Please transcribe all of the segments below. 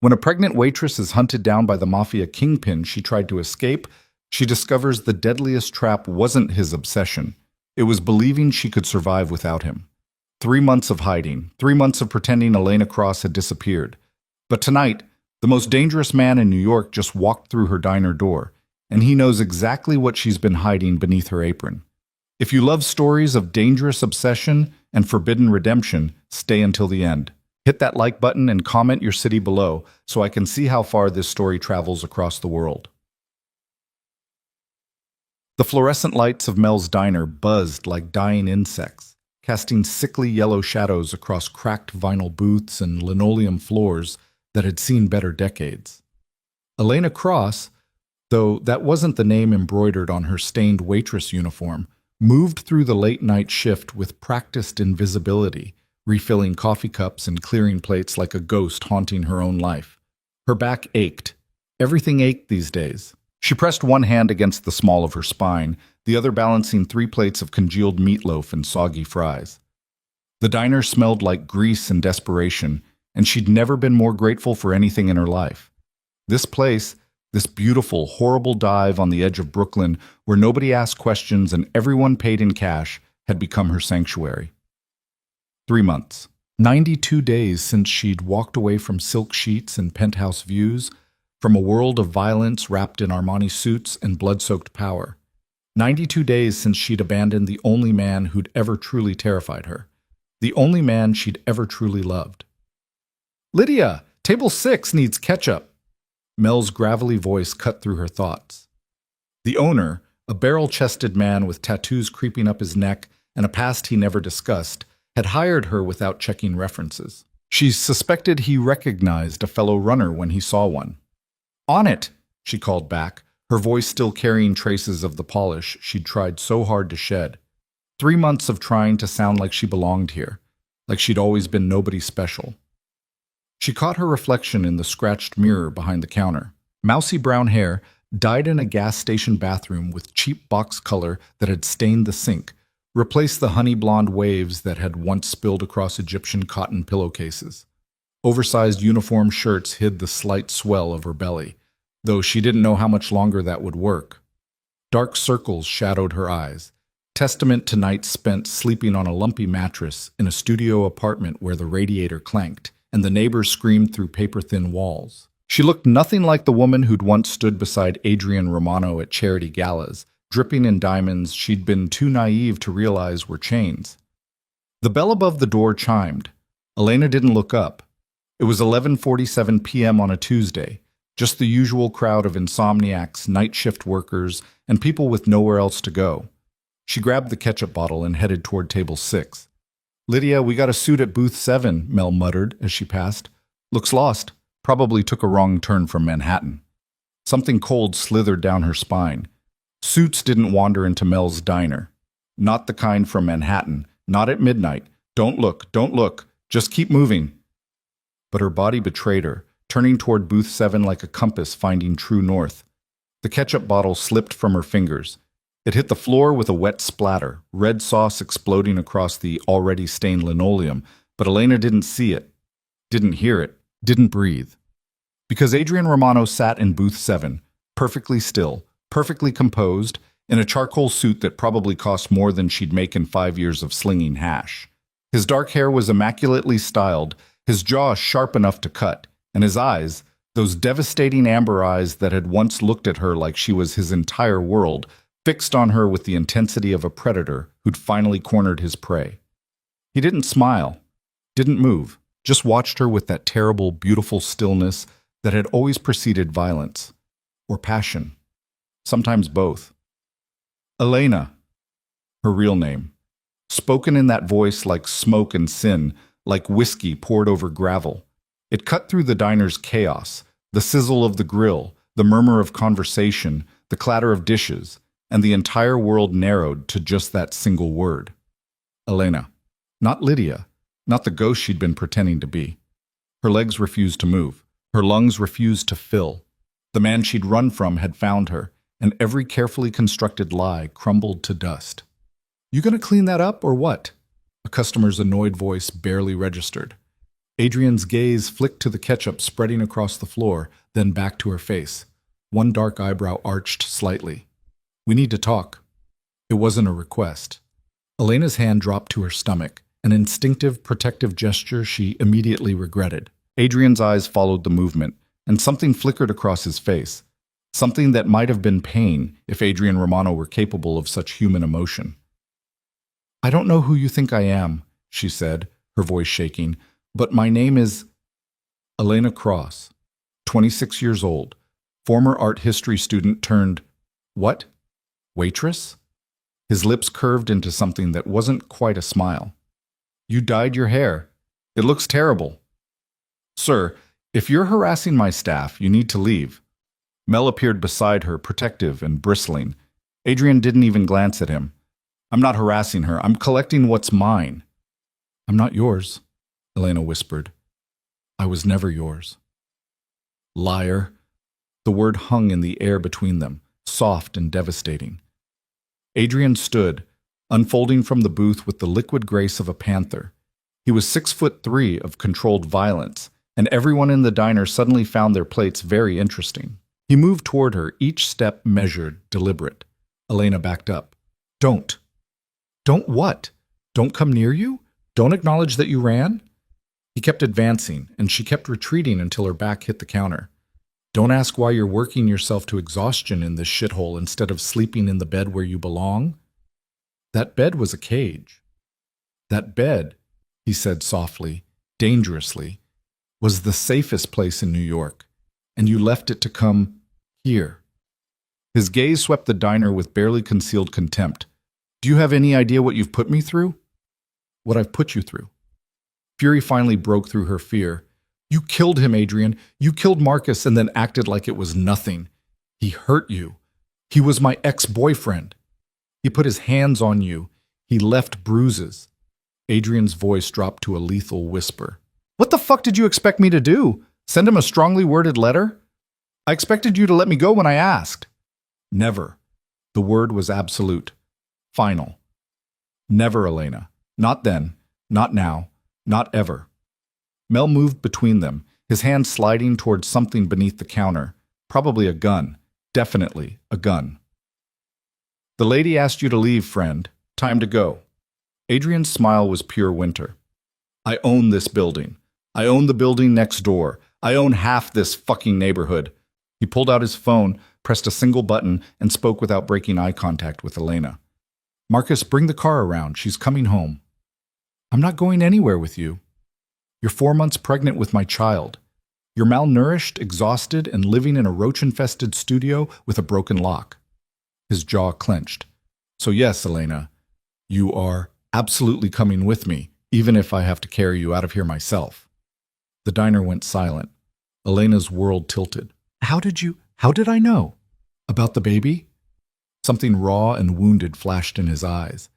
When a pregnant waitress is hunted down by the Mafia kingpin she tried to escape, she discovers the deadliest trap wasn't his obsession. It was believing she could survive without him. 3 months of hiding, 3 months of pretending Elena Cross had disappeared. But tonight, the most dangerous man in New York just walked through her diner door, and he knows exactly what she's been hiding beneath her apron. If you love stories of dangerous obsession and forbidden redemption, stay until the end. Hit that like button and comment your city below so I can see how far this story travels across the world. The fluorescent lights of Mel's diner buzzed like dying insects, casting sickly yellow shadows across cracked vinyl booths and linoleum floors that had seen better decades. Elena Cross, though that wasn't the name embroidered on her stained waitress uniform, moved through the late-night shift with practiced invisibility, refilling coffee cups and clearing plates like a ghost haunting her own life. Her back ached. Everything ached these days. She pressed one hand against the small of her spine, the other balancing 3 plates of congealed meatloaf and soggy fries. The diner smelled like grease and desperation, and she'd never been more grateful for anything in her life. This place, this beautiful, horrible dive on the edge of Brooklyn where nobody asked questions and everyone paid in cash, had become her sanctuary. 3 months. 92 days since she'd walked away from silk sheets and penthouse views, from a world of violence wrapped in Armani suits and blood-soaked power. 92 days since she'd abandoned the only man who'd ever truly terrified her. The only man she'd ever truly loved. "Lydia, table 6 needs ketchup." Mel's gravelly voice cut through her thoughts. The owner, a barrel-chested man with tattoos creeping up his neck and a past he never discussed, had hired her without checking references. She suspected he recognized a fellow runner when he saw one. "On it," she called back, her voice still carrying traces of the polish she'd tried so hard to shed. 3 months of trying to sound like she belonged here, like she'd always been nobody special. She caught her reflection in the scratched mirror behind the counter. Mousy brown hair, dyed in a gas station bathroom with cheap box color that had stained the sink, replaced the honey blonde waves that had once spilled across Egyptian cotton pillowcases. Oversized uniform shirts hid the slight swell of her belly, though she didn't know how much longer that would work. Dark circles shadowed her eyes, testament to nights spent sleeping on a lumpy mattress in a studio apartment where the radiator clanked and the neighbors screamed through paper-thin walls. She looked nothing like the woman who'd once stood beside Adrian Romano at charity galas, dripping in diamonds she'd been too naive to realize were chains. The bell above the door chimed. Elena didn't look up. It was 11:47 p.m. on a Tuesday, just the usual crowd of insomniacs, night shift workers, and people with nowhere else to go. She grabbed the ketchup bottle and headed toward table 6. "Lydia, we got a suit at booth 7, Mel muttered as she passed. "Looks lost. Probably took a wrong turn from Manhattan." Something cold slithered down her spine. Suits didn't wander into Mel's diner. Not the kind from Manhattan. Not at midnight. Don't look. Just keep moving. But her body betrayed her, turning toward booth 7 like a compass finding true north. The ketchup bottle slipped from her fingers. It hit the floor with a wet splatter, red sauce exploding across the already stained linoleum, but Elena didn't see it, didn't hear it, didn't breathe. Because Adrian Romano sat in booth 7, perfectly still, perfectly composed, in a charcoal suit that probably cost more than she'd make in 5 years of slinging hash. His dark hair was immaculately styled, his jaw sharp enough to cut, and his eyes, those devastating amber eyes that had once looked at her like she was his entire world, fixed on her with the intensity of a predator who'd finally cornered his prey. He didn't smile, didn't move, just watched her with that terrible, beautiful stillness that had always preceded violence, or passion, sometimes both. Elena, her real name, spoken in that voice like smoke and sin, like whiskey poured over gravel. It cut through the diner's chaos, the sizzle of the grill, the murmur of conversation, the clatter of dishes, and the entire world narrowed to just that single word. Elena. Not Lydia, not the ghost she'd been pretending to be. Her legs refused to move. Her lungs refused to fill. The man she'd run from had found her, and every carefully constructed lie crumbled to dust. "You gonna clean that up, or what?" A customer's annoyed voice barely registered. Adrian's gaze flicked to the ketchup spreading across the floor, then back to her face. One dark eyebrow arched slightly. We need to talk. It wasn't a request. Elena's hand dropped to her stomach, an instinctive, protective gesture she immediately regretted. Adrian's eyes followed the movement, and something flickered across his face. Something that might have been pain if Adrian Romano were capable of such human emotion. I don't know who you think I am, she said, her voice shaking, but my name is Elena Cross, 26 years old, former art history student turned, what? Waitress? His lips curved into something that wasn't quite a smile. You dyed your hair. It looks terrible. Sir, if you're harassing my staff, you need to leave. Mel appeared beside her, protective and bristling. Adrian didn't even glance at him. I'm not harassing her. I'm collecting what's mine. I'm not yours, Elena whispered. I was never yours. Liar. The word hung in the air between them, soft and devastating. Adrian stood, unfolding from the booth with the liquid grace of a panther. He was 6'3" of controlled violence, and everyone in the diner suddenly found their plates very interesting. He moved toward her, each step measured, deliberate. Elena backed up. Don't. Don't what? Don't come near you? Don't acknowledge that you ran? He kept advancing, and she kept retreating until her back hit the counter. Don't ask why you're working yourself to exhaustion in this shithole instead of sleeping in the bed where you belong. That bed was a cage. That bed, he said softly, dangerously, was the safest place in New York, and you left it to come here. His gaze swept the diner with barely concealed contempt. Do you have any idea what you've put me through? What I've put you through. Fury finally broke through her fear. You killed him, Adrian. You killed Marcus and then acted like it was nothing. He hurt you. He was my ex-boyfriend. He put his hands on you. He left bruises. Adrian's voice dropped to a lethal whisper. What the fuck did you expect me to do? Send him a strongly worded letter? I expected you to let me go when I asked. Never. The word was absolute. Final. Never, Elena. Not then. Not now. Not ever. Mel moved between them, his hand sliding towards something beneath the counter. Probably a gun. Definitely a gun. The lady asked you to leave, friend. Time to go. Adrian's smile was pure winter. I own this building. I own the building next door. I own half this fucking neighborhood. He pulled out his phone, pressed a single button, and spoke without breaking eye contact with Elena. Marcus, bring the car around. She's coming home. I'm not going anywhere with you. You're 4 months pregnant with my child. You're malnourished, exhausted, and living in a roach-infested studio with a broken lock. His jaw clenched. So yes, Elena, you are absolutely coming with me, even if I have to carry you out of here myself. The diner went silent. Elena's world tilted. How did I know? About the baby? Something raw and wounded flashed in his eyes.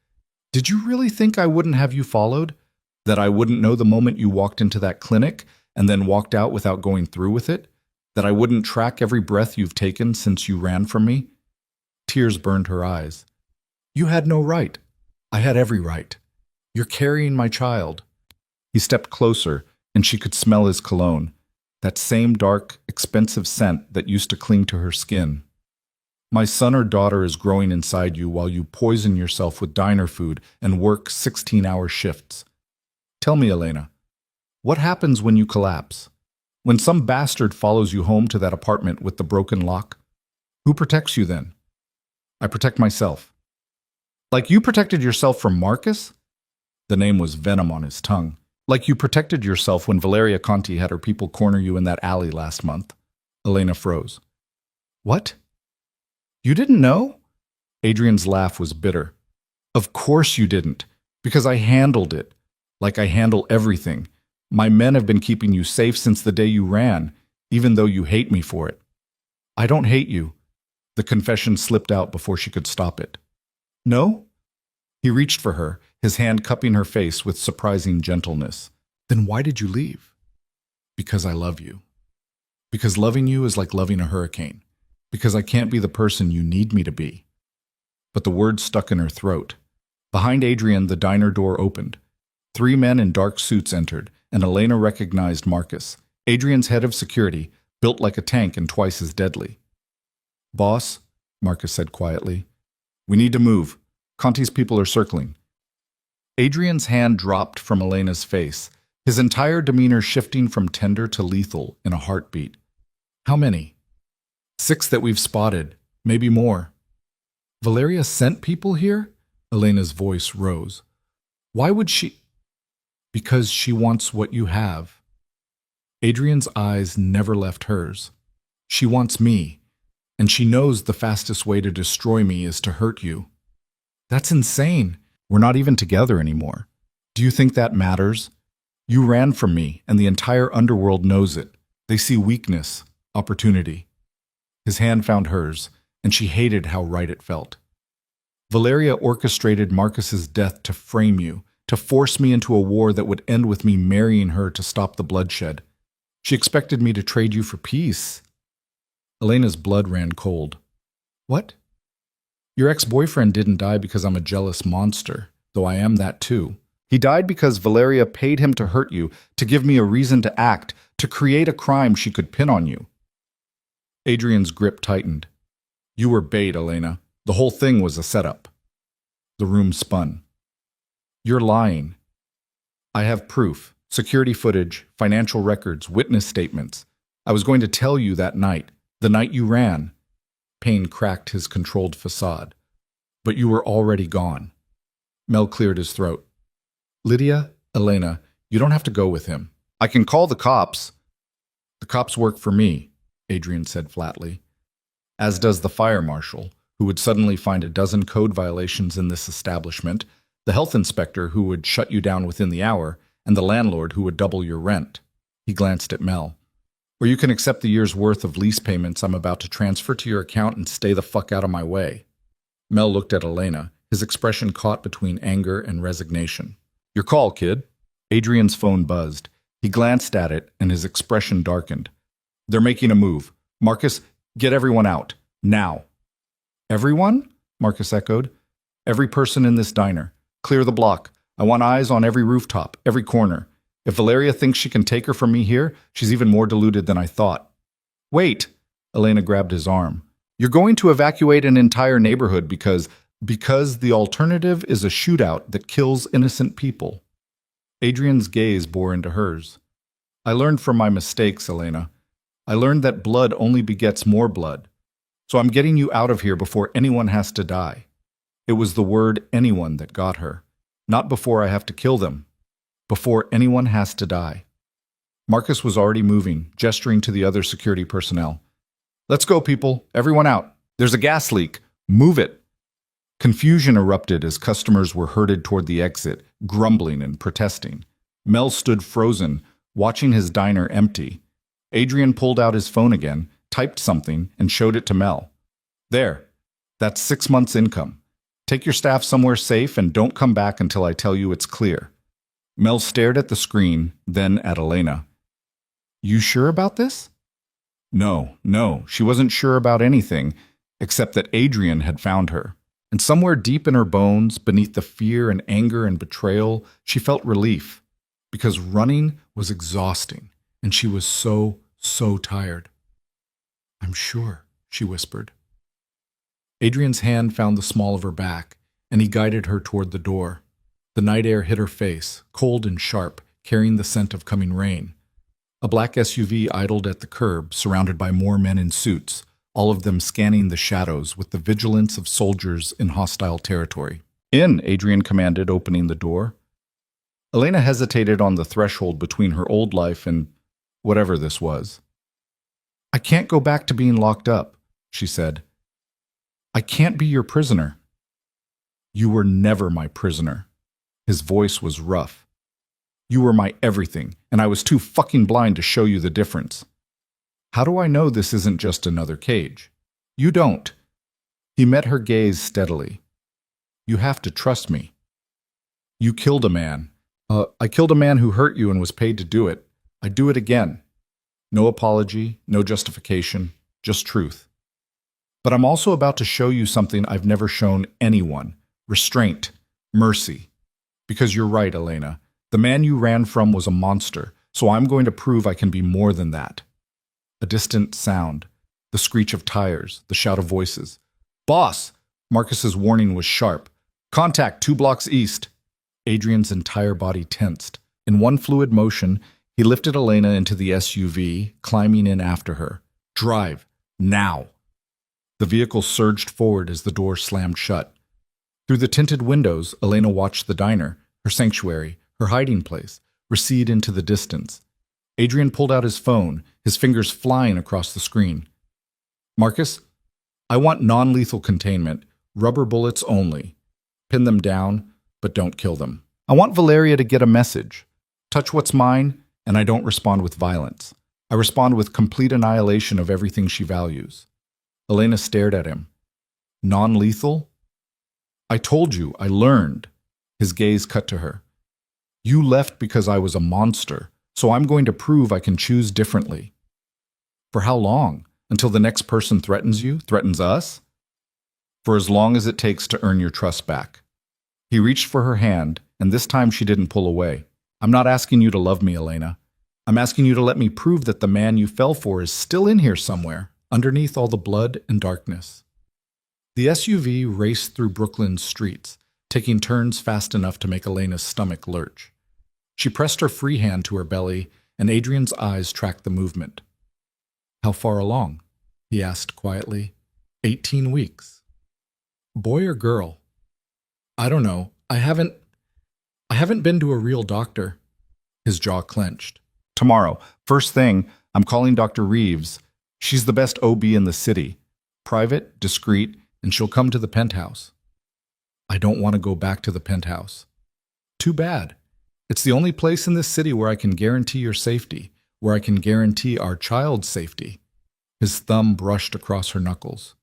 Did you really think I wouldn't have you followed? That I wouldn't know the moment you walked into that clinic and then walked out without going through with it? That I wouldn't track every breath you've taken since you ran from me? Tears burned her eyes. You had no right. I had every right. You're carrying my child. He stepped closer, and she could smell his cologne, that same dark, expensive scent that used to cling to her skin. My son or daughter is growing inside you while you poison yourself with diner food and work 16-hour shifts. Tell me, Elena, what happens when you collapse? When some bastard follows you home to that apartment with the broken lock? Who protects you then? I protect myself. Like you protected yourself from Marcus? The name was venom on his tongue. Like you protected yourself when Valeria Conti had her people corner you in that alley last month. Elena froze. What? You didn't know? Adrian's laugh was bitter. Of course you didn't, because I handled it. Like I handle everything. My men have been keeping you safe since the day you ran, even though you hate me for it. I don't hate you. The confession slipped out before she could stop it. No? He reached for her, his hand cupping her face with surprising gentleness. Then why did you leave? Because I love you. Because loving you is like loving a hurricane. Because I can't be the person you need me to be. But the words stuck in her throat. Behind Adrian, the diner door opened. 3 men in dark suits entered, and Elena recognized Marcus, Adrian's head of security, built like a tank and twice as deadly. "Boss," Marcus said quietly, "we need to move. Conti's people are circling." Adrian's hand dropped from Elena's face, his entire demeanor shifting from tender to lethal in a heartbeat. "How many?" "6 that we've spotted, maybe more." "Valeria sent people here?" Elena's voice rose. "Why would she—" "Because she wants what you have." Adrian's eyes never left hers. "She wants me, and she knows the fastest way to destroy me is to hurt you." "That's insane. We're not even together anymore. Do you think that matters? You ran from me, and the entire underworld knows it. They see weakness, opportunity." His hand found hers, and she hated how right it felt. "Valeria orchestrated Marcus's death to frame you, to force me into a war that would end with me marrying her to stop the bloodshed. She expected me to trade you for peace." Elena's blood ran cold. "What?" "Your ex-boyfriend didn't die because I'm a jealous monster, though I am that too. He died because Valeria paid him to hurt you, to give me a reason to act, to create a crime she could pin on you." Adrian's grip tightened. "You were bait, Elena. The whole thing was a setup." The room spun. "You're lying." "I have proof, security footage, financial records, witness statements. I was going to tell you that night, the night you ran." Pain cracked his controlled facade. "But you were already gone." Mel cleared his throat. "Lydia, Elena, you don't have to go with him. I can call the cops." "The cops work for me," Adrian said flatly. "As does the fire marshal, who would suddenly find a dozen code violations in this establishment, the health inspector who would shut you down within the hour, and the landlord who would double your rent." He glanced at Mel. "Or you can accept the year's worth of lease payments I'm about to transfer to your account and stay the fuck out of my way." Mel looked at Elena, his expression caught between anger and resignation. "Your call, kid." Adrian's phone buzzed. He glanced at it, and his expression darkened. "They're making a move. Marcus, get everyone out. Now." "Everyone?" Marcus echoed. "Every person in this diner. Clear the block. I want eyes on every rooftop, every corner. If Valeria thinks she can take her from me here, she's even more deluded than I thought." "Wait!" Elena grabbed his arm. "You're going to evacuate an entire neighborhood because the alternative is a shootout that kills innocent people." Adrian's gaze bore into hers. "I learned from my mistakes, Elena. I learned that blood only begets more blood. So I'm getting you out of here before anyone has to die." It was the word anyone that got her. "Not before I have to kill them. Before anyone has to die." Marcus was already moving, gesturing to the other security personnel. "Let's go, people. Everyone out. There's a gas leak. Move it." Confusion erupted as customers were herded toward the exit, grumbling and protesting. Mel stood frozen, watching his diner empty. Adrian pulled out his phone again, typed something, and showed it to Mel. "There. That's 6 months' income. Take your staff somewhere safe and don't come back until I tell you it's clear." Mel stared at the screen, then at Elena. "You sure about this?" No, she wasn't sure about anything, except that Adrian had found her. And somewhere deep in her bones, beneath the fear and anger and betrayal, she felt relief. Because running was exhausting, and she was so tired. "I'm sure," she whispered. Adrian's hand found the small of her back, and he guided her toward the door. The night air hit her face, cold and sharp, carrying the scent of coming rain. A black SUV idled at the curb, surrounded by more men in suits, all of them scanning the shadows with the vigilance of soldiers in hostile territory. "In," Adrian commanded, opening the door. Elena hesitated on the threshold between her old life and whatever this was. "I can't go back to being locked up," she said. "I can't be your prisoner." "You were never my prisoner." His voice was rough. "You were my everything, and I was too fucking blind to show you the difference." "How do I know this isn't just another cage?" "You don't." He met her gaze steadily. "You have to trust me." "You killed a man. I killed a man who hurt you and was paid to do it. I'd do it again. No apology, no justification, just truth. But I'm also about to show you something I've never shown anyone. Restraint. Mercy. Because you're right, Elena. The man you ran from was a monster, so I'm going to prove I can be more than that. A distant sound, the screech of tires, the shout of voices. Boss! Marcus's warning was sharp. Contact 2 blocks east. Adrian's entire body tensed. In one fluid motion, he lifted Elena into the SUV, climbing in after her. Drive. Now. The vehicle surged forward as the door slammed shut. Through the tinted windows, Elena watched the diner, her sanctuary, her hiding place, recede into the distance. Adrian pulled out his phone, his fingers flying across the screen. Marcus, I want non-lethal containment, rubber bullets only. Pin them down, but don't kill them. I want Valeria to get a message. Touch what's mine, and I don't respond with violence. I respond with complete annihilation of everything she values. Elena stared at him. Non-lethal? I told you, I learned. His gaze cut to her. You left because I was a monster, so I'm going to prove I can choose differently. For how long? Until the next person threatens you, threatens us? For as long as it takes to earn your trust back. He reached for her hand, and this time she didn't pull away. I'm not asking you to love me, Elena. I'm asking you to let me prove that the man you fell for is still in here somewhere, underneath all the blood and darkness. The SUV raced through Brooklyn's streets, taking turns fast enough to make Elena's stomach lurch. She pressed her free hand to her belly, and Adrian's eyes tracked the movement. How far along? He asked quietly. 18 weeks. Boy or girl? I don't know. I haven't been to a real doctor. His jaw clenched. Tomorrow, first thing, I'm calling Dr. Reeves. She's the best OB in the city. Private, discreet, and she'll come to the penthouse. I don't want to go back to the penthouse. Too bad. It's the only place in this city where I can guarantee your safety, where I can guarantee our child's safety. His thumb brushed across her knuckles.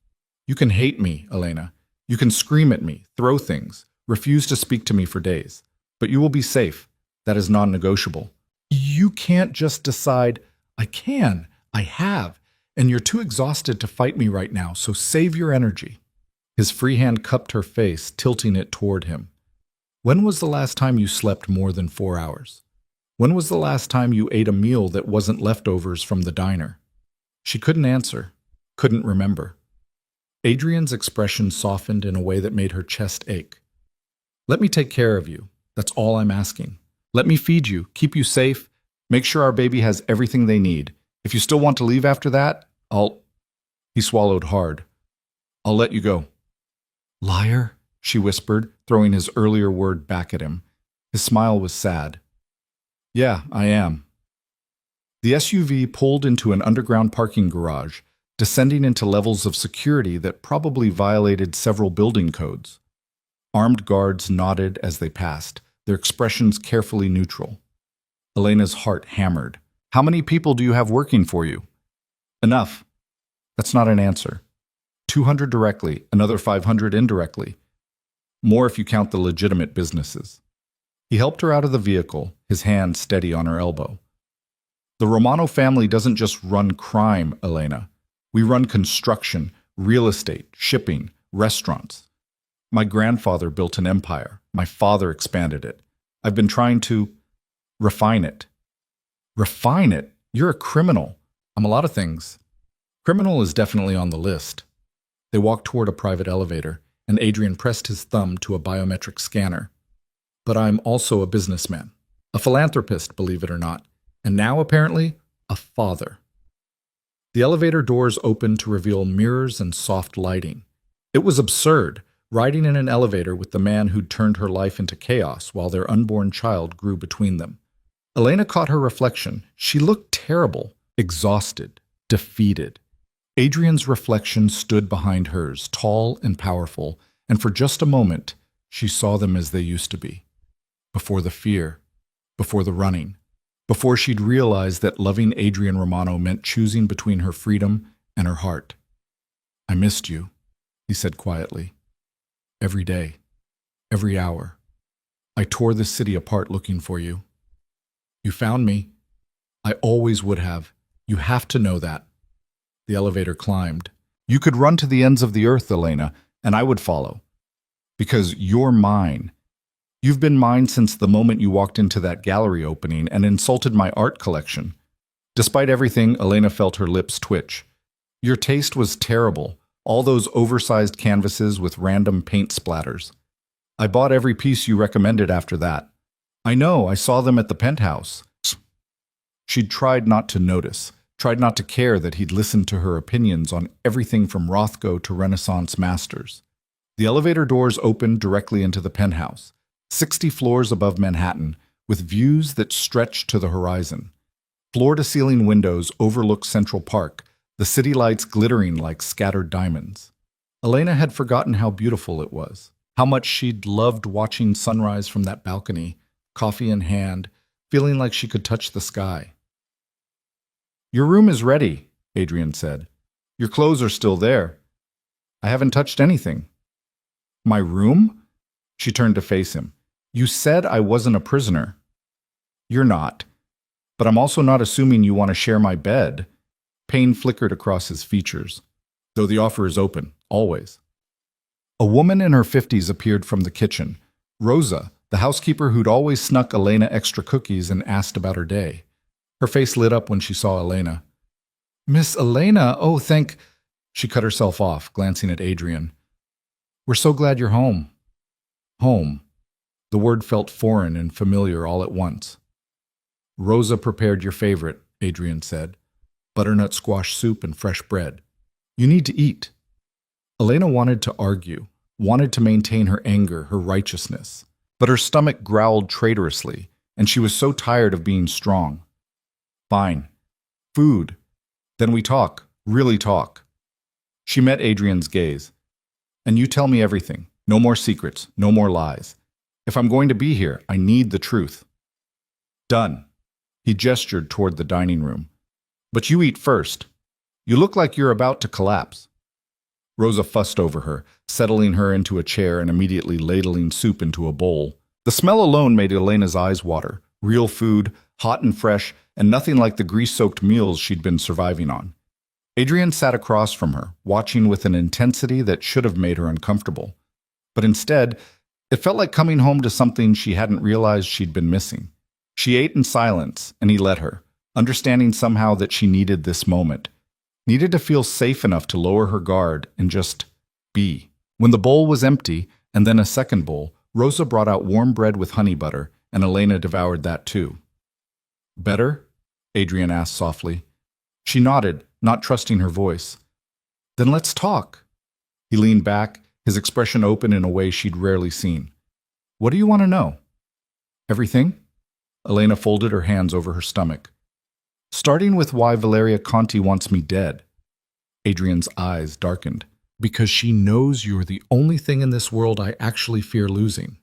You can hate me, Elena. You can scream at me, throw things, refuse to speak to me for days. But you will be safe. That is non-negotiable. You can't just decide, I can, I have, and you're too exhausted to fight me right now, so save your energy. His free hand cupped her face, tilting it toward him. When was the last time you slept more than 4 hours? When was the last time you ate a meal that wasn't leftovers from the diner? She couldn't answer, couldn't remember. Adrian's expression softened in a way that made her chest ache. Let me take care of you. That's all I'm asking. Let me feed you, keep you safe, make sure our baby has everything they need. If you still want to leave after that, He swallowed hard. I'll let you go. Liar, she whispered, throwing his earlier word back at him. His smile was sad. Yeah, I am. The SUV pulled into an underground parking garage, descending into levels of security that probably violated several building codes. Armed guards nodded as they passed, their expressions carefully neutral. Elena's heart hammered. How many people do you have working for you? Enough. That's not an answer. 200 directly, another 500 indirectly. More if you count the legitimate businesses. He helped her out of the vehicle, his hand steady on her elbow. The Romano family doesn't just run crime, Elena. We run construction, real estate, shipping, restaurants. My grandfather built an empire. My father expanded it. I've been trying to refine it. Refine it? You're a criminal. I'm a lot of things. Criminal is definitely on the list. They walked toward a private elevator, and Adrian pressed his thumb to a biometric scanner. But I'm also a businessman, a philanthropist, believe it or not, and now, apparently, a father. The elevator doors opened to reveal mirrors and soft lighting. It was absurd, riding in an elevator with the man who'd turned her life into chaos while their unborn child grew between them. Elena caught her reflection. She looked terrible, exhausted, defeated. Adrian's reflection stood behind hers, tall and powerful, and for just a moment, she saw them as they used to be. Before the fear, before the running, before she'd realized that loving Adrian Romano meant choosing between her freedom and her heart. I missed you, he said quietly. Every day, every hour. I tore this city apart looking for you. You found me. I always would have. You have to know that. The elevator climbed. You could run to the ends of the earth, Elena, and I would follow. Because you're mine. You've been mine since the moment you walked into that gallery opening and insulted my art collection. Despite everything, Elena felt her lips twitch. Your taste was terrible, all those oversized canvases with random paint splatters. I bought every piece you recommended after that. I know, I saw them at the penthouse. She'd tried not to notice, tried not to care that he'd listened to her opinions on everything from Rothko to Renaissance masters. The elevator doors opened directly into the penthouse, 60 floors above Manhattan, with views that stretched to the horizon. Floor-to-ceiling windows overlook Central Park, the city lights glittering like scattered diamonds. Elena had forgotten how beautiful it was, how much she'd loved watching sunrise from that balcony, coffee in hand, feeling like she could touch the sky. Your room is ready, Adrian said. Your clothes are still there. I haven't touched anything. My room? She turned to face him. You said I wasn't a prisoner. You're not. But I'm also not assuming you want to share my bed. Pain flickered across his features. Though the offer is open, always. A woman in her 50s appeared from the kitchen. Rosa, the housekeeper who'd always snuck Elena extra cookies and asked about her day. Her face lit up when she saw Elena. Miss Elena, oh, thank... She cut herself off, glancing at Adrian. We're so glad you're home. Home. The word felt foreign and familiar all at once. Rosa prepared your favorite, Adrian said. Butternut squash soup and fresh bread. You need to eat. Elena wanted to argue, wanted to maintain her anger, her righteousness. But her stomach growled traitorously, and she was so tired of being strong. Fine. Food. Then we talk, really talk. She met Adrian's gaze. And you tell me everything. No more secrets, no more lies. If I'm going to be here, I need the truth. Done. He gestured toward the dining room. But you eat first. You look like you're about to collapse. Rosa fussed over her, settling her into a chair and immediately ladling soup into a bowl. The smell alone made Elena's eyes water. Real food, hot and fresh, and nothing like the grease-soaked meals she'd been surviving on. Adrian sat across from her, watching with an intensity that should have made her uncomfortable. But instead, it felt like coming home to something she hadn't realized she'd been missing. She ate in silence, and he let her, understanding somehow that she needed this moment, needed to feel safe enough to lower her guard and just be. When the bowl was empty, and then a second bowl, Rosa brought out warm bread with honey butter, and Elena devoured that too. Better? Adrian asked softly. She nodded, not trusting her voice. Then let's talk. He leaned back, his expression open in a way she'd rarely seen. What do you want to know? Everything? Elena folded her hands over her stomach. Starting with why Valeria Conti wants me dead. Adrian's eyes darkened. Because she knows you're the only thing in this world I actually fear losing.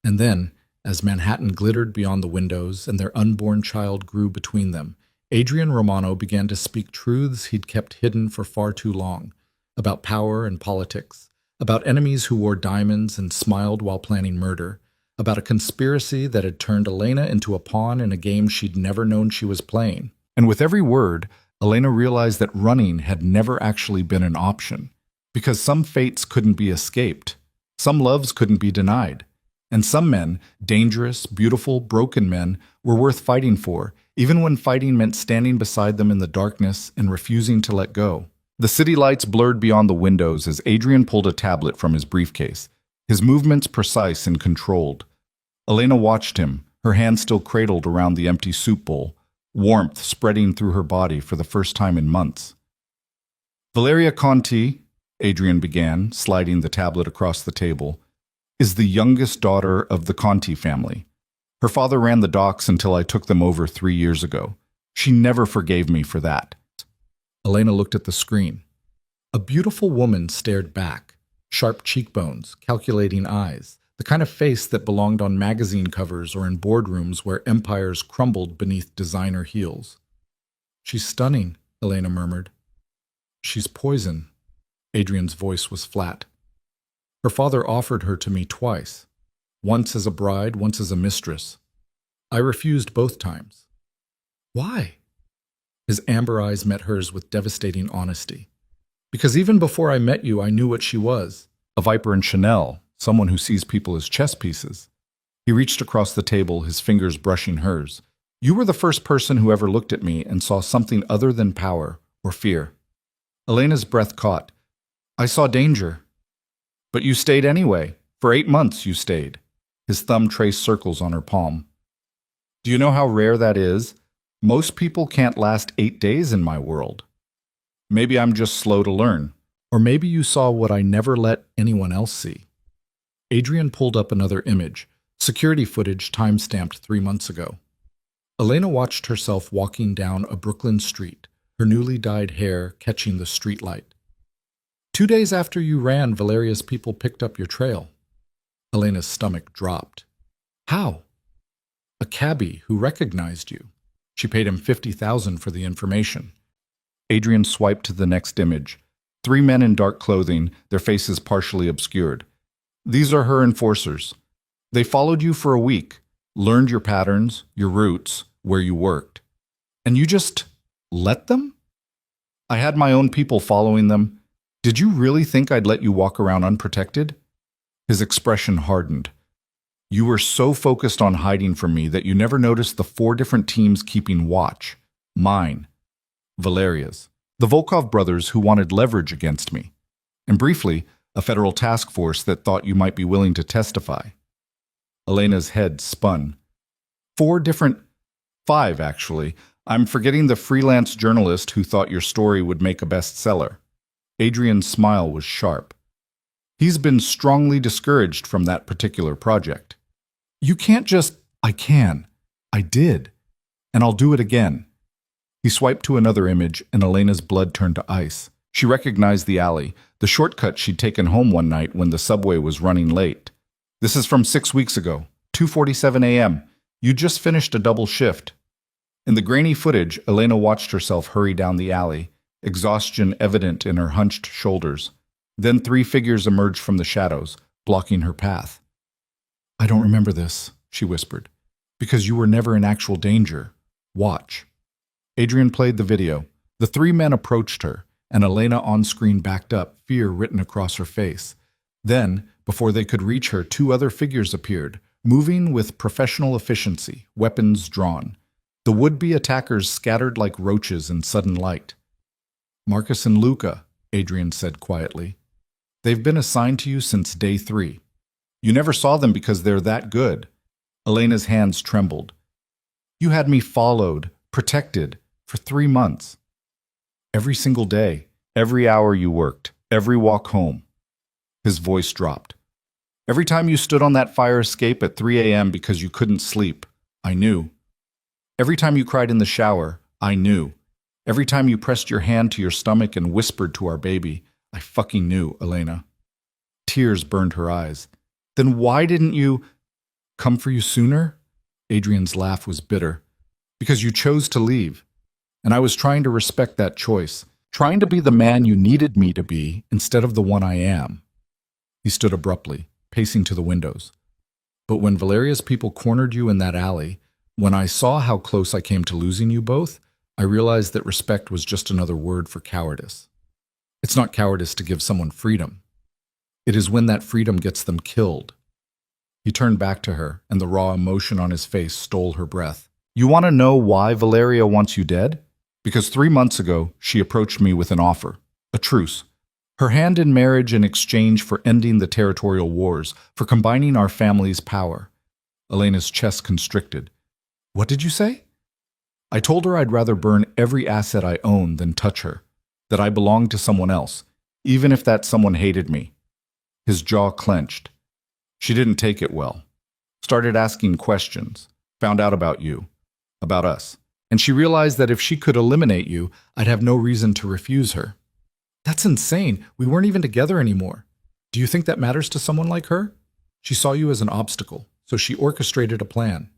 And then, as Manhattan glittered beyond the windows and their unborn child grew between them, Adrian Romano began to speak truths he'd kept hidden for far too long, about power and politics, about enemies who wore diamonds and smiled while planning murder, about a conspiracy that had turned Elena into a pawn in a game she'd never known she was playing. And with every word, Elena realized that running had never actually been an option, because some fates couldn't be escaped, some loves couldn't be denied, and some men, dangerous, beautiful, broken men, were worth fighting for, even when fighting meant standing beside them in the darkness and refusing to let go. The city lights blurred beyond the windows as Adrian pulled a tablet from his briefcase, his movements precise and controlled. Elena watched him, her hand still cradled around the empty soup bowl, warmth spreading through her body for the first time in months. Valeria Conti, Adrian began, sliding the tablet across the table, is the youngest daughter of the Conti family. Her father ran the docks until I took them over 3 years ago. She never forgave me for that. Elena looked at the screen. A beautiful woman stared back, sharp cheekbones, calculating eyes, the kind of face that belonged on magazine covers or in boardrooms where empires crumbled beneath designer heels. She's stunning, Elena murmured. She's poison. Adrian's voice was flat. Her father offered her to me twice, once as a bride, once as a mistress. I refused both times. Why? His amber eyes met hers with devastating honesty. Because even before I met you, I knew what she was. A viper in Chanel, someone who sees people as chess pieces. He reached across the table, his fingers brushing hers. You were the first person who ever looked at me and saw something other than power or fear. Elena's breath caught. I saw danger. But you stayed anyway. For 8 months you stayed. His thumb traced circles on her palm. Do you know how rare that is? Most people can't last 8 days in my world. Maybe I'm just slow to learn. Or maybe you saw what I never let anyone else see. Adrian pulled up another image, security footage time-stamped 3 months ago. Elena watched herself walking down a Brooklyn street, her newly dyed hair catching the streetlight. 2 days after you ran, Valeria's people picked up your trail. Elena's stomach dropped. How? A cabbie who recognized you. She paid him $50,000 for the information. Adrian swiped to the next image. 3 men in dark clothing, their faces partially obscured. These are her enforcers. They followed you for a week, learned your patterns, your routes, where you worked. And you just let them? I had my own people following them. Did you really think I'd let you walk around unprotected? His expression hardened. You were so focused on hiding from me that you never noticed the 4 different teams keeping watch. Mine. Valeria's. The Volkov brothers who wanted leverage against me. And briefly, a federal task force that thought you might be willing to testify. Elena's head spun. 5 actually. I'm forgetting the freelance journalist who thought your story would make a bestseller. Adrian's smile was sharp. He's been strongly discouraged from that particular project. You can't just... I can. I did. And I'll do it again. He swiped to another image, and Elena's blood turned to ice. She recognized the alley, the shortcut she'd taken home one night when the subway was running late. This is from 6 weeks ago, 2:47 a.m. You just finished a double shift. In the grainy footage, Elena watched herself hurry down the alley, exhaustion evident in her hunched shoulders. Then 3 figures emerged from the shadows, blocking her path. I don't remember this, she whispered, because you were never in actual danger. Watch. Adrian played the video. The 3 men approached her, and Elena on-screen backed up, fear written across her face. Then, before they could reach her, 2 other figures appeared, moving with professional efficiency, weapons drawn. The would-be attackers scattered like roaches in sudden light. Marcus and Luca, Adrian said quietly. They've been assigned to you since day 3. You never saw them because they're that good. Elena's hands trembled. You had me followed, protected, for 3 months. Every single day, every hour you worked, every walk home. His voice dropped. Every time you stood on that fire escape at 3 a.m. because you couldn't sleep, I knew. Every time you cried in the shower, I knew. Every time you pressed your hand to your stomach and whispered to our baby, I fucking knew, Elena. Tears burned her eyes. Then why didn't you come for you sooner? Adrian's laugh was bitter. Because you chose to leave. And I was trying to respect that choice, trying to be the man you needed me to be instead of the one I am. He stood abruptly, pacing to the windows. But when Valeria's people cornered you in that alley, when I saw how close I came to losing you both, I realized that respect was just another word for cowardice. It's not cowardice to give someone freedom. It is when that freedom gets them killed. He turned back to her, and the raw emotion on his face stole her breath. You want to know why Valeria wants you dead? Because 3 months ago, she approached me with an offer, a truce. Her hand in marriage in exchange for ending the territorial wars, for combining our family's power. Elena's chest constricted. What did you say? I told her I'd rather burn every asset I own than touch her, that I belonged to someone else, even if that someone hated me. His jaw clenched. She didn't take it well. Started asking questions, found out about you, about us. And she realized that if she could eliminate you, I'd have no reason to refuse her. That's insane. We weren't even together anymore. Do you think that matters to someone like her? She saw you as an obstacle, so she orchestrated a plan.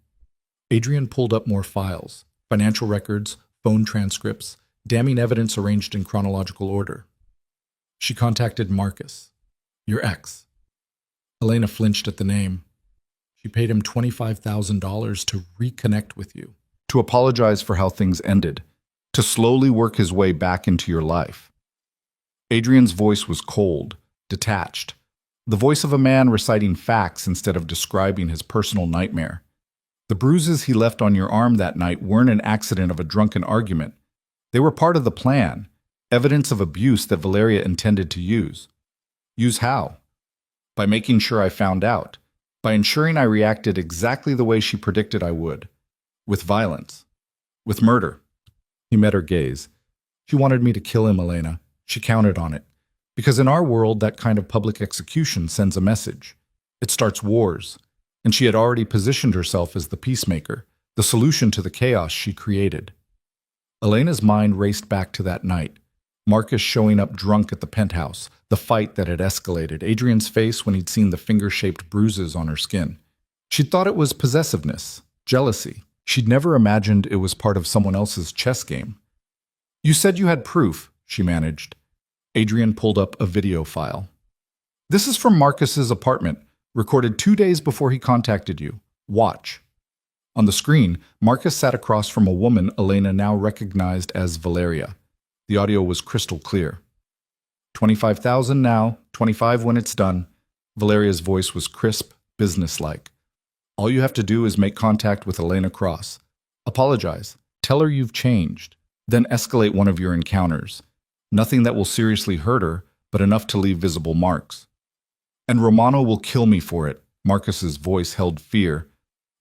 Adrian pulled up more files, financial records, phone transcripts, damning evidence arranged in chronological order. She contacted Marcus, your ex. Elena flinched at the name. She paid him $25,000 to reconnect with you, to apologize for how things ended, to slowly work his way back into your life. Adrian's voice was cold, detached. the voice of a man reciting facts instead of describing his personal nightmare. The bruises he left on your arm that night weren't an accident of a drunken argument. They were part of the plan, evidence of abuse that Valeria intended to use. Use how? By making sure I found out, by ensuring I reacted exactly the way she predicted I would, with violence, with murder. He met her gaze. She wanted me to kill him, Elena. She counted on it. Because in our world, that kind of public execution sends a message. It starts wars. And she had already positioned herself as the peacemaker, the solution to the chaos she created. Elena's mind raced back to that night. Marcus showing up drunk at the penthouse, the fight that had escalated, Adrian's face when he'd seen the finger-shaped bruises on her skin. She'd thought it was possessiveness, jealousy. She'd never imagined it was part of someone else's chess game. You said you had proof, she managed. Adrian pulled up a video file. This is from Marcus's apartment, recorded 2 days before he contacted you. Watch. On the screen, Marcus sat across from a woman Elena now recognized as Valeria. The audio was crystal clear. 25,000 now, 25 when it's done. Valeria's voice was crisp, businesslike. All you have to do is make contact with Elena Cross. Apologize. Tell her you've changed. Then escalate one of your encounters. Nothing that will seriously hurt her, but enough to leave visible marks. And Romano will kill me for it. Marcus's voice held fear.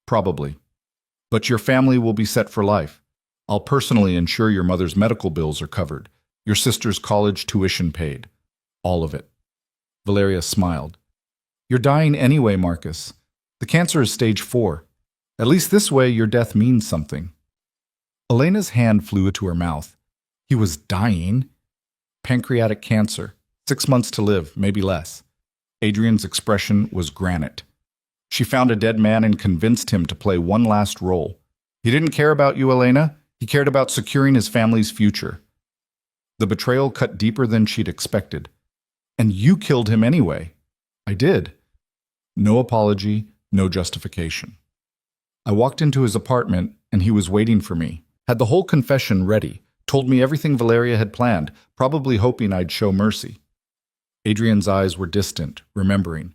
Probably. But your family will be set for life. I'll personally ensure your mother's medical bills are covered. Your sister's college tuition paid. All of it. Valeria smiled. You're dying anyway, Marcus. The cancer is stage 4. At least this way your death means something. Elena's hand flew to her mouth. He was dying? Pancreatic cancer. 6 months to live, maybe less. Adrian's expression was granite. She found a dead man and convinced him to play one last role. He didn't care about you, Elena. He cared about securing his family's future. The betrayal cut deeper than she'd expected. And you killed him anyway. I did. No apology, no justification. I walked into his apartment, and he was waiting for me. Had the whole confession ready, told me everything Valeria had planned, probably hoping I'd show mercy. Adrian's eyes were distant, remembering.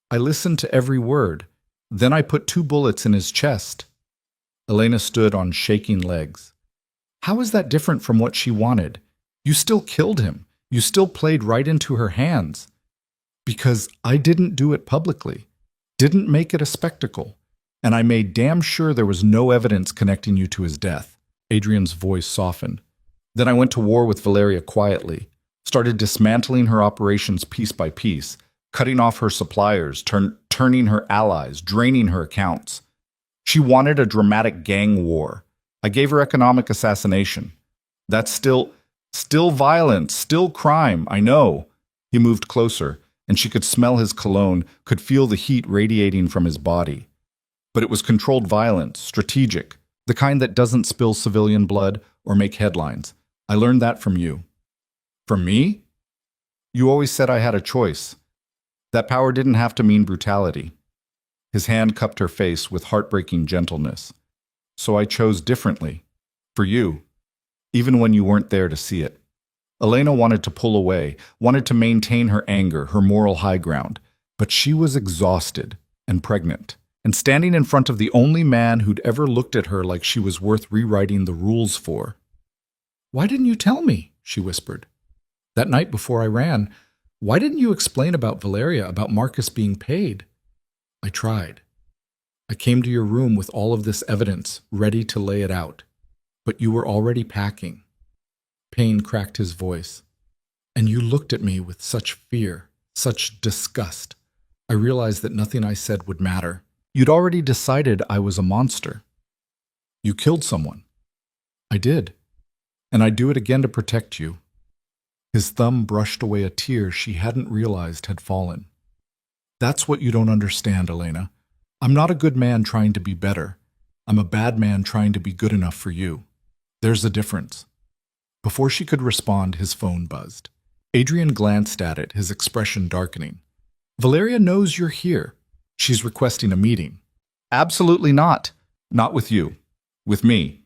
I listened to every word. Then I put 2 bullets in his chest. Elena stood on shaking legs. How is that different from what she wanted? You still killed him. You still played right into her hands. Because I didn't do it publicly. Didn't make it a spectacle. And I made damn sure there was no evidence connecting you to his death. Adrian's voice softened. Then I went to war with Valeria quietly. Started dismantling her operations piece by piece. Cutting off her suppliers, turning her allies, draining her accounts. She wanted a dramatic gang war. I gave her economic assassination. That's still violence, still crime, I know. He moved closer, and she could smell his cologne, could feel the heat radiating from his body. But it was controlled violence, strategic, the kind that doesn't spill civilian blood or make headlines. I learned that from you. From me? You always said I had a choice. That power didn't have to mean brutality. His hand cupped her face with heartbreaking gentleness. So I chose differently. For you. Even when you weren't there to see it. Elena wanted to pull away, wanted to maintain her anger, her moral high ground. But she was exhausted and pregnant, and standing in front of the only man who'd ever looked at her like she was worth rewriting the rules for. Why didn't you tell me? She whispered. That night before I ran, why didn't you explain about Valeria, about Marcus being paid? I tried. I came to your room with all of this evidence, ready to lay it out. But you were already packing. Pain cracked his voice. And you looked at me with such fear, such disgust. I realized that nothing I said would matter. You'd already decided I was a monster. You killed someone. I did. And I'd do it again to protect you. His thumb brushed away a tear she hadn't realized had fallen. That's what you don't understand, Elena. I'm not a good man trying to be better. I'm a bad man trying to be good enough for you. There's a difference. Before she could respond, his phone buzzed. Adrian glanced at it, his expression darkening. Valeria knows you're here. She's requesting a meeting. Absolutely not. Not with you. With me.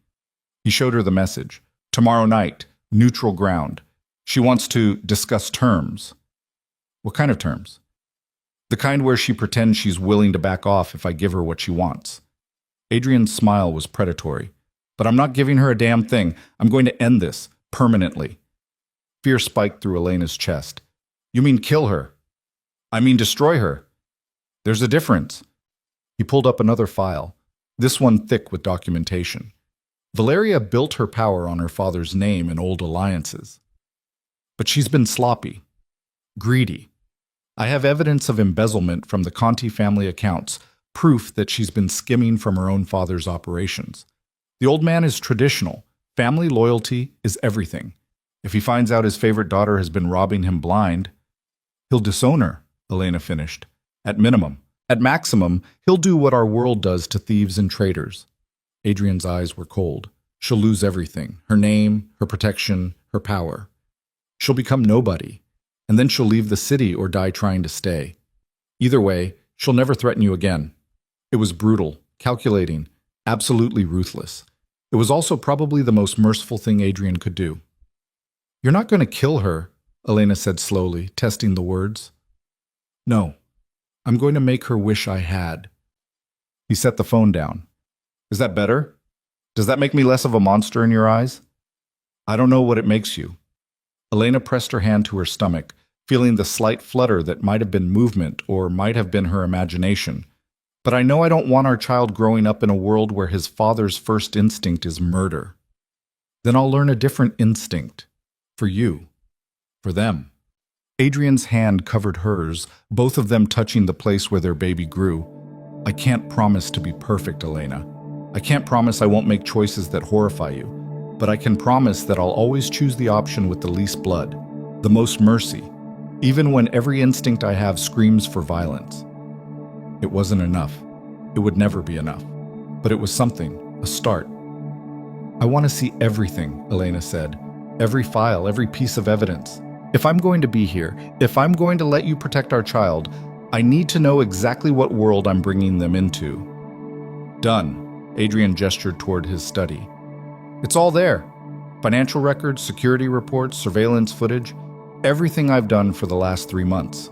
He showed her the message. Tomorrow night, neutral ground. She wants to discuss terms. What kind of terms? The kind where she pretends she's willing to back off if I give her what she wants. Adrian's smile was predatory. But I'm not giving her a damn thing. I'm going to end this, permanently. Fear spiked through Elena's chest. You mean kill her? I mean destroy her. There's a difference. He pulled up another file, this one thick with documentation. Valeria built her power on her father's name and old alliances. But she's been sloppy, greedy. I have evidence of embezzlement from the Conti family accounts, proof that she's been skimming from her own father's operations. The old man is traditional. Family loyalty is everything. If he finds out his favorite daughter has been robbing him blind, he'll disown her, Elena finished. At minimum. At maximum, he'll do what our world does to thieves and traitors. Adrian's eyes were cold. She'll lose everything. Her name, her protection, her power. She'll become nobody. And then she'll leave the city or die trying to stay. Either way, she'll never threaten you again. It was brutal, calculating, absolutely ruthless. It was also probably the most merciful thing Adrian could do. You're not going to kill her, Elena said slowly, testing the words. No, I'm going to make her wish I had. He set the phone down. Is that better? Does that make me less of a monster in your eyes? I don't know what it makes you. Elena pressed her hand to her stomach, feeling the slight flutter that might have been movement or might have been her imagination. But I know I don't want our child growing up in a world where his father's first instinct is murder. Then I'll learn a different instinct. For you. For them. Adrian's hand covered hers, both of them touching the place where their baby grew. I can't promise to be perfect, Elena. I can't promise I won't make choices that horrify you. But I can promise that I'll always choose the option with the least blood, the most mercy, even when every instinct I have screams for violence. It wasn't enough. It would never be enough. But it was something, a start. I want to see everything, Elena said. Every file, every piece of evidence. If I'm going to be here, if I'm going to let you protect our child, I need to know exactly what world I'm bringing them into. Done. Adrian gestured toward his study. It's all there. Financial records, security reports, surveillance footage, everything I've done for the last 3 months.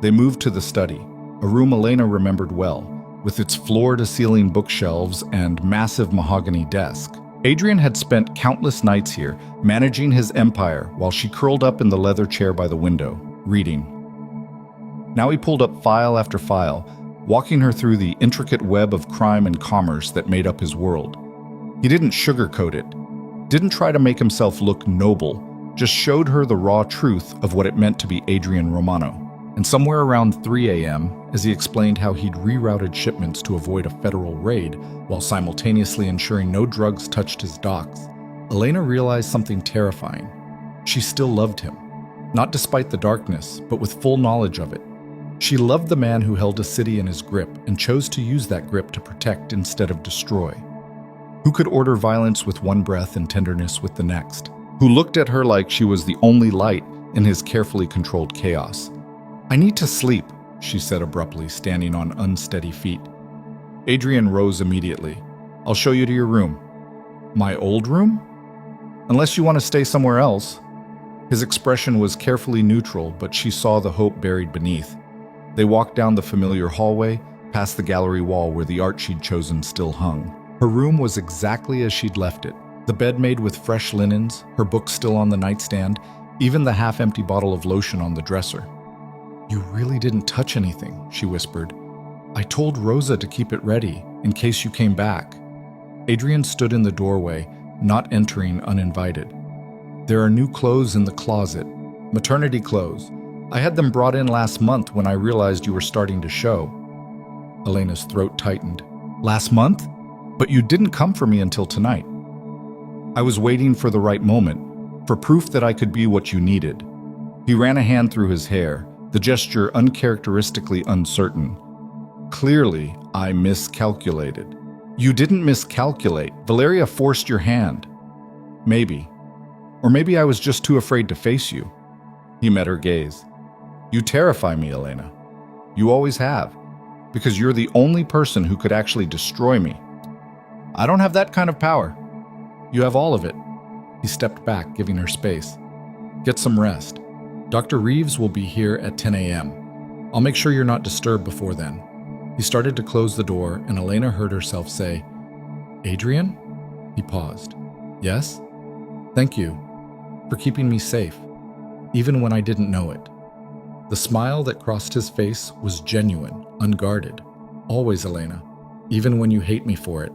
They moved to the study, a room Elena remembered well, with its floor-to-ceiling bookshelves and massive mahogany desk. Adrian had spent countless nights here, managing his empire while she curled up in the leather chair by the window, reading. Now he pulled up file after file, walking her through the intricate web of crime and commerce that made up his world. He didn't sugarcoat it, didn't try to make himself look noble, just showed her the raw truth of what it meant to be Adrian Romano. And somewhere around 3 a.m., as he explained how he'd rerouted shipments to avoid a federal raid while simultaneously ensuring no drugs touched his docks, Elena realized something terrifying. She still loved him, not despite the darkness, but with full knowledge of it. She loved the man who held a city in his grip and chose to use that grip to protect instead of destroy. Who could order violence with one breath and tenderness with the next? Who looked at her like she was the only light in his carefully controlled chaos? I need to sleep, she said abruptly, standing on unsteady feet. Adrian rose immediately. I'll show you to your room. My old room? Unless you want to stay somewhere else. His expression was carefully neutral, but she saw the hope buried beneath. They walked down the familiar hallway, past the gallery wall where the art she'd chosen still hung. Her room was exactly as she'd left it. The bed made with fresh linens, her books still on the nightstand, even the half-empty bottle of lotion on the dresser. You really didn't touch anything, she whispered. I told Rosa to keep it ready, in case you came back. Adrian stood in the doorway, not entering uninvited. There are new clothes in the closet, maternity clothes. I had them brought in last month when I realized you were starting to show. Elena's throat tightened. Last month? But you didn't come for me until tonight. I was waiting for the right moment, for proof that I could be what you needed. He ran a hand through his hair, the gesture uncharacteristically uncertain. Clearly, I miscalculated. You didn't miscalculate. Valeria forced your hand. Maybe. Or maybe I was just too afraid to face you. He met her gaze. You terrify me, Elena. You always have. Because you're the only person who could actually destroy me. I don't have that kind of power. You have all of it. He stepped back, giving her space. Get some rest. Dr. Reeves will be here at 10 a.m. I'll make sure you're not disturbed before then. He started to close the door, and Elena heard herself say, Adrian? He paused. Yes? Thank you for keeping me safe, even when I didn't know it. The smile that crossed his face was genuine, unguarded. Always, Elena, even when you hate me for it.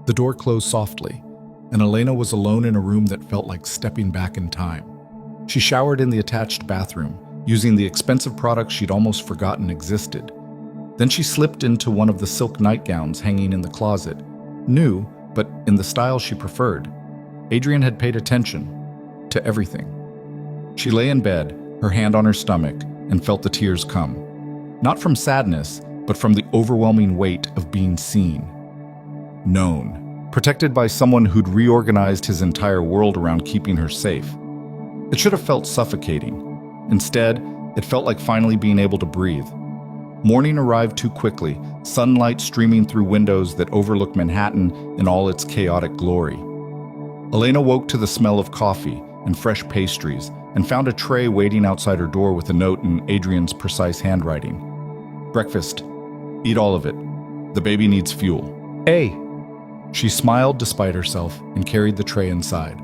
The door closed softly, and Elena was alone in a room that felt like stepping back in time. She showered in the attached bathroom, using the expensive products she'd almost forgotten existed. Then she slipped into one of the silk nightgowns hanging in the closet. New, but in the style she preferred. Adrian had paid attention to everything. She lay in bed, her hand on her stomach, and felt the tears come. Not from sadness, but from the overwhelming weight of being seen. Known. Protected by someone who'd reorganized his entire world around keeping her safe. It should have felt suffocating. Instead, it felt like finally being able to breathe. Morning arrived too quickly, sunlight streaming through windows that overlooked Manhattan in all its chaotic glory. Elena woke to the smell of coffee and fresh pastries and found a tray waiting outside her door with a note in Adrian's precise handwriting. Breakfast. Eat all of it. The baby needs fuel. Hey! She smiled despite herself and carried the tray inside.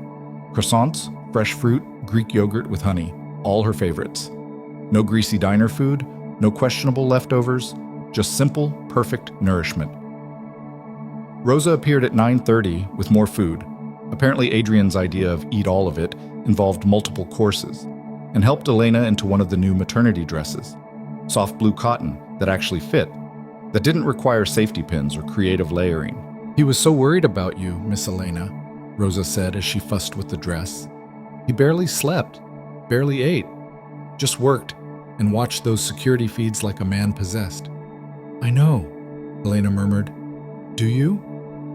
Croissants, fresh fruit, Greek yogurt with honey, all her favorites. No greasy diner food, no questionable leftovers, just simple, perfect nourishment. Rosa appeared at 9:30 with more food. Apparently Adrian's idea of eat all of it involved multiple courses, and helped Elena into one of the new maternity dresses. Soft blue cotton that actually fit, that didn't require safety pins or creative layering. He was so worried about you, Miss Elena, Rosa said as she fussed with the dress. He barely slept, barely ate, just worked and watched those security feeds like a man possessed. I know, Elena murmured. Do you?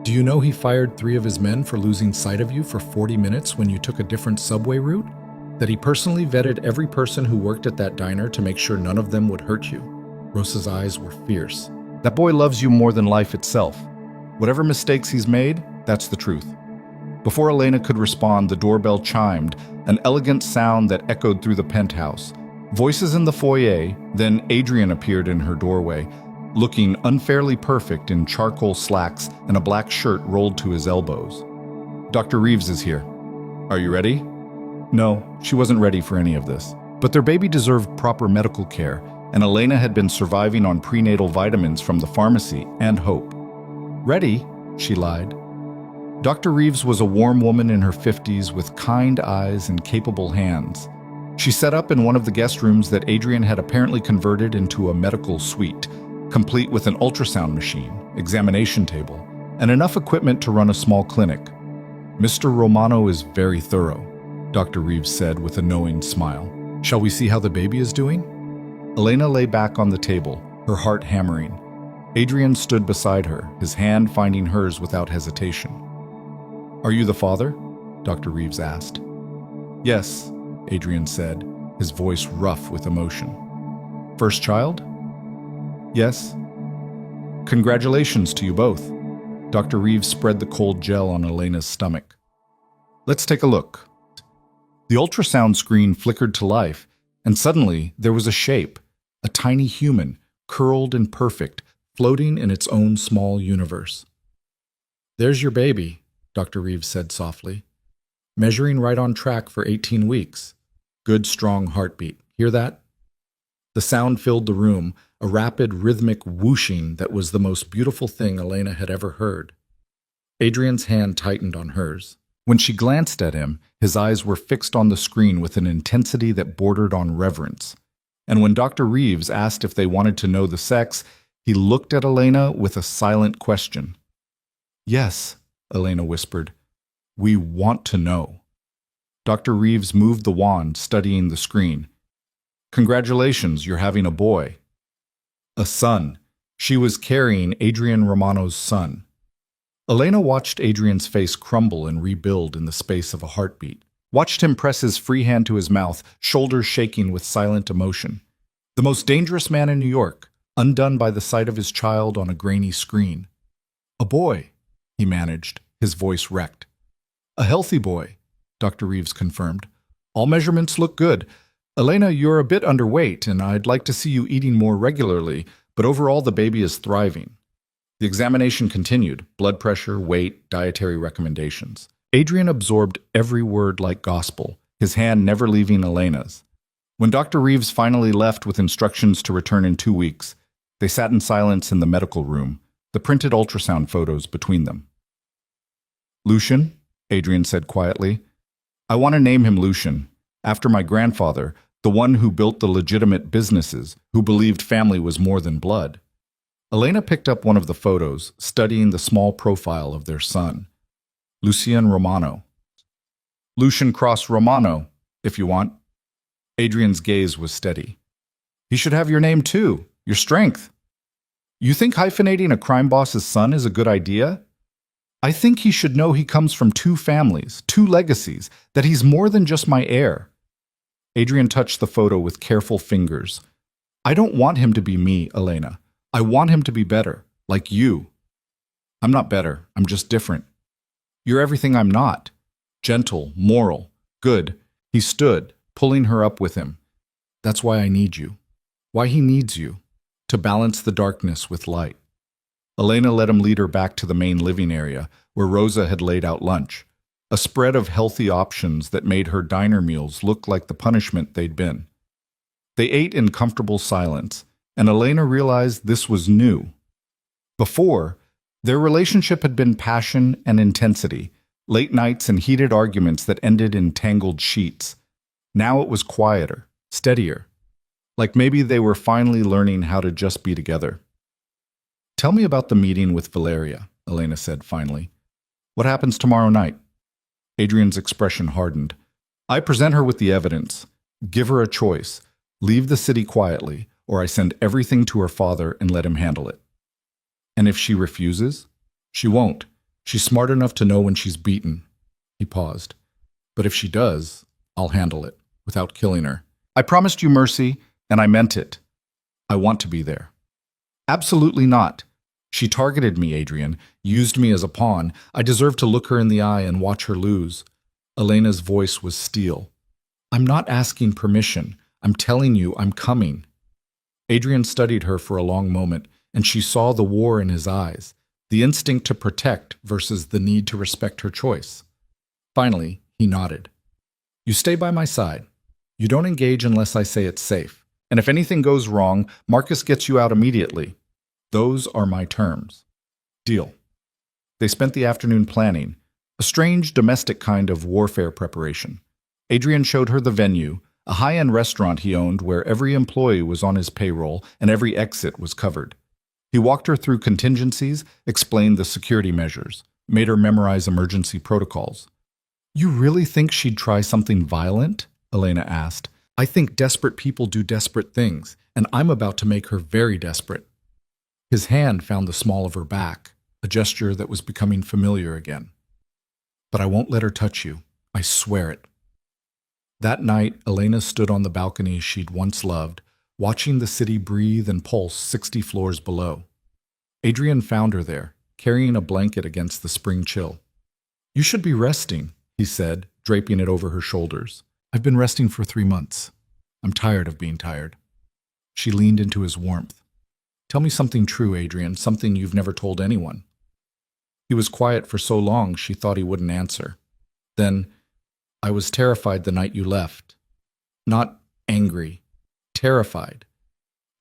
Do you know he fired 3 of his men for losing sight of you for 40 minutes when you took a different subway route? That he personally vetted every person who worked at that diner to make sure none of them would hurt you? Rosa's eyes were fierce. That boy loves you more than life itself. Whatever mistakes he's made, that's the truth. Before Elena could respond, the doorbell chimed, an elegant sound that echoed through the penthouse. Voices in the foyer, then Adrian appeared in her doorway, looking unfairly perfect in charcoal slacks and a black shirt rolled to his elbows. Dr. Reeves is here. Are you ready? No, she wasn't ready for any of this. But their baby deserved proper medical care, and Elena had been surviving on prenatal vitamins from the pharmacy and hope. Ready? She lied. Dr. Reeves was a warm woman in her 50s with kind eyes and capable hands. She set up in one of the guest rooms that Adrian had apparently converted into a medical suite, complete with an ultrasound machine, examination table, and enough equipment to run a small clinic. Mr. Romano is very thorough, Dr. Reeves said with a knowing smile. Shall we see how the baby is doing? Elena lay back on the table, her heart hammering. Adrian stood beside her, his hand finding hers without hesitation. Are you the father? Dr. Reeves asked. Yes, Adrian said, his voice rough with emotion. First child? Yes. Congratulations to you both. Dr. Reeves spread the cold gel on Elena's stomach. Let's take a look. The ultrasound screen flickered to life, and suddenly there was a shape, a tiny human, curled and perfect, floating in its own small universe. There's your baby, Dr. Reeves said softly. Measuring right on track for 18 weeks. Good, strong heartbeat. Hear that? The sound filled the room, a rapid, rhythmic whooshing that was the most beautiful thing Elena had ever heard. Adrian's hand tightened on hers. When she glanced at him, his eyes were fixed on the screen with an intensity that bordered on reverence. And when Dr. Reeves asked if they wanted to know the sex, he looked at Elena with a silent question. Yes, Elena whispered. We want to know. Dr. Reeves moved the wand, studying the screen. Congratulations, you're having a boy. A son. She was carrying Adrian Romano's son. Elena watched Adrian's face crumble and rebuild in the space of a heartbeat. Watched him press his free hand to his mouth, shoulders shaking with silent emotion. The most dangerous man in New York, undone by the sight of his child on a grainy screen. A boy, he managed, his voice wrecked. A healthy boy, Dr. Reeves confirmed. All measurements look good. Elena, you're a bit underweight, and I'd like to see you eating more regularly, but overall the baby is thriving. The examination continued blood pressure, weight, dietary recommendations. Adrian absorbed every word like gospel, his hand never leaving Elena's. When Dr. Reeves finally left with instructions to return in 2 weeks, they sat in silence in the medical room, the printed ultrasound photos between them. Lucian, Adrian said quietly, I want to name him Lucian, after my grandfather, the one who built the legitimate businesses, who believed family was more than blood. Elena picked up one of the photos, studying the small profile of their son. Lucian Romano. Lucian Cross Romano, if you want. Adrian's gaze was steady. He should have your name too, your strength. You think hyphenating a crime boss's son is a good idea? I think he should know he comes from 2 families, 2 legacies, that he's more than just my heir. Adrian touched the photo with careful fingers. I don't want him to be me, Elena. I want him to be better, like you. I'm not better, I'm just different. You're everything I'm not. Gentle, moral, good. He stood, pulling her up with him. That's why I need you. Why he needs you. To balance the darkness with light. Elena let him lead her back to the main living area, where Rosa had laid out lunch. A spread of healthy options that made her diner meals look like the punishment they'd been. They ate in comfortable silence, and Elena realized this was new. Before, their relationship had been passion and intensity, late nights and heated arguments that ended in tangled sheets. Now it was quieter, steadier, like maybe they were finally learning how to just be together. Tell me about the meeting with Valeria, Elena said finally. What happens tomorrow night? Adrian's expression hardened. I present her with the evidence. Give her a choice. Leave the city quietly, or I send everything to her father and let him handle it. And if she refuses? She won't. She's smart enough to know when she's beaten. He paused. But if she does, I'll handle it, without killing her. I promised you mercy, and I meant it. I want to be there. Absolutely not. She targeted me, Adrian, used me as a pawn. I deserve to look her in the eye and watch her lose. Elena's voice was steel. I'm not asking permission. I'm telling you I'm coming. Adrian studied her for a long moment, and she saw the war in his eyes, the instinct to protect versus the need to respect her choice. Finally, he nodded. You stay by my side. You don't engage unless I say it's safe. And if anything goes wrong, Marcus gets you out immediately. Those are my terms. Deal. They spent the afternoon planning, a strange domestic kind of warfare preparation. Adrian showed her the venue, a high-end restaurant he owned where every employee was on his payroll and every exit was covered. He walked her through contingencies, explained the security measures, made her memorize emergency protocols. You really think she'd try something violent? Elena asked. I think desperate people do desperate things, and I'm about to make her very desperate. His hand found the small of her back, a gesture that was becoming familiar again. But I won't let her touch you. I swear it. That night, Elena stood on the balcony she'd once loved, watching the city breathe and pulse 60 floors below. Adrian found her there, carrying a blanket against the spring chill. You should be resting, he said, draping it over her shoulders. I've been resting for 3 months. I'm tired of being tired. She leaned into his warmth. Tell me something true, Adrian, something you've never told anyone. He was quiet for so long she thought he wouldn't answer. Then, I was terrified the night you left. Not angry, terrified.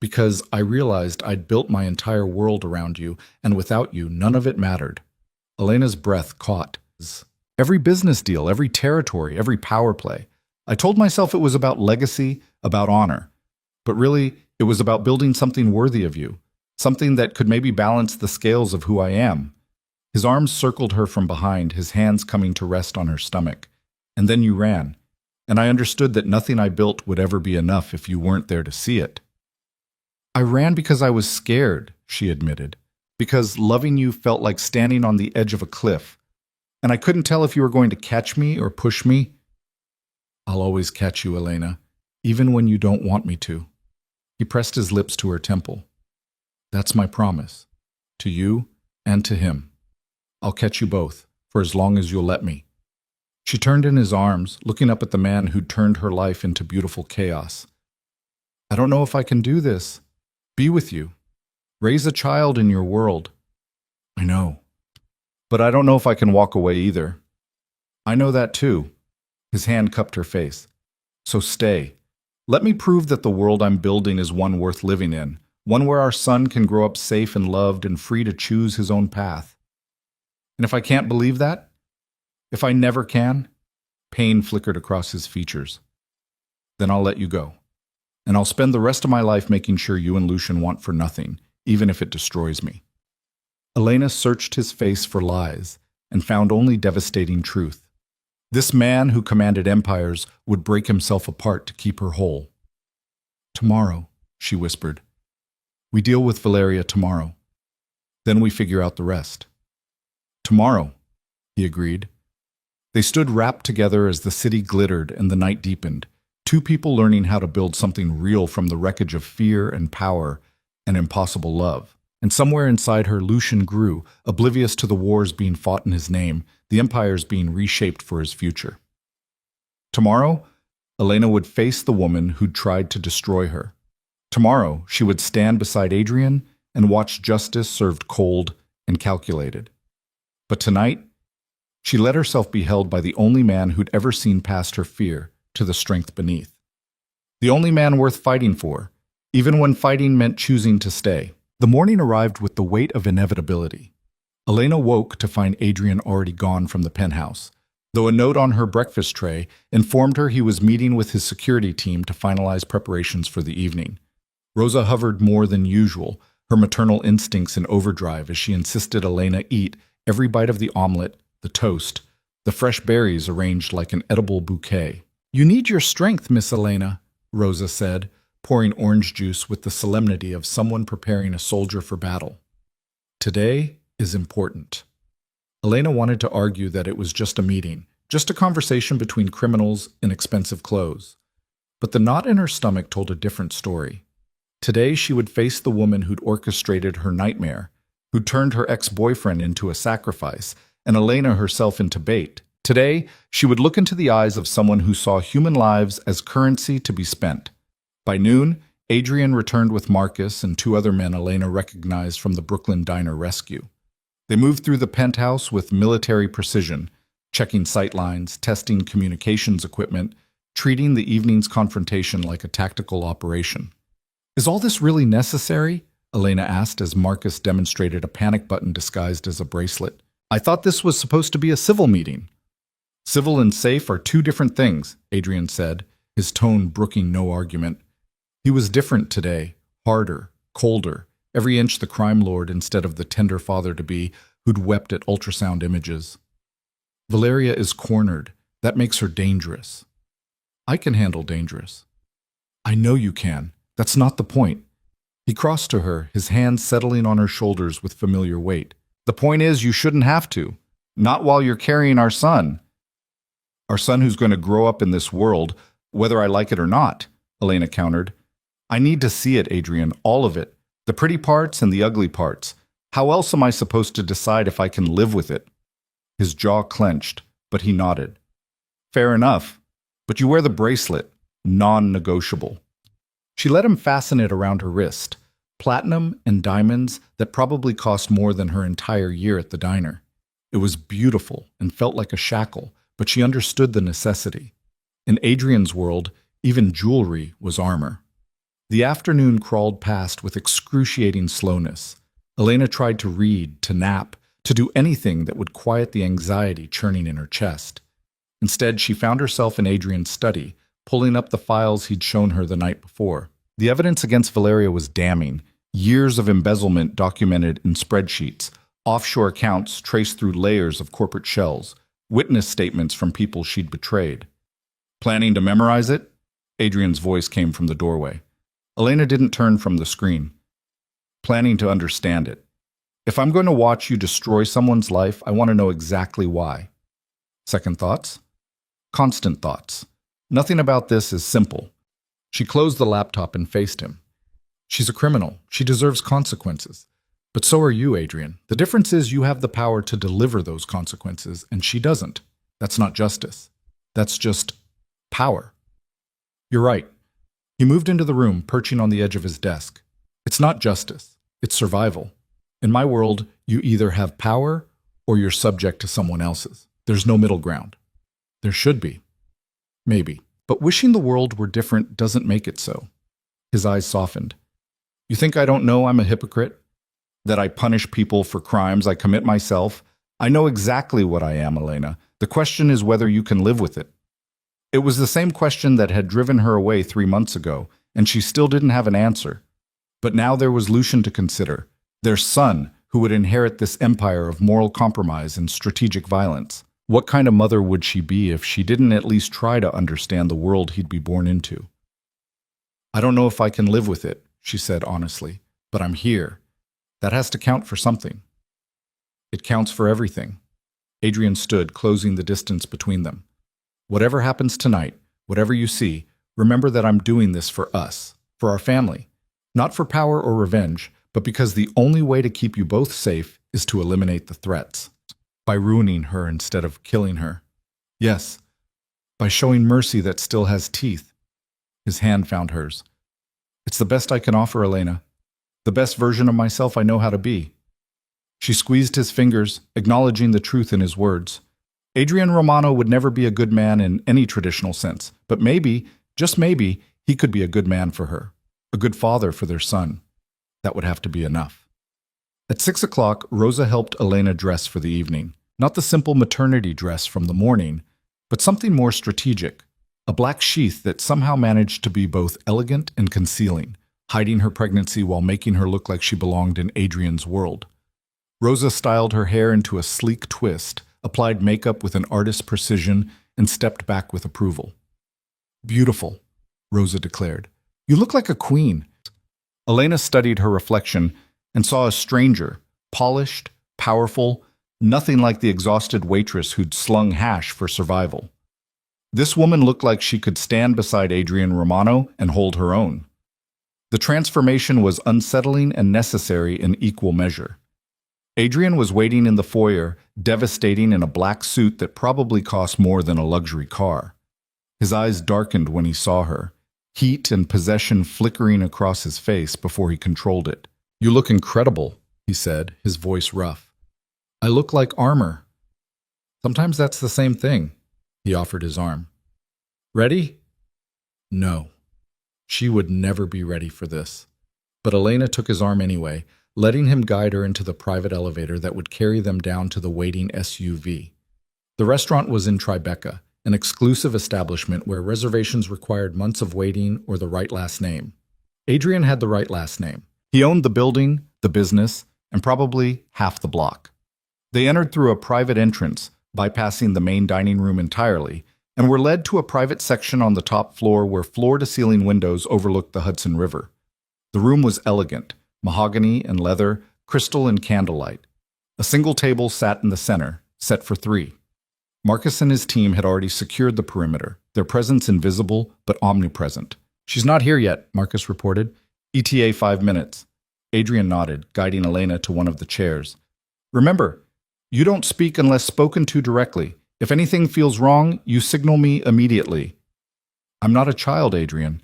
Because I realized I'd built my entire world around you, and without you, none of it mattered. Elena's breath caught. Every business deal, every territory, every power play. I told myself it was about legacy, about honor. But really, it was about building something worthy of you, something that could maybe balance the scales of who I am. His arms circled her from behind, his hands coming to rest on her stomach. And then you ran, and I understood that nothing I built would ever be enough if you weren't there to see it. I ran because I was scared, she admitted, because loving you felt like standing on the edge of a cliff, and I couldn't tell if you were going to catch me or push me. I'll always catch you, Elena, even when you don't want me to. He pressed his lips to her temple. That's my promise, to you and to him. I'll catch you both, for as long as you'll let me. She turned in his arms, looking up at the man who'd turned her life into beautiful chaos. I don't know if I can do this. Be with you. Raise a child in your world. I know. But I don't know if I can walk away either. I know that too. His hand cupped her face. So stay. Let me prove that the world I'm building is one worth living in, one where our son can grow up safe and loved and free to choose his own path. And if I can't believe that, if I never can, pain flickered across his features, then I'll let you go. And I'll spend the rest of my life making sure you and Lucian want for nothing, even if it destroys me. Elena searched his face for lies and found only devastating truth. This man who commanded empires would break himself apart to keep her whole. Tomorrow, she whispered. We deal with Valeria tomorrow. Then we figure out the rest. Tomorrow, he agreed. They stood wrapped together as the city glittered and the night deepened, two people learning how to build something real from the wreckage of fear and power and impossible love. And somewhere inside her, Lucian grew, oblivious to the wars being fought in his name, the empires being reshaped for his future. Tomorrow, Elena would face the woman who'd tried to destroy her. Tomorrow, she would stand beside Adrian and watch justice served cold and calculated. But tonight, she let herself be held by the only man who'd ever seen past her fear to the strength beneath. The only man worth fighting for, even when fighting meant choosing to stay. The morning arrived with the weight of inevitability. Elena woke to find Adrian already gone from the penthouse, though a note on her breakfast tray informed her he was meeting with his security team to finalize preparations for the evening. Rosa hovered more than usual, her maternal instincts in overdrive as she insisted Elena eat every bite of the omelet, the toast, the fresh berries arranged like an edible bouquet. You need your strength, Miss Elena, Rosa said, pouring orange juice with the solemnity of someone preparing a soldier for battle. Today is important. Elena wanted to argue that it was just a meeting, just a conversation between criminals in expensive clothes. But the knot in her stomach told a different story. Today she would face the woman who'd orchestrated her nightmare, who'd turned her ex-boyfriend into a sacrifice, and Elena herself into bait. Today, she would look into the eyes of someone who saw human lives as currency to be spent. By noon, Adrian returned with Marcus and two other men Elena recognized from the Brooklyn diner rescue. They moved through the penthouse with military precision, checking sightlines, testing communications equipment, treating the evening's confrontation like a tactical operation. Is all this really necessary? Elena asked as Marcus demonstrated a panic button disguised as a bracelet. I thought this was supposed to be a civil meeting. Civil and safe are two different things, Adrian said, his tone brooking no argument. He was different today, harder, colder, every inch the crime lord instead of the tender father-to-be who'd wept at ultrasound images. Valeria is cornered. That makes her dangerous. I can handle dangerous. I know you can. That's not the point. He crossed to her, his hands settling on her shoulders with familiar weight. The point is you shouldn't have to. Not while you're carrying our son. Our son who's going to grow up in this world, whether I like it or not, Elena countered. I need to see it, Adrian, all of it. The pretty parts and the ugly parts. How else am I supposed to decide if I can live with it? His jaw clenched, but he nodded. Fair enough. But you wear the bracelet. Non-negotiable. She let him fasten it around her wrist. Platinum and diamonds that probably cost more than her entire year at the diner. It was beautiful and felt like a shackle, but she understood the necessity. In Adrian's world, even jewelry was armor. The afternoon crawled past with excruciating slowness. Elena tried to read, to nap, to do anything that would quiet the anxiety churning in her chest. Instead, she found herself in Adrian's study, pulling up the files he'd shown her the night before. The evidence against Valeria was damning. Years of embezzlement documented in spreadsheets, offshore accounts traced through layers of corporate shells, witness statements from people she'd betrayed. Planning to memorize it? Adrian's voice came from the doorway. Elena didn't turn from the screen. Planning to understand it. If I'm going to watch you destroy someone's life, I want to know exactly why. Second thoughts? Constant thoughts. Nothing about this is simple. She closed the laptop and faced him. She's a criminal. She deserves consequences. But so are you, Adrian. The difference is you have the power to deliver those consequences, and she doesn't. That's not justice. That's just power. You're right. He moved into the room, perching on the edge of his desk. It's not justice. It's survival. In my world, you either have power or you're subject to someone else's. There's no middle ground. There should be. Maybe. But wishing the world were different doesn't make it so. His eyes softened. You think I don't know I'm a hypocrite? That I punish people for crimes I commit myself? I know exactly what I am, Elena. The question is whether you can live with it. It was the same question that had driven her away 3 months ago, and she still didn't have an answer. But now there was Lucian to consider, their son, who would inherit this empire of moral compromise and strategic violence. What kind of mother would she be if she didn't at least try to understand the world he'd be born into? I don't know if I can live with it, she said honestly, but I'm here. That has to count for something. It counts for everything. Adrian stood, closing the distance between them. Whatever happens tonight, whatever you see, remember that I'm doing this for us, for our family. Not for power or revenge, but because the only way to keep you both safe is to eliminate the threats. By ruining her instead of killing her. Yes, by showing mercy that still has teeth. His hand found hers. It's the best I can offer, Elena. The best version of myself I know how to be. She squeezed his fingers, acknowledging the truth in his words. Adrian Romano would never be a good man in any traditional sense, but maybe, just maybe, he could be a good man for her. A good father for their son. That would have to be enough. At 6 o'clock, Rosa helped Elena dress for the evening. Not the simple maternity dress from the morning, but something more strategic. A black sheath that somehow managed to be both elegant and concealing, hiding her pregnancy while making her look like she belonged in Adrian's world. Rosa styled her hair into a sleek twist, applied makeup with an artist's precision, and stepped back with approval. Beautiful, Rosa declared. You look like a queen. Elena studied her reflection and saw a stranger, polished, powerful, nothing like the exhausted waitress who'd slung hash for survival. This woman looked like she could stand beside Adrian Romano and hold her own. The transformation was unsettling and necessary in equal measure. Adrian was waiting in the foyer, devastating in a black suit that probably cost more than a luxury car. His eyes darkened when he saw her, heat and possession flickering across his face before he controlled it. You look incredible, he said, his voice rough. I look like armor. Sometimes that's the same thing. He offered his arm. Ready? No. She would never be ready for this. But Elena took his arm anyway, letting him guide her into the private elevator that would carry them down to the waiting SUV. The restaurant was in Tribeca, an exclusive establishment where reservations required months of waiting or the right last name. Adrian had the right last name. He owned the building, the business, and probably half the block. They entered through a private entrance, bypassing the main dining room entirely, and were led to a private section on the top floor where floor-to-ceiling windows overlooked the Hudson River. The room was elegant, mahogany and leather, crystal and candlelight. A single table sat in the center, set for 3. Marcus and his team had already secured the perimeter, their presence invisible but omnipresent. She's not here yet, Marcus reported. ETA 5 minutes. Adrian nodded, guiding Elena to one of the chairs. Remember, you don't speak unless spoken to directly. If anything feels wrong, you signal me immediately. I'm not a child, Adrian.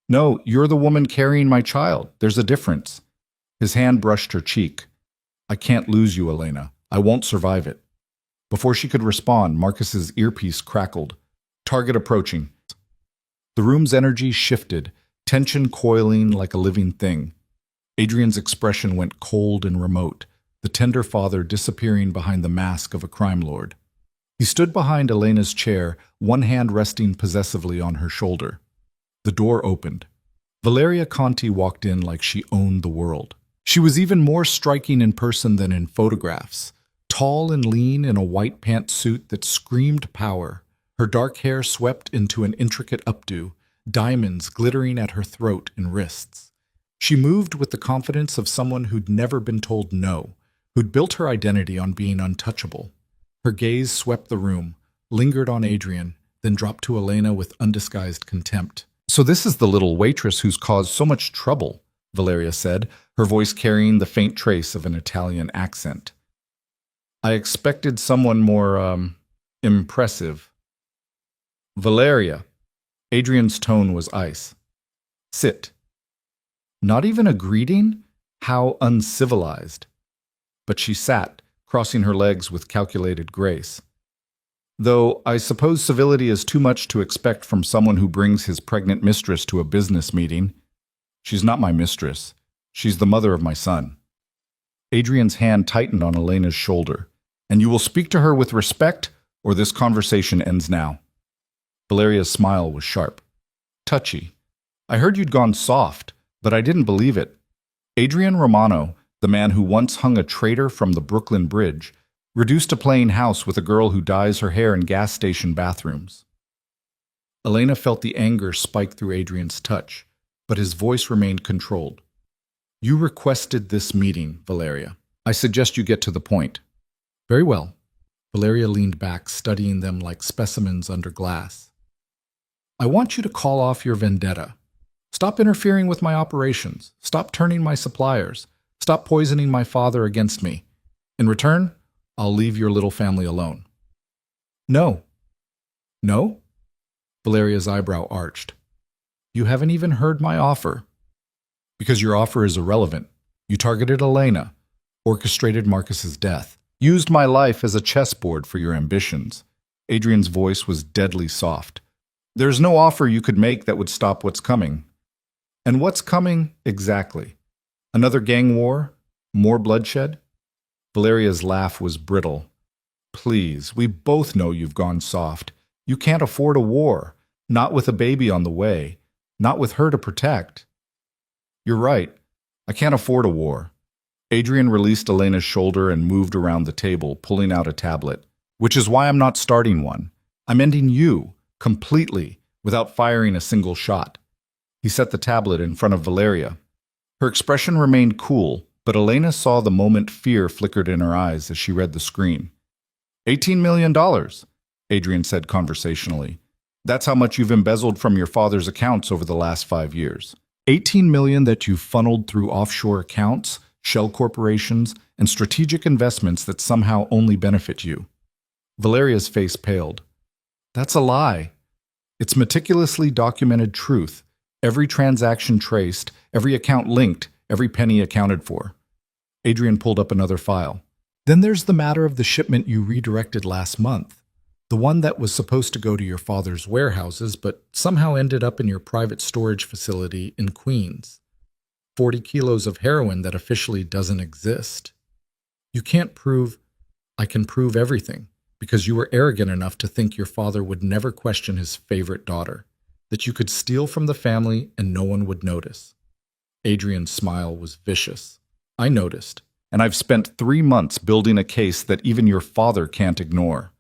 No, you're the woman carrying my child. There's a difference. His hand brushed her cheek. I can't lose you, Elena. I won't survive it. Before she could respond, Marcus's earpiece crackled. Target approaching. The room's energy shifted, tension coiling like a living thing. Adrian's expression went cold and remote, the tender father disappearing behind the mask of a crime lord. He stood behind Elena's chair, one hand resting possessively on her shoulder. The door opened. Valeria Conti walked in like she owned the world. She was even more striking in person than in photographs. Tall and lean in a white pantsuit that screamed power, her dark hair swept into an intricate updo, diamonds glittering at her throat and wrists. She moved with the confidence of someone who'd never been told no, who'd built her identity on being untouchable. Her gaze swept the room, lingered on Adrian, then dropped to Elena with undisguised contempt. So this is the little waitress who's caused so much trouble, Valeria said, her voice carrying the faint trace of an Italian accent. I expected someone more, Impressive. Valeria. Adrian's tone was ice. Sit. Not even a greeting? How uncivilized. But she sat, crossing her legs with calculated grace. Though I suppose civility is too much to expect from someone who brings his pregnant mistress to a business meeting. She's not my mistress. She's the mother of my son. Adrian's hand tightened on Elena's shoulder. And you will speak to her with respect, or this conversation ends now. Valeria's smile was sharp. Touchy. I heard you'd gone soft, but I didn't believe it. Adrian Romano, the man who once hung a traitor from the Brooklyn Bridge, reduced a plain house with a girl who dyes her hair in gas station bathrooms. Elena felt the anger spike through Adrian's touch, but his voice remained controlled. You requested this meeting, Valeria. I suggest you get to the point. Very well. Valeria leaned back, studying them like specimens under glass. I want you to call off your vendetta. Stop interfering with my operations. Stop turning my suppliers. Stop poisoning my father against me. In return, I'll leave your little family alone. No. No? Valeria's eyebrow arched. You haven't even heard my offer. Because your offer is irrelevant. You targeted Elena, orchestrated Marcus's death, used my life as a chessboard for your ambitions. Adrian's voice was deadly soft. There's no offer you could make that would stop what's coming. And what's coming exactly? Another gang war? More bloodshed? Valeria's laugh was brittle. Please, we both know you've gone soft. You can't afford a war. Not with a baby on the way. Not with her to protect. You're right. I can't afford a war. Adrian released Elena's shoulder and moved around the table, pulling out a tablet. Which is why I'm not starting one. I'm ending you, completely, without firing a single shot. He set the tablet in front of Valeria. Her expression remained cool, but Elena saw the moment fear flickered in her eyes as she read the screen. $18 million, Adrian said conversationally. That's how much you've embezzled from your father's accounts over the last 5 years. 18 million that you've funneled through offshore accounts, shell corporations, and strategic investments that somehow only benefit you. Valeria's face paled. That's a lie. It's meticulously documented truth. Every transaction traced, every account linked, every penny accounted for. Adrian pulled up another file. Then there's the matter of the shipment you redirected last month. The one that was supposed to go to your father's warehouses, but somehow ended up in your private storage facility in Queens. 40 kilos of heroin that officially doesn't exist. You can't prove, I can prove everything, because you were arrogant enough to think your father would never question his favorite daughter, that you could steal from the family and no one would notice. Adrian's smile was vicious. I noticed, and I've spent 3 months building a case that even your father can't ignore.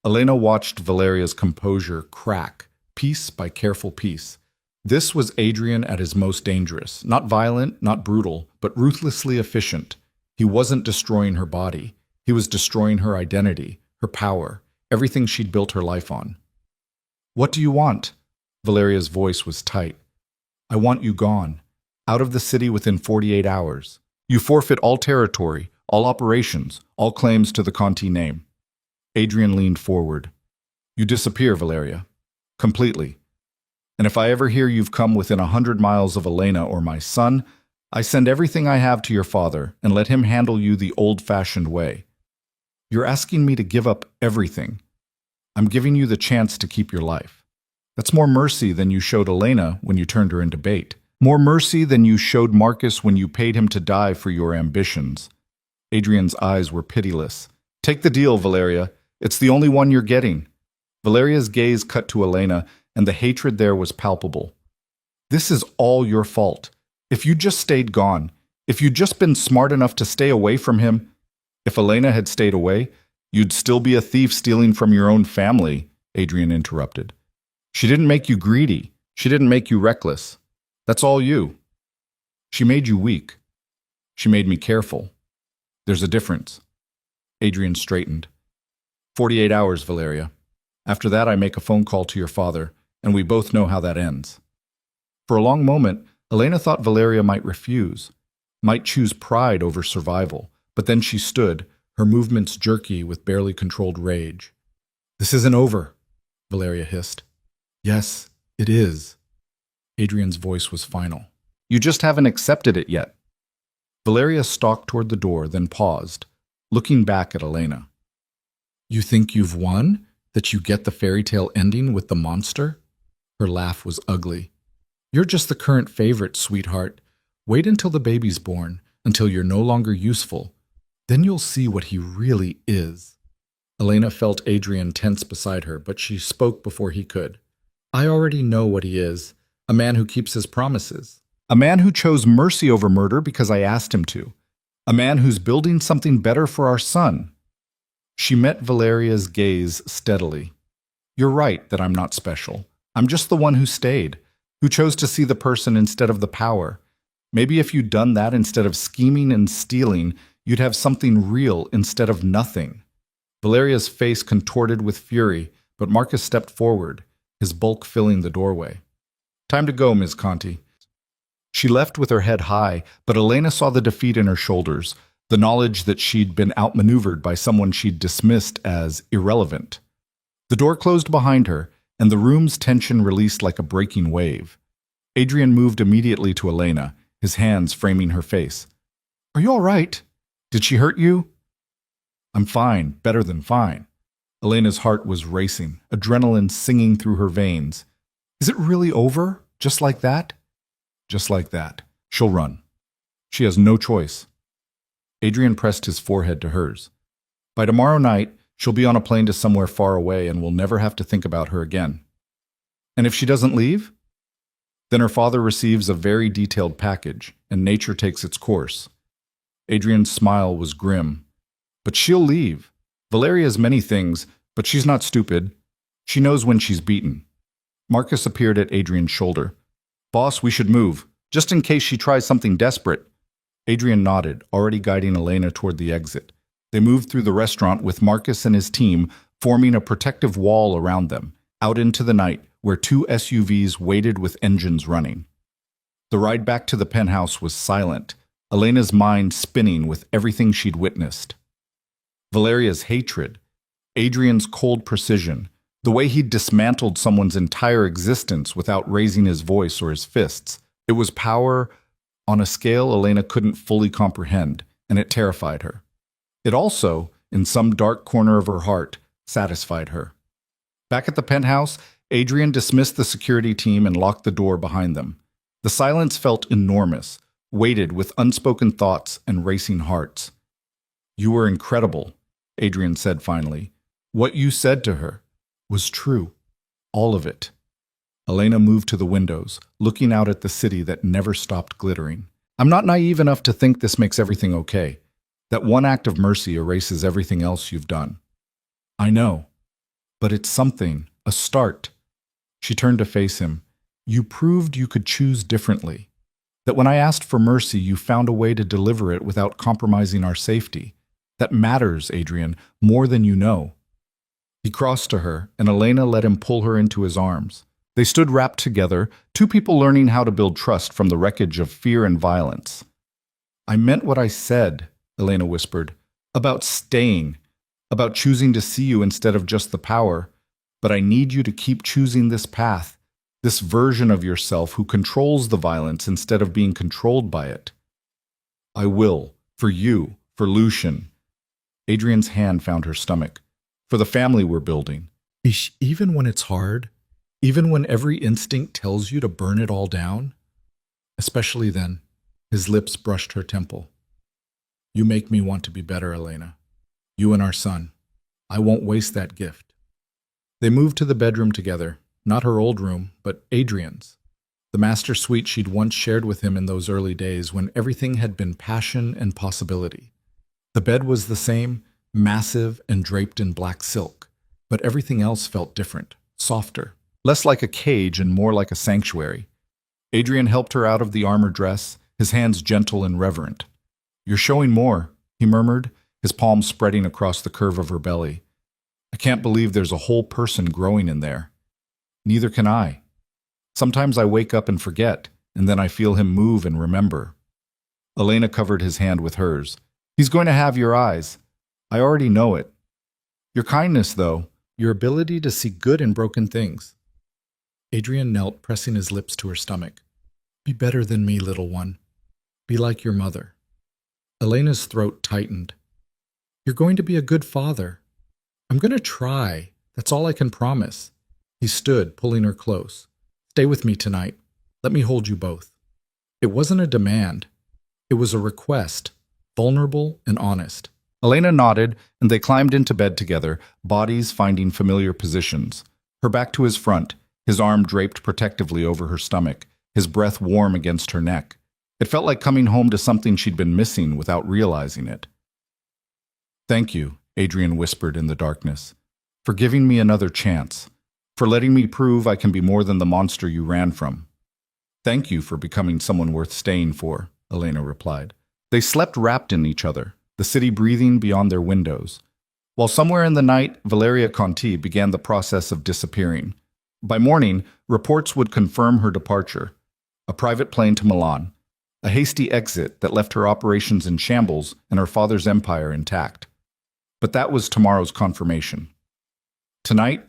Elena watched Valeria's composure crack, piece by careful piece. This was Adrian at his most dangerous, not violent, not brutal, but ruthlessly efficient. He wasn't destroying her body. He was destroying her identity, her power, everything she'd built her life on. What do you want? Valeria's voice was tight. I want you gone, out of the city within 48 hours. You forfeit all territory, all operations, all claims to the Conti name. Adrian leaned forward. You disappear, Valeria. Completely. And if I ever hear you've come within 100 miles of Elena or my son, I send everything I have to your father and let him handle you the old-fashioned way. You're asking me to give up everything. I'm giving you the chance to keep your life. That's more mercy than you showed Elena when you turned her into bait. More mercy than you showed Marcus when you paid him to die for your ambitions. Adrian's eyes were pitiless. Take the deal, Valeria. It's the only one you're getting. Valeria's gaze cut to Elena, and the hatred there was palpable. This is all your fault. If you'd just stayed gone, if you'd just been smart enough to stay away from him, if Elena had stayed away, you'd still be a thief stealing from your own family, Adrian interrupted. She didn't make you greedy. She didn't make you reckless. That's all you. She made you weak. She made me careful. There's a difference. Adrian straightened. 48 hours, Valeria. After that, I make a phone call to your father, and we both know how that ends. For a long moment, Elena thought Valeria might refuse, might choose pride over survival, but then she stood, her movements jerky with barely controlled rage. This isn't over, Valeria hissed. Yes, it is. Adrian's voice was final. You just haven't accepted it yet. Valeria stalked toward the door, then paused, looking back at Elena. You think you've won? That you get the fairy tale ending with the monster? Her laugh was ugly. You're just the current favorite, sweetheart. Wait until the baby's born, until you're no longer useful. Then you'll see what he really is. Elena felt Adrian tense beside her, but she spoke before he could. I already know what he is. A man who keeps his promises. A man who chose mercy over murder because I asked him to. A man who's building something better for our son. She met Valeria's gaze steadily. You're right that I'm not special. I'm just the one who stayed, who chose to see the person instead of the power. Maybe if you'd done that instead of scheming and stealing, you'd have something real instead of nothing. Valeria's face contorted with fury, but Marcus stepped forward, his bulk filling the doorway. Time to go, Ms. Conti. She left with her head high, but Elena saw the defeat in her shoulders, the knowledge that she'd been outmaneuvered by someone she'd dismissed as irrelevant. The door closed behind her, and the room's tension released like a breaking wave. Adrian moved immediately to Elena, his hands framing her face. Are you all right? Did she hurt you? I'm fine, better than fine. Elena's heart was racing, adrenaline singing through her veins. Is it really over? Just like that? Just like that. She'll run. She has no choice. Adrian pressed his forehead to hers. By tomorrow night, she'll be on a plane to somewhere far away and we'll never have to think about her again. And if she doesn't leave? Then her father receives a very detailed package, and nature takes its course. Adrian's smile was grim. But she'll leave. Valeria's many things, but she's not stupid. She knows when she's beaten. Marcus appeared at Adrian's shoulder. Boss, we should move, just in case she tries something desperate. Adrian nodded, already guiding Elena toward the exit. They moved through the restaurant with Marcus and his team forming a protective wall around them, out into the night where two SUVs waited with engines running. The ride back to the penthouse was silent, Elena's mind spinning with everything she'd witnessed. Valeria's hatred, Adrian's cold precision, the way he'd dismantled someone's entire existence without raising his voice or his fists. It was power on a scale Elena couldn't fully comprehend, and it terrified her. It also, in some dark corner of her heart, satisfied her. Back at the penthouse, Adrian dismissed the security team and locked the door behind them. The silence felt enormous, weighted with unspoken thoughts and racing hearts. You were incredible, Adrian said finally. What you said to her was true. All of it. Elena moved to the windows, looking out at the city that never stopped glittering. I'm not naive enough to think this makes everything okay, that one act of mercy erases everything else you've done. I know. But it's something, a start. She turned to face him. You proved you could choose differently. That when I asked for mercy, you found a way to deliver it without compromising our safety. That matters, Adrian, more than you know. He crossed to her, and Elena let him pull her into his arms. They stood wrapped together, two people learning how to build trust from the wreckage of fear and violence. I meant what I said, Elena whispered, about staying, about choosing to see you instead of just the power. But I need you to keep choosing this path, this version of yourself who controls the violence instead of being controlled by it. I will, for you, for Lucian. Adrian's hand found her stomach. For the family we're building. Even when it's hard? Even when every instinct tells you to burn it all down? Especially then, his lips brushed her temple. You make me want to be better, Elena. You and our son. I won't waste that gift. They moved to the bedroom together, not her old room, but Adrian's. The master suite she'd once shared with him in those early days when everything had been passion and possibility. The bed was the same, massive and draped in black silk, but everything else felt different, softer, less like a cage and more like a sanctuary. Adrian helped her out of the armor dress, his hands gentle and reverent. You're showing more, he murmured, his palms spreading across the curve of her belly. I can't believe there's a whole person growing in there. Neither can I. Sometimes I wake up and forget, and then I feel him move and remember. Elena covered his hand with hers. He's going to have your eyes. I already know it. Your kindness, though, your ability to see good in broken things. Adrian knelt, pressing his lips to her stomach. Be better than me, little one. Be like your mother. Elena's throat tightened. You're going to be a good father. I'm going to try. That's all I can promise. He stood, pulling her close. Stay with me tonight. Let me hold you both. It wasn't a demand. It was a request, vulnerable and honest. Elena nodded, and they climbed into bed together, bodies finding familiar positions. Her back to his front, his arm draped protectively over her stomach, his breath warm against her neck. It felt like coming home to something she'd been missing without realizing it. Thank you, Adrian whispered in the darkness, for giving me another chance, for letting me prove I can be more than the monster you ran from. Thank you for becoming someone worth staying for, Elena replied. They slept wrapped in each other, the city breathing beyond their windows. While somewhere in the night, Valeria Conti began the process of disappearing. By morning, reports would confirm her departure. A private plane to Milan, a hasty exit that left her operations in shambles and her father's empire intact. But that was tomorrow's confirmation. Tonight,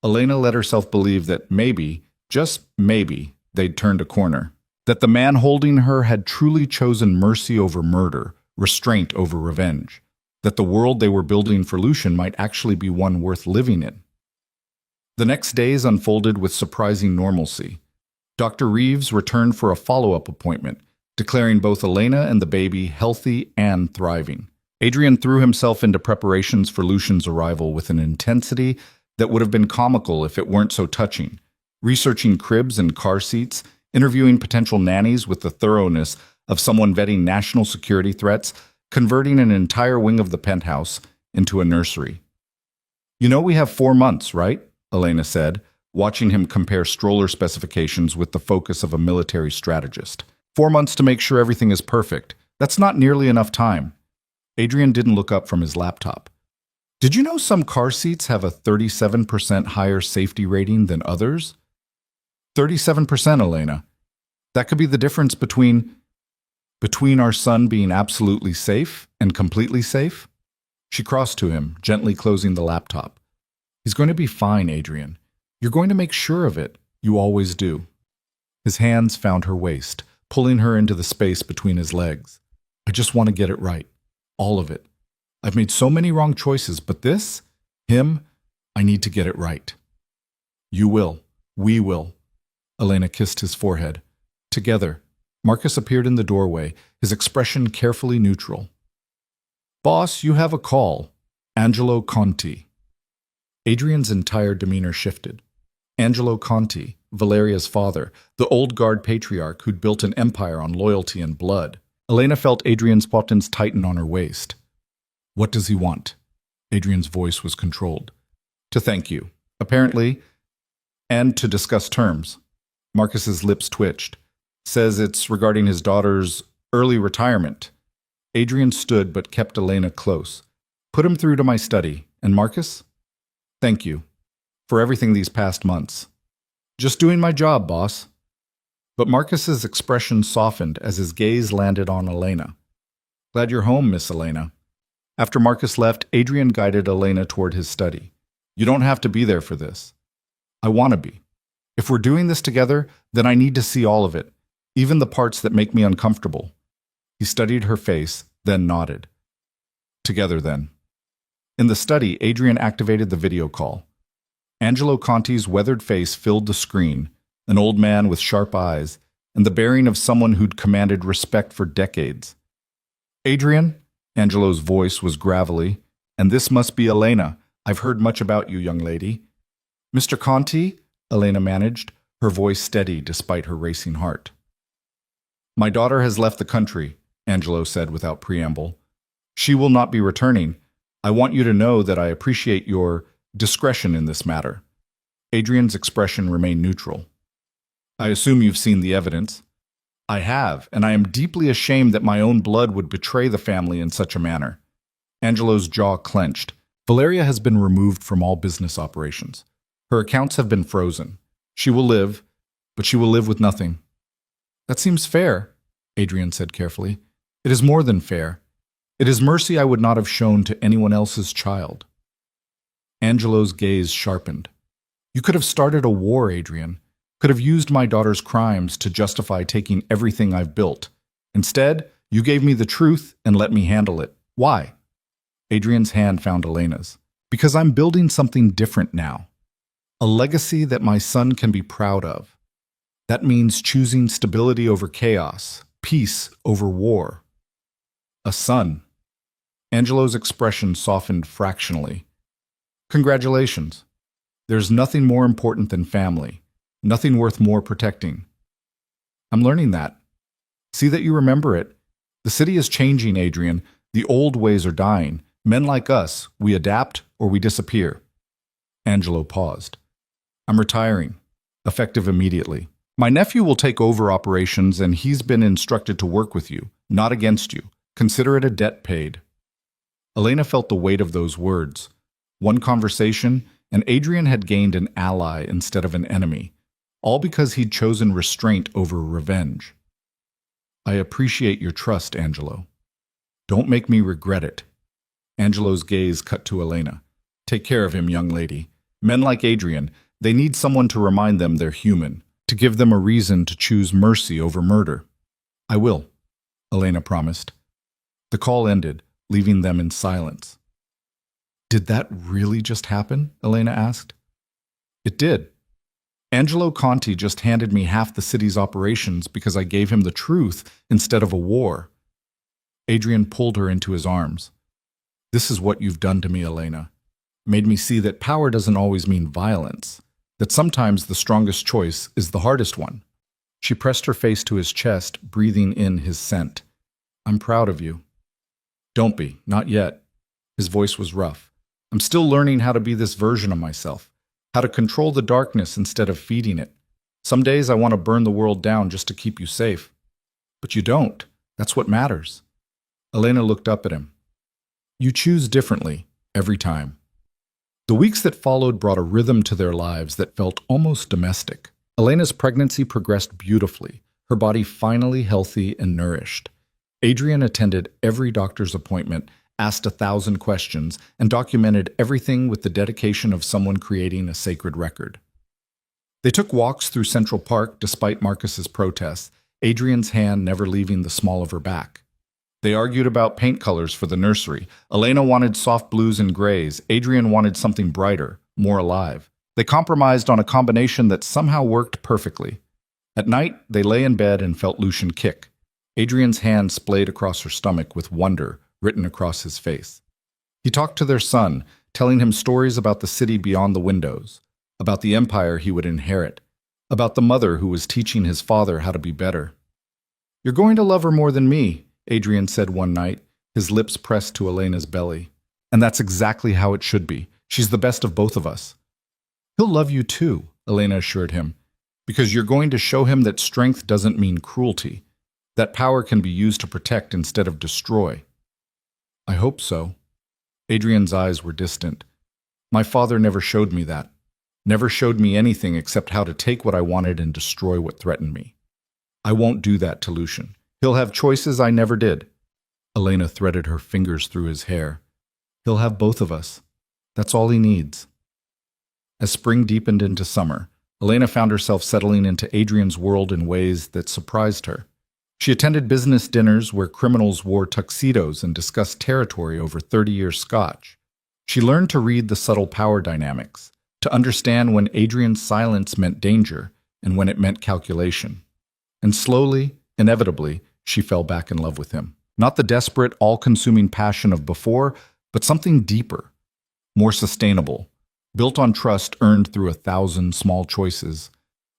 Elena let herself believe that maybe, just maybe, they'd turned a corner. That the man holding her had truly chosen mercy over murder, restraint over revenge. That the world they were building for Lucian might actually be one worth living in. The next days unfolded with surprising normalcy. Dr. Reeves returned for a follow-up appointment, declaring both Elena and the baby healthy and thriving. Adrian threw himself into preparations for Lucian's arrival with an intensity that would have been comical if it weren't so touching. Researching cribs and car seats, interviewing potential nannies with the thoroughness of someone vetting national security threats, converting an entire wing of the penthouse into a nursery. You know we have 4 months, right? Elena said, watching him compare stroller specifications with the focus of a military strategist. 4 months to make sure everything is perfect. That's not nearly enough time. Adrian didn't look up from his laptop. Did you know some car seats have a 37% higher safety rating than others? 37%, Elena. That could be the difference between our son being absolutely safe and completely safe? She crossed to him, gently closing the laptop. He's going to be fine, Adrian. You're going to make sure of it. You always do. His hands found her waist, pulling her into the space between his legs. I just want to get it right. All of it. I've made so many wrong choices, but this, him, I need to get it right. You will. We will. Elena kissed his forehead. Together, Marcus appeared in the doorway, his expression carefully neutral. Boss, you have a call. Angelo Conti. Adrian's entire demeanor shifted. Angelo Conti, Valeria's father, the old guard patriarch who'd built an empire on loyalty and blood. Elena felt Adrian's buttons tighten on her waist. What does he want? Adrian's voice was controlled. To thank you, apparently, and to discuss terms. Marcus's lips twitched. Says it's regarding his daughter's early retirement. Adrian stood but kept Elena close. Put him through to my study. And Marcus? Thank you for everything these past months. Just doing my job, boss. But Marcus's expression softened as his gaze landed on Elena. Glad you're home, Miss Elena. After Marcus left, Adrian guided Elena toward his study. You don't have to be there for this. I want to be. If we're doing this together, then I need to see all of it, even the parts that make me uncomfortable. He studied her face, then nodded. Together, then. In the study, Adrian activated the video call. Angelo Conti's weathered face filled the screen, an old man with sharp eyes, and the bearing of someone who'd commanded respect for decades. Adrian, Angelo's voice was gravelly, and this must be Elena. I've heard much about you, young lady. Mr. Conti, Elena managed, her voice steady despite her racing heart. My daughter has left the country, Angelo said without preamble. She will not be returning. I want you to know that I appreciate your discretion in this matter. Adrian's expression remained neutral. I assume you've seen the evidence. I have, and I am deeply ashamed that my own blood would betray the family in such a manner. Angelo's jaw clenched. Valeria has been removed from all business operations. Her accounts have been frozen. She will live, but she will live with nothing. That seems fair, Adrian said carefully. It is more than fair. It is mercy I would not have shown to anyone else's child. Angelo's gaze sharpened. You could have started a war, Adrian. Could have used my daughter's crimes to justify taking everything I've built. Instead, you gave me the truth and let me handle it. Why? Adrian's hand found Elena's. Because I'm building something different now. A legacy that my son can be proud of. That means choosing stability over chaos, peace over war. A son. Angelo's expression softened fractionally. Congratulations. There's nothing more important than family, nothing worth more protecting. I'm learning that. See that you remember it. The city is changing, Adrian. The old ways are dying. Men like us, we adapt or we disappear. Angelo paused. I'm retiring, effective immediately. My nephew will take over operations and he's been instructed to work with you, not against you. Consider it a debt paid. Elena felt the weight of those words. One conversation, and Adrian had gained an ally instead of an enemy, all because he'd chosen restraint over revenge. I appreciate your trust, Angelo. Don't make me regret it. Angelo's gaze cut to Elena. Take care of him, young lady. Men like Adrian, they need someone to remind them they're human, to give them a reason to choose mercy over murder. I will, Elena promised. The call ended, leaving them in silence. Did that really just happen? Elena asked. It did. Angelo Conti just handed me half the city's operations because I gave him the truth instead of a war. Adrian pulled her into his arms. This is what you've done to me, Elena. Made me see that power doesn't always mean violence, that sometimes the strongest choice is the hardest one. She pressed her face to his chest, breathing in his scent. I'm proud of you. Don't be, not yet. His voice was rough. I'm still learning how to be this version of myself, how to control the darkness instead of feeding it. Some days I want to burn the world down just to keep you safe. But you don't. That's what matters. Elena looked up at him. You choose differently, every time. The weeks that followed brought a rhythm to their lives that felt almost domestic. Elena's pregnancy progressed beautifully, her body finally healthy and nourished. Adrian attended every doctor's appointment, asked 1,000 questions, and documented everything with the dedication of someone creating a sacred record. They took walks through Central Park despite Marcus's protests, Adrian's hand never leaving the small of her back. They argued about paint colors for the nursery. Elena wanted soft blues and grays. Adrian wanted something brighter, more alive. They compromised on a combination that somehow worked perfectly. At night, they lay in bed and felt Lucian kick. Adrian's hand splayed across her stomach with wonder written across his face. He talked to their son, telling him stories about the city beyond the windows, about the empire he would inherit, about the mother who was teaching his father how to be better. You're going to love her more than me, Adrian said one night, his lips pressed to Elena's belly. And that's exactly how it should be. She's the best of both of us. He'll love you too, Elena assured him, because you're going to show him that strength doesn't mean cruelty, that power can be used to protect instead of destroy. I hope so. Adrian's eyes were distant. My father never showed me that. Never showed me anything except how to take what I wanted and destroy what threatened me. I won't do that to Lucian. He'll have choices I never did. Elena threaded her fingers through his hair. He'll have both of us. That's all he needs. As spring deepened into summer, Elena found herself settling into Adrian's world in ways that surprised her. She attended business dinners where criminals wore tuxedos and discussed territory over 30-year scotch. She learned to read the subtle power dynamics, to understand when Adrian's silence meant danger and when it meant calculation. And slowly, inevitably, she fell back in love with him. Not the desperate, all-consuming passion of before, but something deeper, more sustainable, built on trust earned through 1,000 small choices,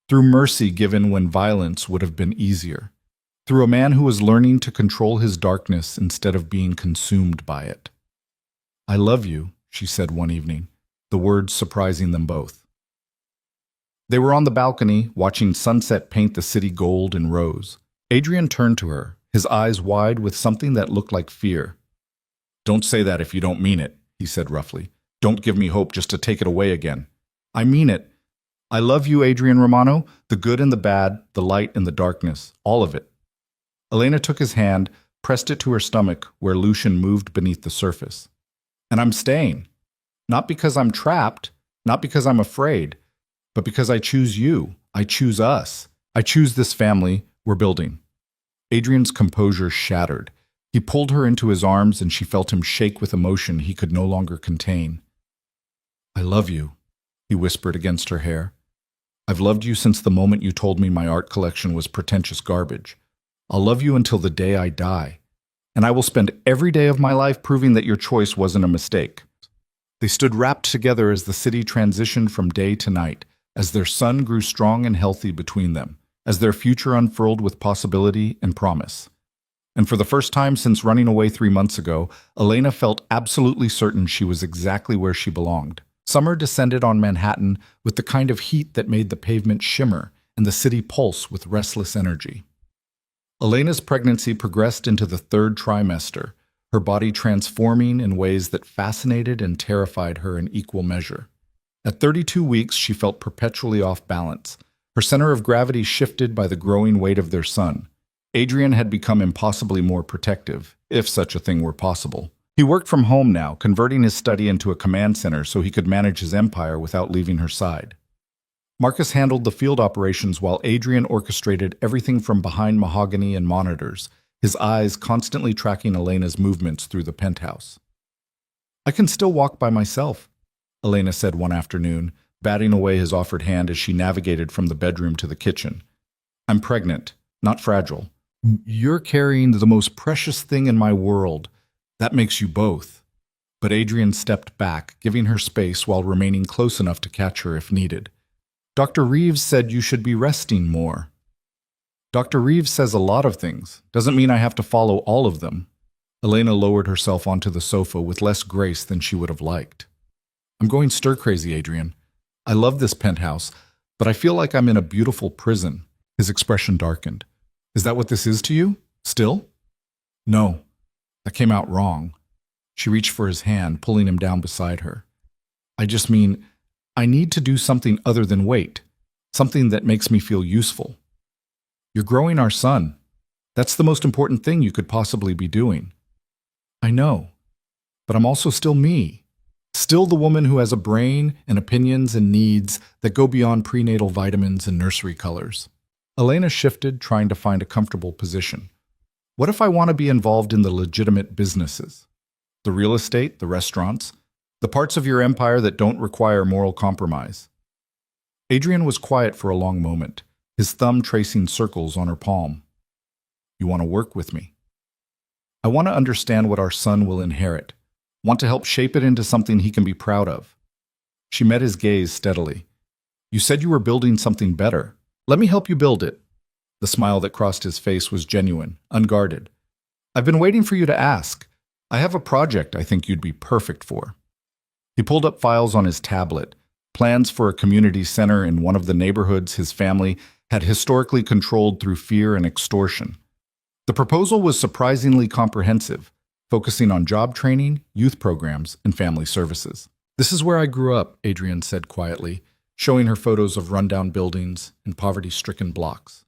through mercy given when violence would have been easier, through a man who was learning to control his darkness instead of being consumed by it. I love you, she said one evening, the words surprising them both. They were on the balcony, watching sunset paint the city gold and rose. Adrian turned to her, his eyes wide with something that looked like fear. Don't say that if you don't mean it, he said roughly. Don't give me hope just to take it away again. I mean it. I love you, Adrian Romano, the good and the bad, the light and the darkness, all of it. Elena took his hand, pressed it to her stomach where Lucian moved beneath the surface. And I'm staying. Not because I'm trapped, not because I'm afraid, but because I choose you. I choose us. I choose this family we're building. Adrian's composure shattered. He pulled her into his arms and she felt him shake with emotion he could no longer contain. I love you, he whispered against her hair. I've loved you since the moment you told me my art collection was pretentious garbage. I'll love you until the day I die. And I will spend every day of my life proving that your choice wasn't a mistake. They stood wrapped together as the city transitioned from day to night, as their son grew strong and healthy between them, as their future unfurled with possibility and promise. And for the first time since running away 3 months ago, Elena felt absolutely certain she was exactly where she belonged. Summer descended on Manhattan with the kind of heat that made the pavement shimmer and the city pulse with restless energy. Elena's pregnancy progressed into the 3rd trimester, her body transforming in ways that fascinated and terrified her in equal measure. At 32 weeks, she felt perpetually off balance. Her center of gravity shifted by the growing weight of their son. Adrian had become impossibly more protective, if such a thing were possible. He worked from home now, converting his study into a command center so he could manage his empire without leaving her side. Marcus handled the field operations while Adrian orchestrated everything from behind mahogany and monitors, his eyes constantly tracking Elena's movements through the penthouse. I can still walk by myself, Elena said one afternoon, batting away his offered hand as she navigated from the bedroom to the kitchen. I'm pregnant, not fragile. You're carrying the most precious thing in my world. That makes you both. But Adrian stepped back, giving her space while remaining close enough to catch her if needed. Dr. Reeves said you should be resting more. Dr. Reeves says a lot of things. Doesn't mean I have to follow all of them. Elena lowered herself onto the sofa with less grace than she would have liked. I'm going stir-crazy, Adrian. I love this penthouse, but I feel like I'm in a beautiful prison. His expression darkened. Is that what this is to you? Still? No. That came out wrong. She reached for his hand, pulling him down beside her. I just mean, I need to do something other than wait. Something that makes me feel useful. You're growing our son. That's the most important thing you could possibly be doing. I know. But I'm also still me. Still the woman who has a brain and opinions and needs that go beyond prenatal vitamins and nursery colors. Elena shifted, trying to find a comfortable position. What if I want to be involved in the legitimate businesses? The real estate, the restaurants, the parts of your empire that don't require moral compromise. Adrian was quiet for a long moment, his thumb tracing circles on her palm. You want to work with me? I want to understand what our son will inherit. Want to help shape it into something he can be proud of. She met his gaze steadily. You said you were building something better. Let me help you build it. The smile that crossed his face was genuine, unguarded. I've been waiting for you to ask. I have a project I think you'd be perfect for. He pulled up files on his tablet, plans for a community center in one of the neighborhoods his family had historically controlled through fear and extortion. The proposal was surprisingly comprehensive, focusing on job training, youth programs, and family services. This is where I grew up, Adrian said quietly, showing her photos of rundown buildings and poverty-stricken blocks.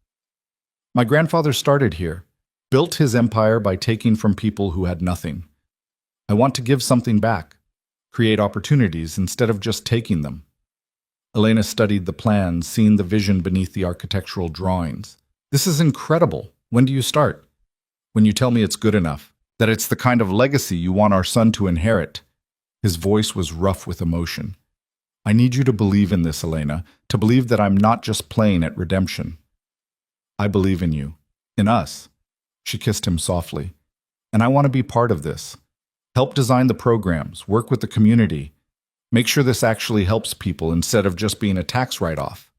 My grandfather started here, built his empire by taking from people who had nothing. I want to give something back, create opportunities instead of just taking them. Elena studied the plans, seeing the vision beneath the architectural drawings. This is incredible. When do you start? When you tell me it's good enough, that it's the kind of legacy you want our son to inherit. His voice was rough with emotion. I need you to believe in this, Elena, to believe that I'm not just playing at redemption. I believe in you, in us. She kissed him softly. And I want to be part of this. Help design the programs, work with the community. Make sure this actually helps people instead of just being a tax write-off.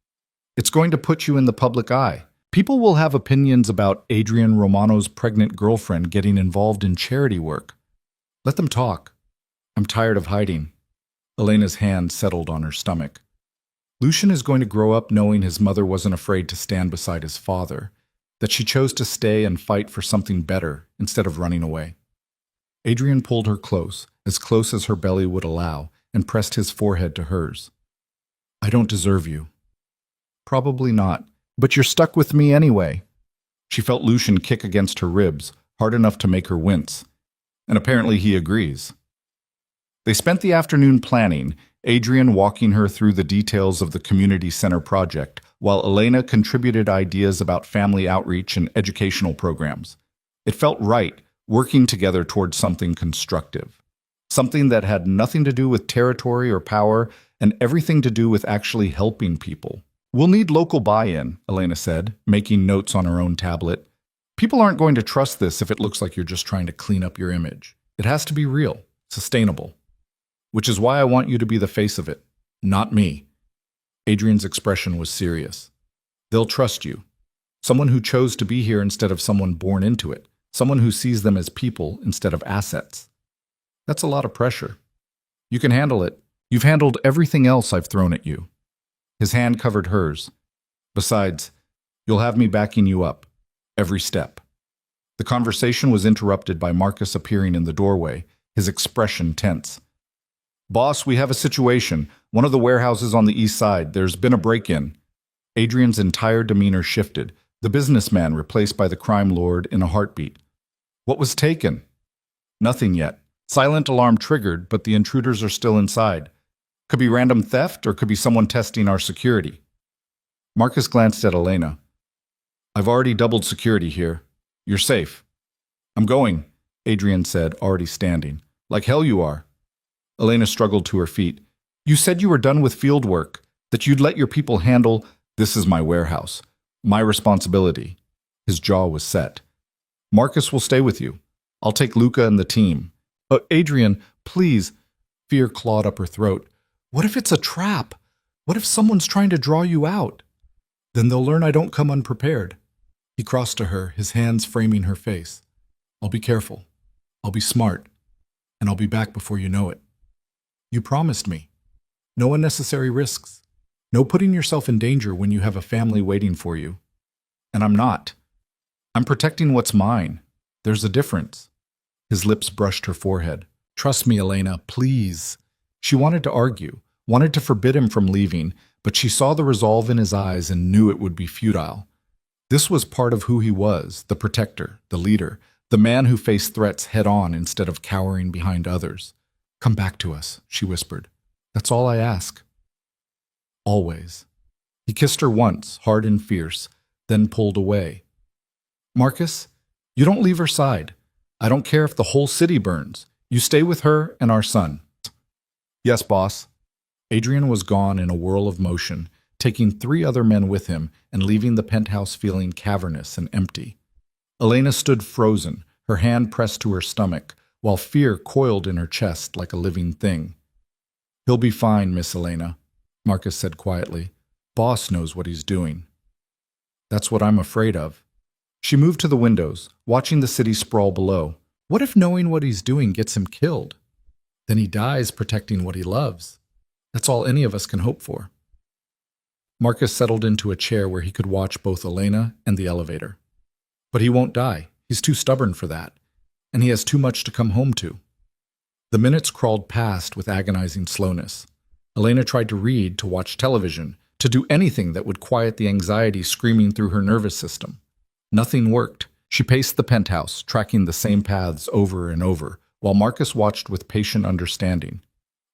It's going to put you in the public eye. People will have opinions about Adrian Romano's pregnant girlfriend getting involved in charity work. Let them talk. I'm tired of hiding. Elena's hand settled on her stomach. Lucian is going to grow up knowing his mother wasn't afraid to stand beside his father, that she chose to stay and fight for something better instead of running away. Adrian pulled her close as her belly would allow, and pressed his forehead to hers. I don't deserve you. Probably not, but you're stuck with me anyway. She felt Lucian kick against her ribs, hard enough to make her wince. And apparently he agrees. They spent the afternoon planning, Adrian walking her through the details of the community center project, while Elena contributed ideas about family outreach and educational programs. It felt right, working together towards something constructive. Something that had nothing to do with territory or power and everything to do with actually helping people. We'll need local buy-in, Elena said, making notes on her own tablet. People aren't going to trust this if it looks like you're just trying to clean up your image. It has to be real, sustainable. Which is why I want you to be the face of it, not me. Adrian's expression was serious. They'll trust you. Someone who chose to be here instead of someone born into it. Someone who sees them as people instead of assets. That's a lot of pressure. You can handle it. You've handled everything else I've thrown at you. His hand covered hers. Besides, you'll have me backing you up. Every step. The conversation was interrupted by Marcus appearing in the doorway, his expression tense. Boss, we have a situation. One of the warehouses on the east side. There's been a break-in. Adrian's entire demeanor shifted, the businessman replaced by the crime lord in a heartbeat. What was taken? Nothing yet. Silent alarm triggered, but the intruders are still inside. Could be random theft or could be someone testing our security. Marcus glanced at Elena. I've already doubled security here. You're safe. I'm going, Adrian said, already standing. Like hell you are. Elena struggled to her feet. You said you were done with field work, that you'd let your people handle. This is my warehouse. My responsibility. His jaw was set. Marcus will stay with you. I'll take Luca and the team. Adrian, please. Fear clawed up her throat. What if it's a trap? What if someone's trying to draw you out? Then they'll learn I don't come unprepared. He crossed to her, his hands framing her face. I'll be careful. I'll be smart. And I'll be back before you know it. You promised me. No unnecessary risks. No putting yourself in danger when you have a family waiting for you. And I'm not. I'm protecting what's mine. There's a difference. His lips brushed her forehead. Trust me, Elena, please. She wanted to argue, wanted to forbid him from leaving, but she saw the resolve in his eyes and knew it would be futile. This was part of who he was, the protector, the leader, the man who faced threats head-on instead of cowering behind others. Come back to us, she whispered. That's all I ask. Always. He kissed her once, hard and fierce, then pulled away. Marcus, you don't leave her side. I don't care if the whole city burns. You stay with her and our son. Yes, boss. Adrian was gone in a whirl of motion, taking 3 other men with him and leaving the penthouse feeling cavernous and empty. Elena stood frozen, her hand pressed to her stomach, while fear coiled in her chest like a living thing. He'll be fine, Miss Elena, Marcus said quietly. Boss knows what he's doing. That's what I'm afraid of. She moved to the windows, watching the city sprawl below. What if knowing what he's doing gets him killed? Then he dies protecting what he loves. That's all any of us can hope for. Marcus settled into a chair where he could watch both Elena and the elevator. But he won't die. He's too stubborn for that. And he has too much to come home to. The minutes crawled past with agonizing slowness. Elena tried to read, to watch television, to do anything that would quiet the anxiety screaming through her nervous system. Nothing worked. She paced the penthouse, tracking the same paths over and over, while Marcus watched with patient understanding.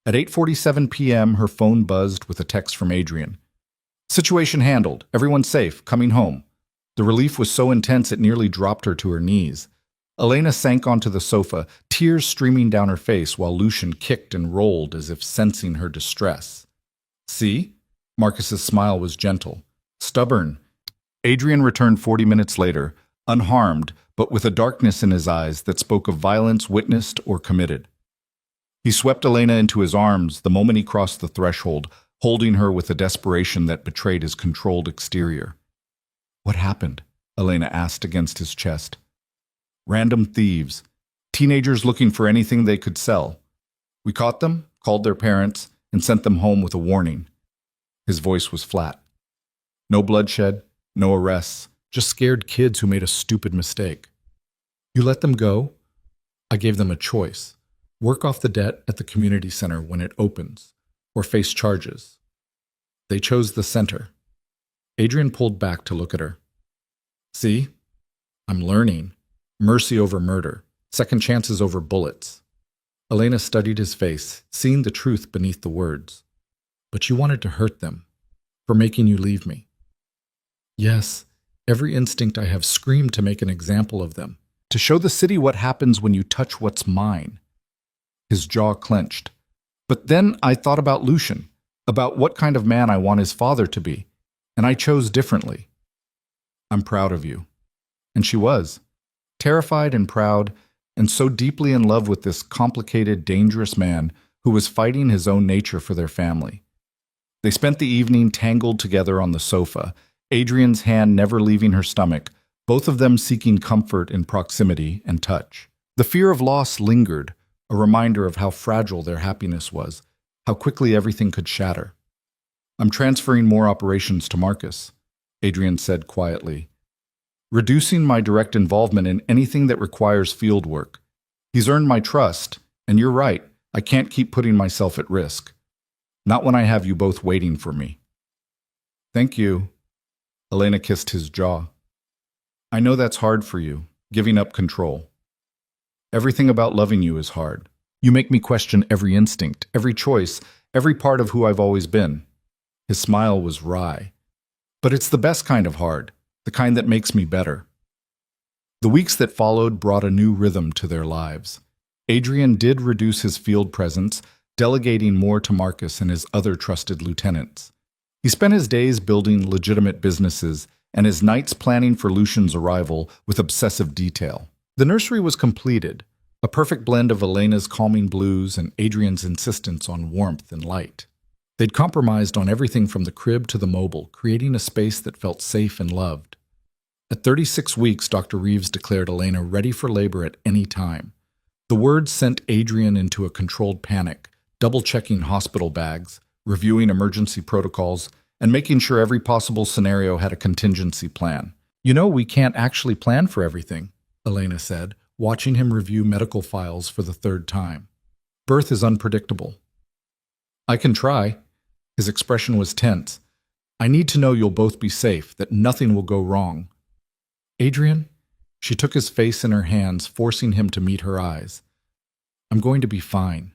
At 8:47 p.m., her phone buzzed with a text from Adrian. Situation handled. Everyone safe. Coming home. The relief was so intense it nearly dropped her to her knees. Elena sank onto the sofa, tears streaming down her face while Lucian kicked and rolled as if sensing her distress. See? Marcus's smile was gentle. Stubborn. Adrian returned 40 minutes later, unharmed, but with a darkness in his eyes that spoke of violence witnessed or committed. He swept Elena into his arms the moment he crossed the threshold, holding her with a desperation that betrayed his controlled exterior. What happened? Elena asked against his chest. Random thieves. Teenagers looking for anything they could sell. We caught them, called their parents, and sent them home with a warning. His voice was flat. No bloodshed, no arrests, just scared kids who made a stupid mistake. You let them go? I gave them a choice. Work off the debt at the community center when it opens, or face charges. They chose the center. Adrian pulled back to look at her. See? I'm learning. Mercy over murder. Second chances over bullets. Elena studied his face, seeing the truth beneath the words. But you wanted to hurt them, for making you leave me. Yes, every instinct I have screamed to make an example of them, to show the city what happens when you touch what's mine. His jaw clenched. But then I thought about Lucian, about what kind of man I want his father to be, and I chose differently. I'm proud of you. And she was, terrified and proud, and so deeply in love with this complicated, dangerous man who was fighting his own nature for their family. They spent the evening tangled together on the sofa, Adrian's hand never leaving her stomach, both of them seeking comfort in proximity and touch. The fear of loss lingered, a reminder of how fragile their happiness was, how quickly everything could shatter. I'm transferring more operations to Marcus, Adrian said quietly, reducing my direct involvement in anything that requires field work. He's earned my trust, and you're right, I can't keep putting myself at risk. Not when I have you both waiting for me. Thank you. Elena kissed his jaw. I know that's hard for you, giving up control. Everything about loving you is hard. You make me question every instinct, every choice, every part of who I've always been. His smile was wry. But it's the best kind of hard, the kind that makes me better. The weeks that followed brought a new rhythm to their lives. Adrian did reduce his field presence, delegating more to Marcus and his other trusted lieutenants. He spent his days building legitimate businesses and his nights planning for Lucian's arrival with obsessive detail. The nursery was completed, a perfect blend of Elena's calming blues and Adrian's insistence on warmth and light. They'd compromised on everything from the crib to the mobile, creating a space that felt safe and loved. At 36 weeks, Dr. Reeves declared Elena ready for labor at any time. The word sent Adrian into a controlled panic, double-checking hospital bags, reviewing emergency protocols, and making sure every possible scenario had a contingency plan. You know, we can't actually plan for everything, Elena said, watching him review medical files for the third time. Birth is unpredictable. I can try. His expression was tense. I need to know you'll both be safe, that nothing will go wrong. Adrian? She took his face in her hands, forcing him to meet her eyes. I'm going to be fine.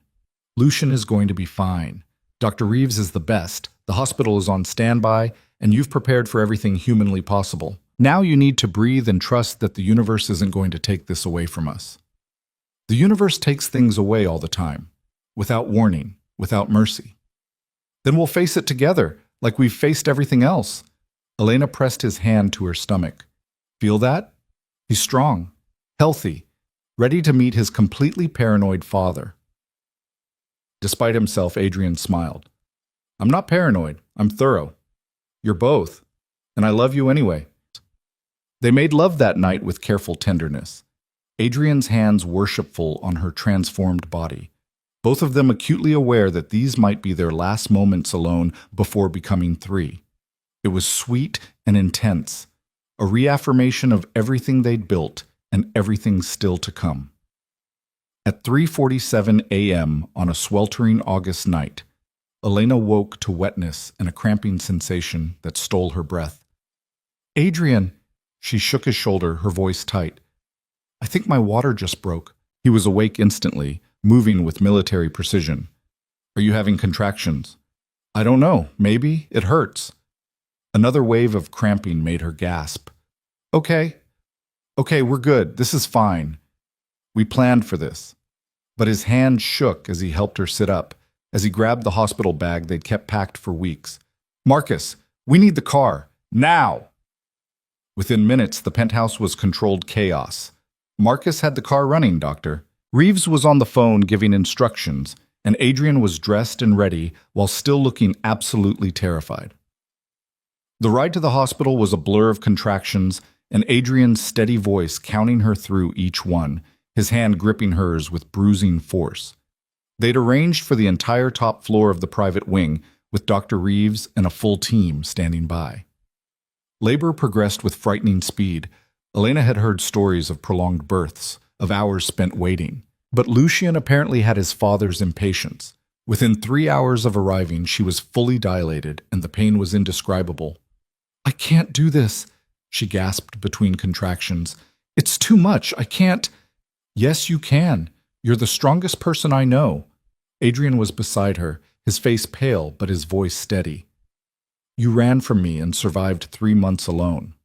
Lucian is going to be fine. Dr. Reeves is the best. The hospital is on standby, and you've prepared for everything humanly possible. Now you need to breathe and trust that the universe isn't going to take this away from us. The universe takes things away all the time, without warning, without mercy. Then we'll face it together, like we've faced everything else. Elena pressed his hand to her stomach. Feel that? He's strong, healthy, ready to meet his completely paranoid father. Despite himself, Adrian smiled. I'm not paranoid, I'm thorough. You're both, and I love you anyway. They made love that night with careful tenderness, Adrian's hands worshipful on her transformed body, both of them acutely aware that these might be their last moments alone before becoming three. It was sweet and intense, a reaffirmation of everything they'd built and everything still to come. At 3:47 a.m. on a sweltering August night, Elena woke to wetness and a cramping sensation that stole her breath. Adrian! She shook his shoulder, her voice tight. I think my water just broke. He was awake instantly, moving with military precision. Are you having contractions? I don't know. Maybe. It hurts. Another wave of cramping made her gasp. Okay, we're good. This is fine. We planned for this. But his hand shook as he helped her sit up, as he grabbed the hospital bag they'd kept packed for weeks. Marcus, we need the car. Now! Within minutes, the penthouse was controlled chaos. Marcus had the car running, Doctor. Reeves was on the phone giving instructions, and Adrian was dressed and ready while still looking absolutely terrified. The ride to the hospital was a blur of contractions, and Adrian's steady voice counting her through each one, his hand gripping hers with bruising force. They'd arranged for the entire top floor of the private wing, with Dr. Reeves and a full team standing by. Labor progressed with frightening speed. Elena had heard stories of prolonged births, of hours spent waiting. But Lucian apparently had his father's impatience. Within 3 hours of arriving, she was fully dilated, and the pain was indescribable. I can't do this, she gasped between contractions. It's too much. I can't. Yes, you can. You're the strongest person I know. Adrian was beside her, his face pale but his voice steady. You ran from me and survived 3 months alone.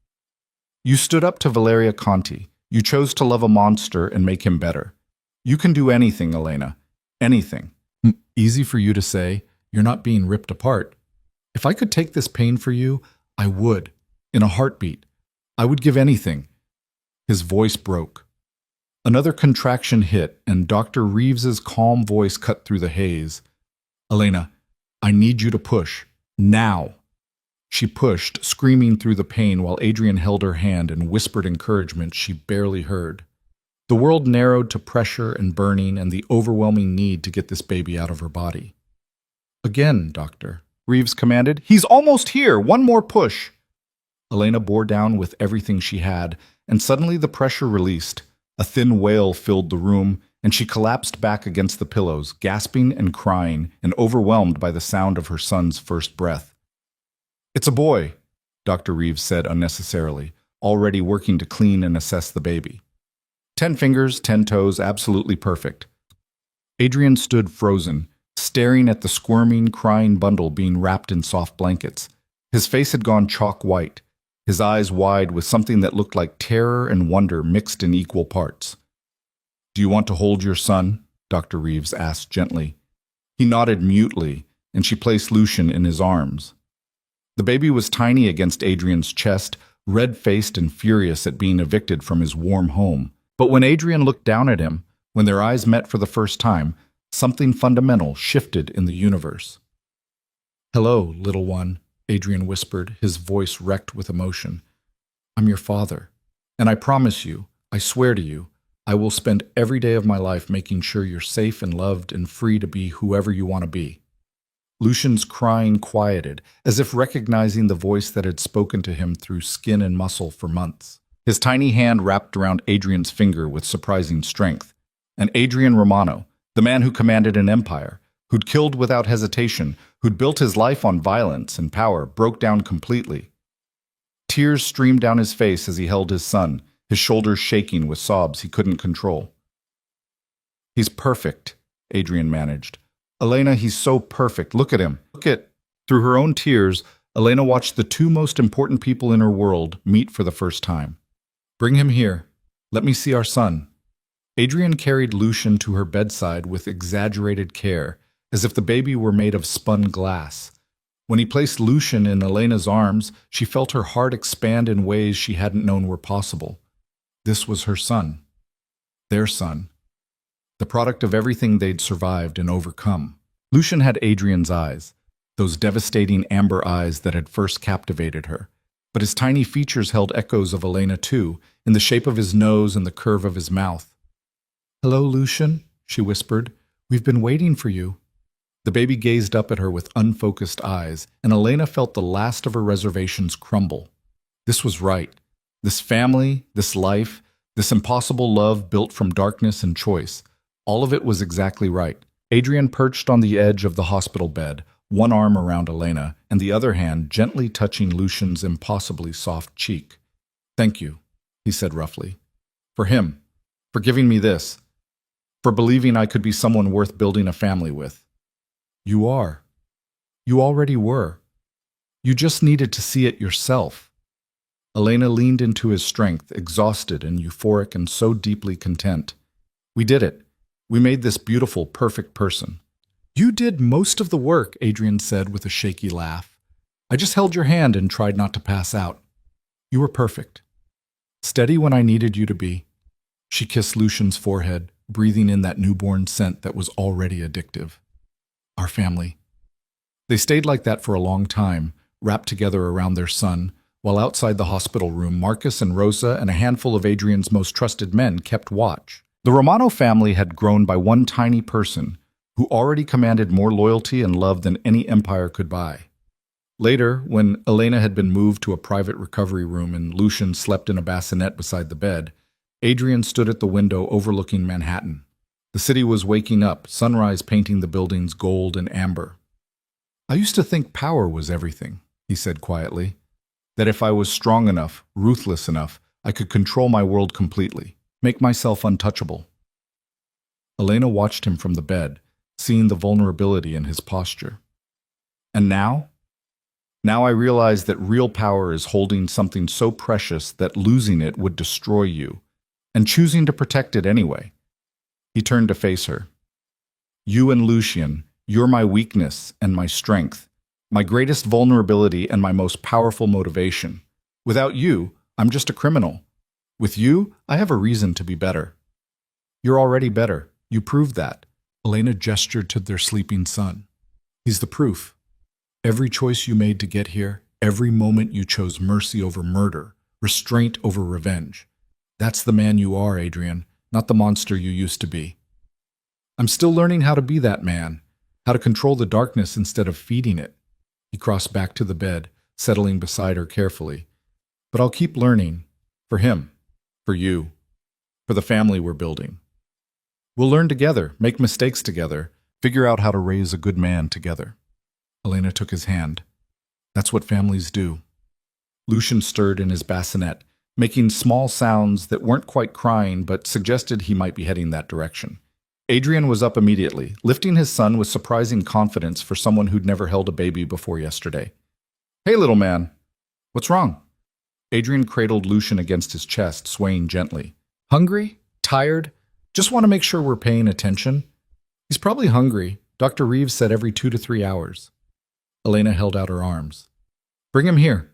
You stood up to Valeria Conti. You chose to love a monster and make him better. You can do anything, Elena. Anything. Easy for you to say. You're not being ripped apart. If I could take this pain for you, I would. In a heartbeat. I would give anything. His voice broke. Another contraction hit, and Dr. Reeves's calm voice cut through the haze. Elena, I need you to push. Now. She pushed, screaming through the pain while Adrian held her hand and whispered encouragement she barely heard. The world narrowed to pressure and burning and the overwhelming need to get this baby out of her body. Again, Doctor, Reeves commanded. He's almost here! One more push! Elena bore down with everything she had, and suddenly the pressure released. A thin wail filled the room, and she collapsed back against the pillows, gasping and crying, and overwhelmed by the sound of her son's first breath. It's a boy, Dr. Reeves said unnecessarily, already working to clean and assess the baby. 10 fingers, 10 toes, absolutely perfect. Adrian stood frozen, staring at the squirming, crying bundle being wrapped in soft blankets. His face had gone chalk white, his eyes wide with something that looked like terror and wonder mixed in equal parts. Do you want to hold your son? Dr. Reeves asked gently. He nodded mutely, and she placed Lucian in his arms. The baby was tiny against Adrian's chest, red-faced and furious at being evicted from his warm home. But when Adrian looked down at him, when their eyes met for the first time, something fundamental shifted in the universe. Hello, little one, Adrian whispered, his voice wrecked with emotion. I'm your father, and I promise you, I swear to you, I will spend every day of my life making sure you're safe and loved and free to be whoever you want to be. Lucian's crying quieted, as if recognizing the voice that had spoken to him through skin and muscle for months. His tiny hand wrapped around Adrian's finger with surprising strength. And Adrian Romano, the man who commanded an empire, who'd killed without hesitation, who'd built his life on violence and power, broke down completely. Tears streamed down his face as he held his son, his shoulders shaking with sobs he couldn't control. He's perfect, Adrian managed. Elena, he's so perfect. Look at him. Look at... Through her own tears, Elena watched the two most important people in her world meet for the first time. Bring him here. Let me see our son. Adrian carried Lucian to her bedside with exaggerated care, as if the baby were made of spun glass. When he placed Lucian in Elena's arms, she felt her heart expand in ways she hadn't known were possible. This was her son. Their son. The product of everything they'd survived and overcome. Lucian had Adrian's eyes, those devastating amber eyes that had first captivated her. But his tiny features held echoes of Elena too, in the shape of his nose and the curve of his mouth. Hello, Lucian, she whispered. We've been waiting for you. The baby gazed up at her with unfocused eyes, and Elena felt the last of her reservations crumble. This was right. This family, this life, this impossible love built from darkness and choice. All of it was exactly right. Adrian perched on the edge of the hospital bed, one arm around Elena, and the other hand gently touching Lucian's impossibly soft cheek. Thank you, he said roughly. For him. For giving me this. For believing I could be someone worth building a family with. You are. You already were. You just needed to see it yourself. Elena leaned into his strength, exhausted and euphoric and so deeply content. We did it. We made this beautiful, perfect person. You did most of the work, Adrian said with a shaky laugh. I just held your hand and tried not to pass out. You were perfect. Steady when I needed you to be. She kissed Lucian's forehead, breathing in that newborn scent that was already addictive. Our family. They stayed like that for a long time, wrapped together around their son, while outside the hospital room, Marcus and Rosa and a handful of Adrian's most trusted men kept watch. The Romano family had grown by one tiny person, who already commanded more loyalty and love than any empire could buy. Later, when Elena had been moved to a private recovery room and Lucian slept in a bassinet beside the bed, Adrian stood at the window overlooking Manhattan. The city was waking up, sunrise painting the buildings gold and amber. I used to think power was everything, he said quietly. That if I was strong enough, ruthless enough, I could control my world completely, make myself untouchable. Elena watched him from the bed, seeing the vulnerability in his posture. And now? Now I realize that real power is holding something so precious that losing it would destroy you, and choosing to protect it anyway. He turned to face her. You and Lucian, you're my weakness and my strength, my greatest vulnerability and my most powerful motivation. Without you, I'm just a criminal. With you, I have a reason to be better. You're already better. You proved that. Elena gestured to their sleeping son. He's the proof. Every choice you made to get here, every moment you chose mercy over murder, restraint over revenge. That's the man you are, Adrian, not the monster you used to be. I'm still learning how to be that man, how to control the darkness instead of feeding it. He crossed back to the bed, settling beside her carefully. But I'll keep learning. For him. For you. For the family we're building. We'll learn together, make mistakes together, figure out how to raise a good man together. Elena took his hand. That's what families do. Lucian stirred in his bassinet, making small sounds that weren't quite crying but suggested he might be heading that direction. Adrian was up immediately, lifting his son with surprising confidence for someone who'd never held a baby before yesterday. Hey, little man. What's wrong? Adrian cradled Lucian against his chest, swaying gently. Hungry? Tired? Just want to make sure we're paying attention. He's probably hungry. Dr. Reeves said every 2 to 3 hours. Elena held out her arms. Bring him here.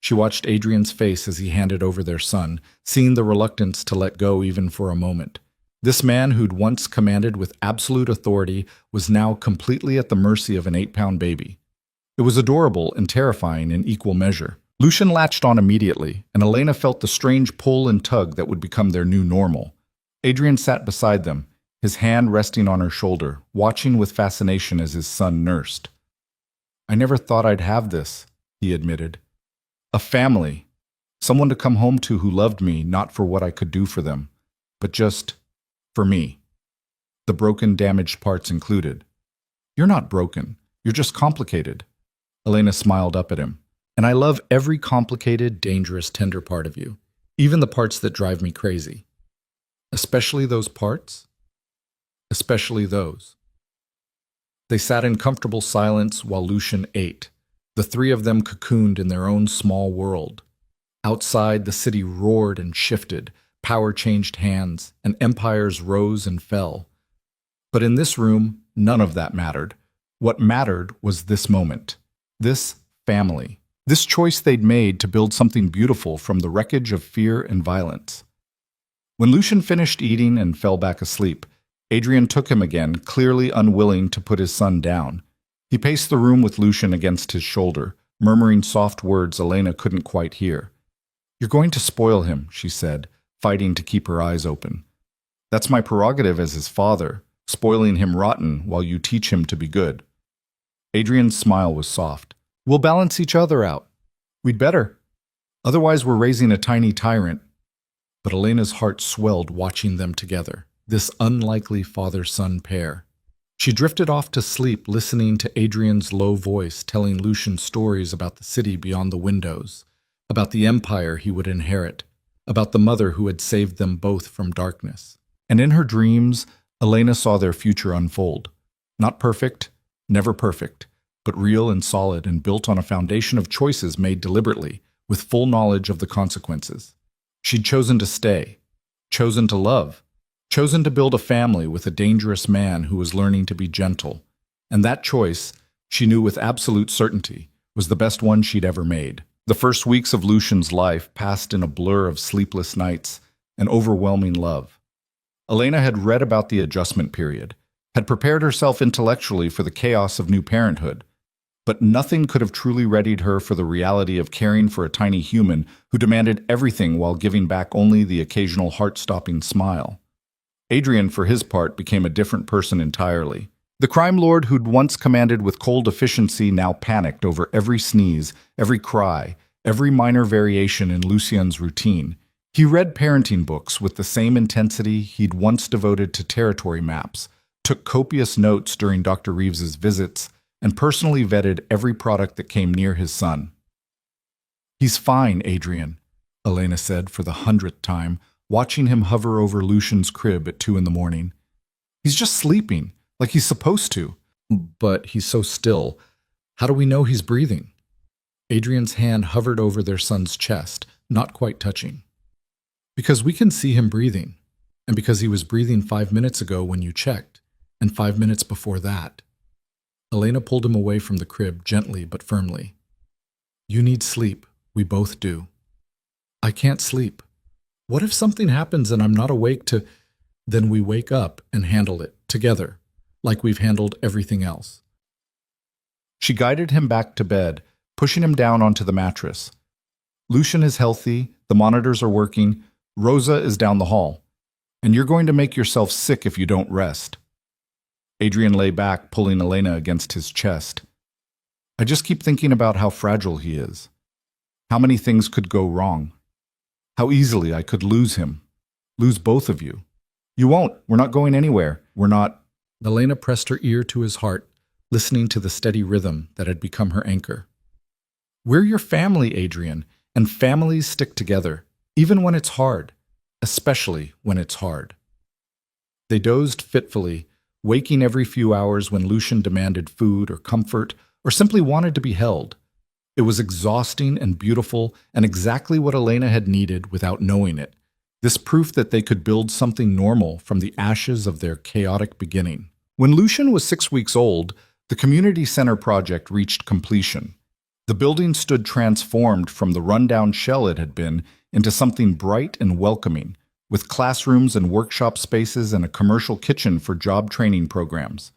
She watched Adrian's face as he handed over their son, seeing the reluctance to let go even for a moment. This man who'd once commanded with absolute authority was now completely at the mercy of an 8-pound baby. It was adorable and terrifying in equal measure. Lucian latched on immediately, and Elena felt the strange pull and tug that would become their new normal. Adrian sat beside them, his hand resting on her shoulder, watching with fascination as his son nursed. I never thought I'd have this, he admitted. A family. Someone to come home to who loved me not for what I could do for them, but just for me. The broken, damaged parts included. You're not broken. You're just complicated. Elena smiled up at him. And I love every complicated, dangerous, tender part of you, even the parts that drive me crazy. Especially those parts? Especially those. They sat in comfortable silence while Lucian ate. The three of them cocooned in their own small world. Outside, the city roared and shifted, power changed hands, and empires rose and fell. But in this room, none of that mattered. What mattered was this moment, this family, this choice they'd made to build something beautiful from the wreckage of fear and violence. When Lucian finished eating and fell back asleep, Adrian took him again, clearly unwilling to put his son down. He paced the room with Lucian against his shoulder, murmuring soft words Elena couldn't quite hear. You're going to spoil him, she said, fighting to keep her eyes open. That's my prerogative as his father, spoiling him rotten while you teach him to be good. Adrian's smile was soft. We'll balance each other out. We'd better. Otherwise we're raising a tiny tyrant. But Elena's heart swelled watching them together, this unlikely father-son pair. She drifted off to sleep listening to Adrian's low voice telling Lucian stories about the city beyond the windows, about the empire he would inherit, about the mother who had saved them both from darkness. And in her dreams, Elena saw their future unfold. Not perfect, never perfect, but real and solid and built on a foundation of choices made deliberately, with full knowledge of the consequences. She'd chosen to stay, chosen to love, chosen to build a family with a dangerous man who was learning to be gentle. And that choice, she knew with absolute certainty, was the best one she'd ever made. The first weeks of Lucian's life passed in a blur of sleepless nights and overwhelming love. Elena had read about the adjustment period, had prepared herself intellectually for the chaos of new parenthood, but nothing could have truly readied her for the reality of caring for a tiny human who demanded everything while giving back only the occasional heart-stopping smile. Adrian, for his part, became a different person entirely. The crime lord who'd once commanded with cold efficiency now panicked over every sneeze, every cry, every minor variation in Lucian's routine. He read parenting books with the same intensity he'd once devoted to territory maps, took copious notes during Dr. Reeves's visits, and personally vetted every product that came near his son. He's fine, Adrian, Elena said for the 100th time, watching him hover over Lucian's crib at 2 in the morning. He's just sleeping, like he's supposed to. But he's so still. How do we know he's breathing? Adrian's hand hovered over their son's chest, not quite touching. Because we can see him breathing, and because he was breathing 5 minutes ago when you checked, and 5 minutes before that. Elena pulled him away from the crib gently but firmly. You need sleep. We both do. I can't sleep. What if something happens and I'm not awake to... Then we wake up and handle it, together, like we've handled everything else. She guided him back to bed, pushing him down onto the mattress. Lucian is healthy, the monitors are working, Rosa is down the hall. And you're going to make yourself sick if you don't rest. Adrian lay back, pulling Elena against his chest. I just keep thinking about how fragile he is. How many things could go wrong. How easily I could lose him. Lose both of you. You won't. We're not going anywhere. We're not... Elena pressed her ear to his heart, listening to the steady rhythm that had become her anchor. We're your family, Adrian, and families stick together, even when it's hard, especially when it's hard. They dozed fitfully, waking every few hours when Lucian demanded food or comfort or simply wanted to be held. It was exhausting and beautiful and exactly what Elena had needed without knowing it. This proof that they could build something normal from the ashes of their chaotic beginning. When Lucian was 6 weeks old, the community center project reached completion. The building stood transformed from the rundown shell it had been into something bright and welcoming, with classrooms and workshop spaces and a commercial kitchen for job training programs.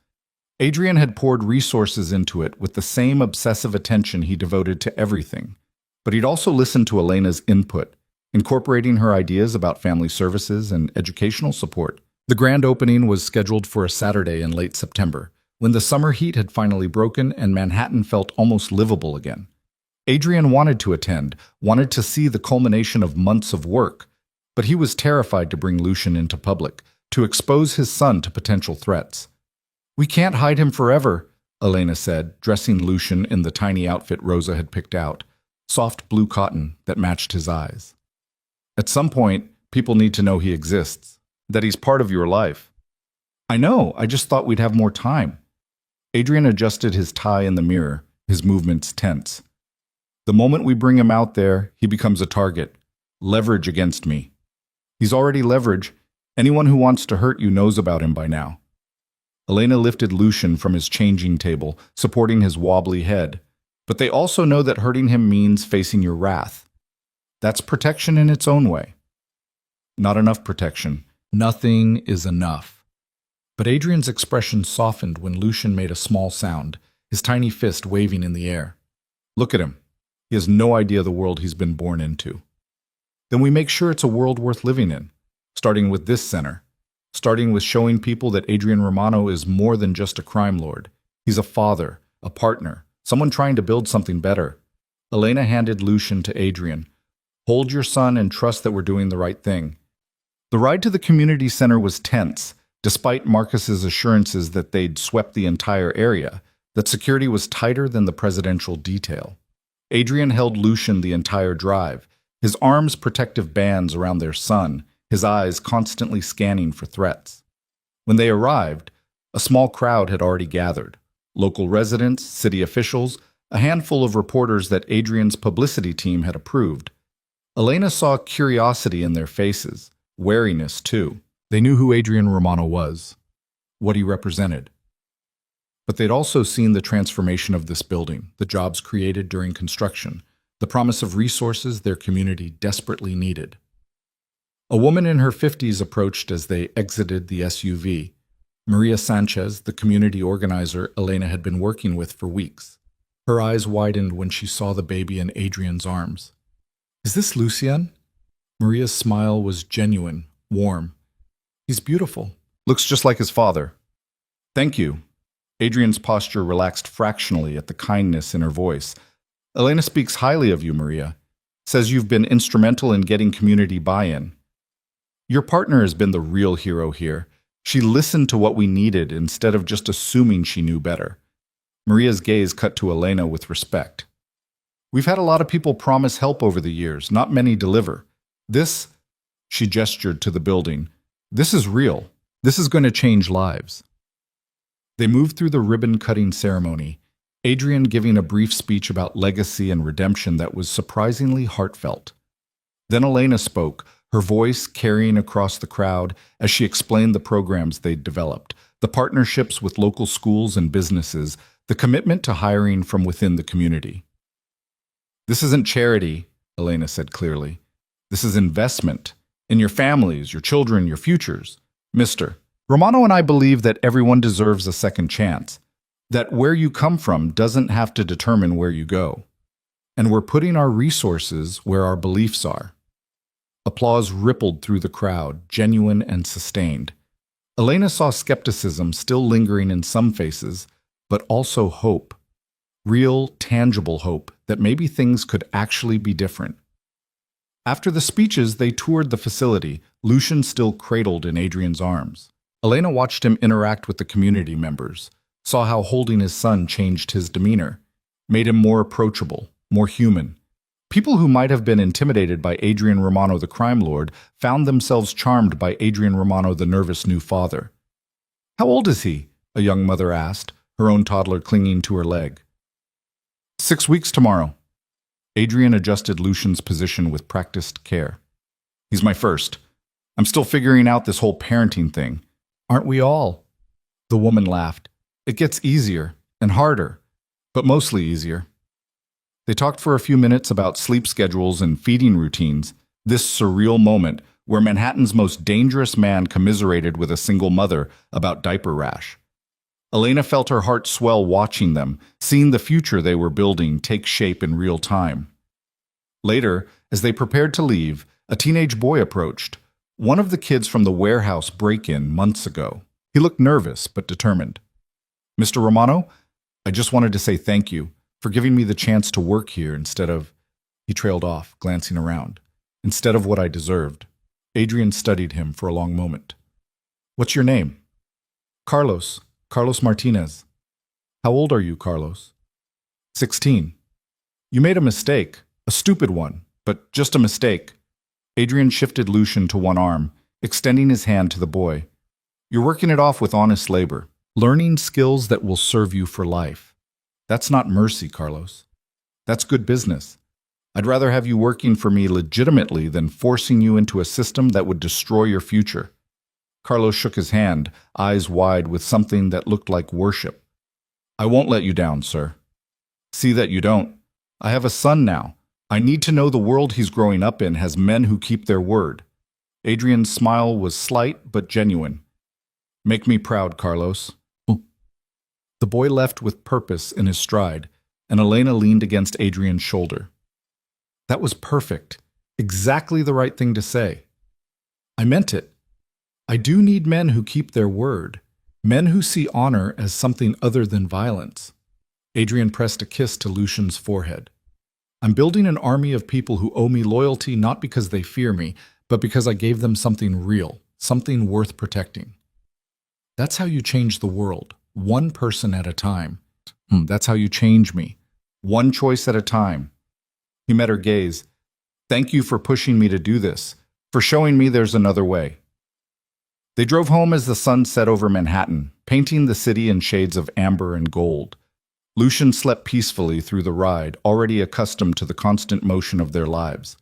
Adrian had poured resources into it with the same obsessive attention he devoted to everything. But he'd also listened to Elena's input, incorporating her ideas about family services and educational support. The grand opening was scheduled for a Saturday in late September, when the summer heat had finally broken and Manhattan felt almost livable again. Adrian wanted to attend, wanted to see the culmination of months of work, but he was terrified to bring Lucian into public, to expose his son to potential threats. We can't hide him forever, Elena said, dressing Lucian in the tiny outfit Rosa had picked out, soft blue cotton that matched his eyes. At some point, people need to know he exists, that he's part of your life. I know, I just thought we'd have more time. Adrian adjusted his tie in the mirror, his movements tense. The moment we bring him out there, he becomes a target. Leverage against me. He's already leverage. Anyone who wants to hurt you knows about him by now. Elena lifted Lucian from his changing table, supporting his wobbly head. But they also know that hurting him means facing your wrath. That's protection in its own way. Not enough protection. Nothing is enough. But Adrian's expression softened when Lucian made a small sound, his tiny fist waving in the air. Look at him. He has no idea the world he's been born into. Then we make sure it's a world worth living in, starting with this center, starting with showing people that Adrian Romano is more than just a crime lord. He's a father, a partner, someone trying to build something better. Elena handed Lucian to Adrian. Hold your son and trust that we're doing the right thing. The ride to the community center was tense, despite Marcus's assurances that they'd swept the entire area, that security was tighter than the presidential detail. Adrian held Lucian the entire drive, his arms protective bands around their son, his eyes constantly scanning for threats. When they arrived, a small crowd had already gathered. Local residents, city officials, a handful of reporters that Adrian's publicity team had approved. Elena saw curiosity in their faces, wariness too. They knew who Adrian Romano was, what he represented. But they'd also seen the transformation of this building, the jobs created during construction, the promise of resources their community desperately needed. A woman in her 50s approached as they exited the SUV. Maria Sanchez, the community organizer Elena had been working with for weeks. Her eyes widened when she saw the baby in Adrian's arms. Is this Lucian? Maria's smile was genuine, warm. He's beautiful. Looks just like his father. Thank you. Adrian's posture relaxed fractionally at the kindness in her voice. Elena speaks highly of you, Maria. Says you've been instrumental in getting community buy-in. Your partner has been the real hero here. She listened to what we needed instead of just assuming she knew better. Maria's gaze cut to Elena with respect. We've had a lot of people promise help over the years, not many deliver. This, she gestured to the building, this is real. This is going to change lives. They moved through the ribbon-cutting ceremony, Adrian giving a brief speech about legacy and redemption that was surprisingly heartfelt. Then Elena spoke, her voice carrying across the crowd as she explained the programs they'd developed, the partnerships with local schools and businesses, the commitment to hiring from within the community. This isn't charity, Elena said clearly. This is investment in your families, your children, your futures. Mr. Romano and I believe that everyone deserves a second chance, that where you come from doesn't have to determine where you go. And we're putting our resources where our beliefs are. Applause rippled through the crowd, genuine and sustained. Elena saw skepticism still lingering in some faces, but also hope. Real, tangible hope that maybe things could actually be different. After the speeches, they toured the facility, Lucian still cradled in Adrian's arms. Elena watched him interact with the community members, saw how holding his son changed his demeanor, made him more approachable, more human. People who might have been intimidated by Adrian Romano the crime lord found themselves charmed by Adrian Romano the nervous new father. "How old is he?" a young mother asked, her own toddler clinging to her leg. 6 weeks tomorrow. Adrian adjusted Lucian's position with practiced care. "He's my first. I'm still figuring out this whole parenting thing. Aren't we all?" The woman laughed. "It gets easier and harder, but mostly easier." They talked for a few minutes about sleep schedules and feeding routines, this surreal moment where Manhattan's most dangerous man commiserated with a single mother about diaper rash. Elena felt her heart swell watching them, seeing the future they were building take shape in real time. Later, as they prepared to leave, a teenage boy approached, one of the kids from the warehouse break-in months ago. He looked nervous but determined. "Mr. Romano, I just wanted to say thank you for giving me the chance to work here instead of—" He trailed off, glancing around. "Instead of what I deserved." Adrian studied him for a long moment. "What's your name?" "Carlos. Carlos Martinez." "How old are you, Carlos?" 16. "You made a mistake, a stupid one, but just a mistake." Adrian shifted Lucian to one arm, extending his hand to the boy. "You're working it off with honest labor, learning skills that will serve you for life. That's not mercy, Carlos. That's good business. I'd rather have you working for me legitimately than forcing you into a system that would destroy your future." Carlos shook his hand, eyes wide with something that looked like worship. "I won't let you down, sir." "See that you don't. I have a son now. I need to know the world he's growing up in has men who keep their word." Adrian's smile was slight but genuine. "Make me proud, Carlos." The boy left with purpose in his stride, and Elena leaned against Adrian's shoulder. "That was perfect. Exactly the right thing to say." "I meant it. I do need men who keep their word, men who see honor as something other than violence." Adrian pressed a kiss to Lucian's forehead. "I'm building an army of people who owe me loyalty not because they fear me, but because I gave them something real, something worth protecting." That's how you change the world, one person at a time. That's how you change me, one choice at a time. He met her gaze. "Thank you for pushing me to do this, for showing me there's another way." They drove home as the sun set over Manhattan, painting the city in shades of amber and gold. Lucian slept peacefully through the ride, already accustomed to the constant motion of their lives.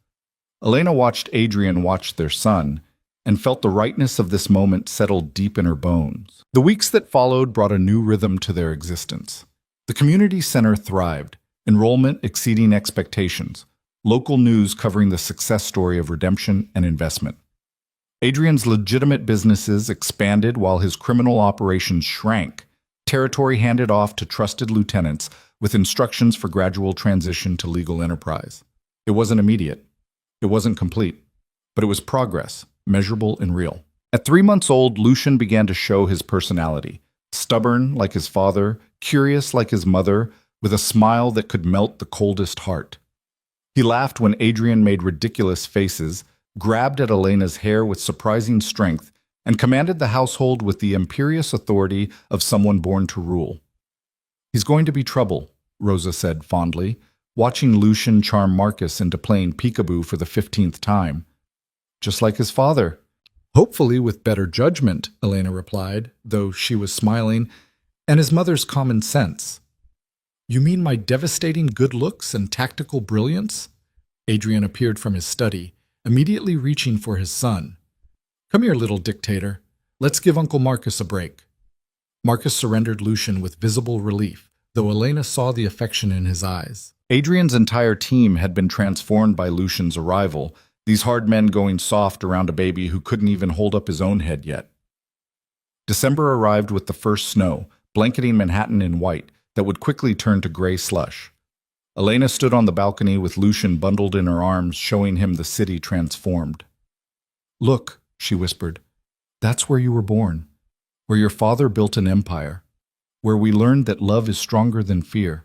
Elena watched Adrian watch their son, and felt the rightness of this moment settle deep in her bones. The weeks that followed brought a new rhythm to their existence. The community center thrived, enrollment exceeding expectations, local news covering the success story of redemption and investment. Adrian's legitimate businesses expanded while his criminal operations shrank, territory handed off to trusted lieutenants with instructions for gradual transition to legal enterprise. It wasn't immediate. It wasn't complete. But it was progress, measurable and real. At 3 months old, Lucian began to show his personality. Stubborn like his father, curious like his mother, with a smile that could melt the coldest heart. He laughed when Adrian made ridiculous faces, grabbed at Elena's hair with surprising strength, and commanded the household with the imperious authority of someone born to rule. "He's going to be trouble," Rosa said fondly, watching Lucian charm Marcus into playing peekaboo for the 15th time. "Just like his father." Hopefully with better judgment, Elena replied, though she was smiling, and his mother's common sense. You mean my devastating good looks and tactical brilliance? Adrian appeared from his study, immediately reaching for his son. Come here, little dictator. Let's give Uncle Marcus a break. Marcus surrendered Lucian with visible relief, though Elena saw the affection in his eyes. Adrian's entire team had been transformed by Lucian's arrival, these hard men going soft around a baby who couldn't even hold up his own head yet. December arrived with the first snow, blanketing Manhattan in white, that would quickly turn to gray slush. Elena stood on the balcony with Lucian bundled in her arms, showing him the city transformed. Look, she whispered, that's where you were born, where your father built an empire, where we learned that love is stronger than fear.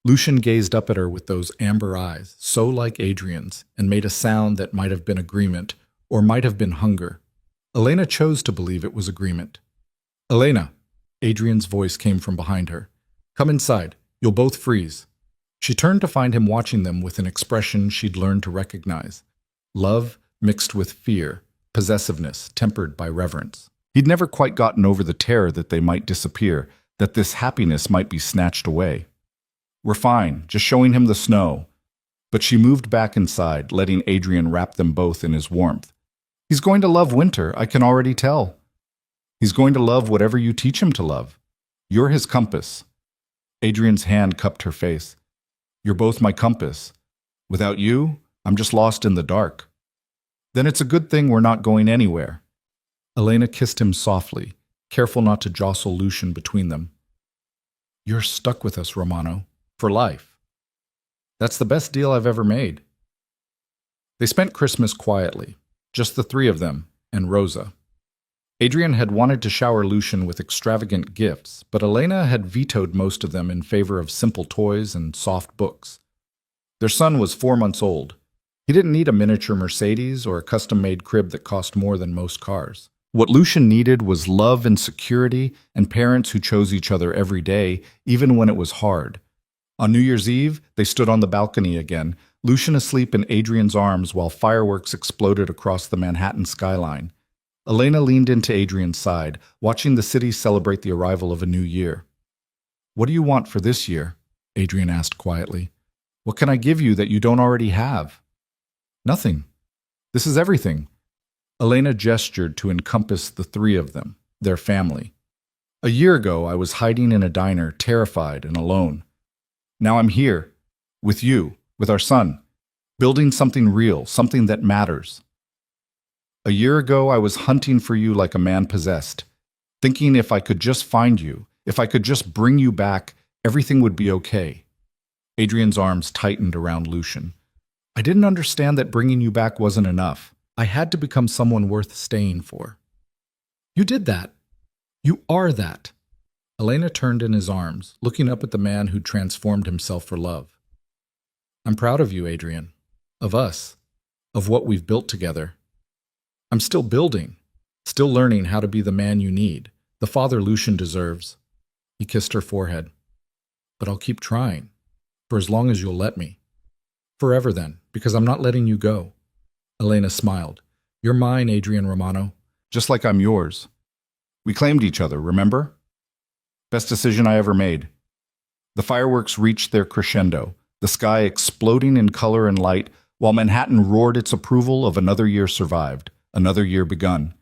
Lucian gazed up at her with those amber eyes, so like Adrian's, and made a sound that might have been agreement, or might have been hunger. Elena chose to believe it was agreement. Elena, Adrian's voice came from behind her. Come inside. You'll both freeze. She turned to find him watching them with an expression she'd learned to recognize. Love mixed with fear, possessiveness tempered by reverence. He'd never quite gotten over the terror that they might disappear, that this happiness might be snatched away. We're fine, just showing him the snow. But she moved back inside, letting Adrian wrap them both in his warmth. He's going to love winter, I can already tell. He's going to love whatever you teach him to love. You're his compass. Adrian's hand cupped her face. You're both my compass. Without you, I'm just lost in the dark. Then it's a good thing we're not going anywhere. Elena kissed him softly, careful not to jostle Lucian between them. You're stuck with us, Romano, for life. That's the best deal I've ever made. They spent Christmas quietly, just the three of them and Rosa. Adrian had wanted to shower Lucian with extravagant gifts, but Elena had vetoed most of them in favor of simple toys and soft books. Their son was 4 months old. He didn't need a miniature Mercedes or a custom-made crib that cost more than most cars. What Lucian needed was love and security and parents who chose each other every day, even when it was hard. On New Year's Eve, they stood on the balcony again, Lucian asleep in Adrian's arms while fireworks exploded across the Manhattan skyline. Elena leaned into Adrian's side, watching the city celebrate the arrival of a new year. What do you want for this year? Adrian asked quietly. What can I give you that you don't already have? Nothing. This is everything. Elena gestured to encompass the three of them, their family. A year ago, I was hiding in a diner, terrified and alone. Now I'm here, with you, with our son, building something real, something that matters. A year ago, I was hunting for you like a man possessed, thinking if I could just find you, if I could just bring you back, everything would be okay. Adrian's arms tightened around Lucian. I didn't understand that bringing you back wasn't enough. I had to become someone worth staying for. You did that. You are that. Elena turned in his arms, looking up at the man who'd transformed himself for love. I'm proud of you, Adrian. Of us. Of what we've built together. I'm still building, still learning how to be the man you need, the father Lucian deserves. He kissed her forehead. But I'll keep trying, for as long as you'll let me. Forever then, because I'm not letting you go. Elena smiled. You're mine, Adrian Romano. Just like I'm yours. We claimed each other, remember? Best decision I ever made. The fireworks reached their crescendo, the sky exploding in color and light, while Manhattan roared its approval of another year survived. Another year begun.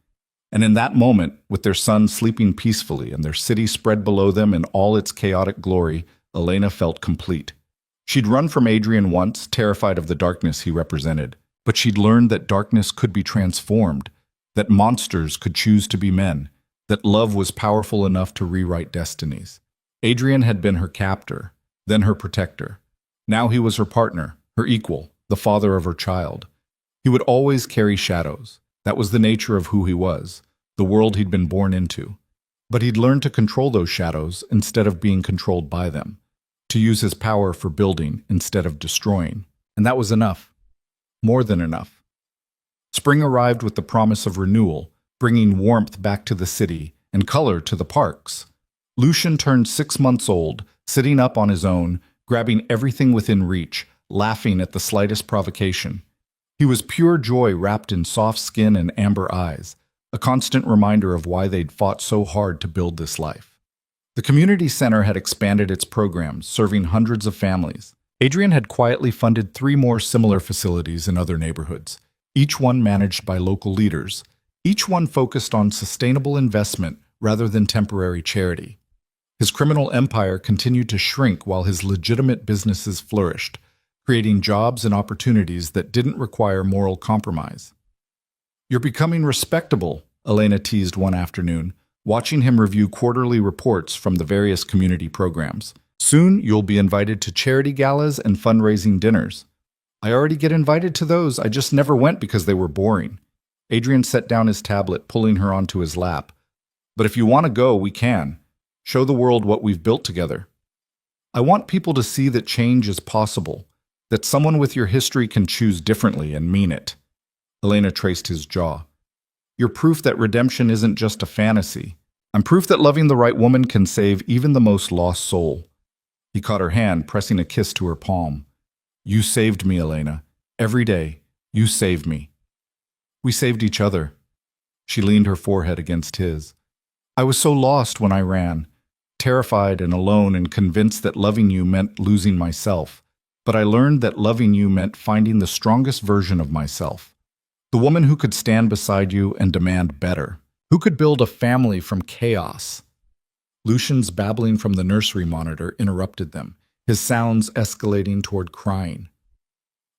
And in that moment, with their son sleeping peacefully and their city spread below them in all its chaotic glory, Elena felt complete. She'd run from Adrian once, terrified of the darkness he represented, but she'd learned that darkness could be transformed, that monsters could choose to be men, that love was powerful enough to rewrite destinies. Adrian had been her captor, then her protector. Now he was her partner, her equal, the father of her child. He would always carry shadows. That was the nature of who he was, the world he'd been born into. But he'd learned to control those shadows instead of being controlled by them, to use his power for building instead of destroying. And that was enough. More than enough. Spring arrived with the promise of renewal, bringing warmth back to the city and color to the parks. Lucian turned 6 months old, sitting up on his own, grabbing everything within reach, laughing at the slightest provocation. He was pure joy wrapped in soft skin and amber eyes, a constant reminder of why they'd fought so hard to build this life. The community center had expanded its programs, serving hundreds of families. Adrian had quietly funded 3 more similar facilities in other neighborhoods, each one managed by local leaders, each one focused on sustainable investment rather than temporary charity. His criminal empire continued to shrink while his legitimate businesses flourished, creating jobs and opportunities that didn't require moral compromise. "You're becoming respectable," Elena teased one afternoon, watching him review quarterly reports from the various community programs. "Soon, you'll be invited to charity galas and fundraising dinners." "I already get invited to those, I just never went because they were boring." Adrian set down his tablet, pulling her onto his lap. "But if you want to go, we can. Show the world what we've built together. I want people to see that change is possible, that someone with your history can choose differently and mean it." Elena traced his jaw. "You're proof that redemption isn't just a fantasy. I'm proof that loving the right woman can save even the most lost soul." He caught her hand, pressing a kiss to her palm. "You saved me, Elena. Every day, you saved me." "We saved each other." She leaned her forehead against his. "I was so lost when I ran, terrified and alone and convinced that loving you meant losing myself. But I learned that loving you meant finding the strongest version of myself. The woman who could stand beside you and demand better. Who could build a family from chaos." Lucian's babbling from the nursery monitor interrupted them, his sounds escalating toward crying.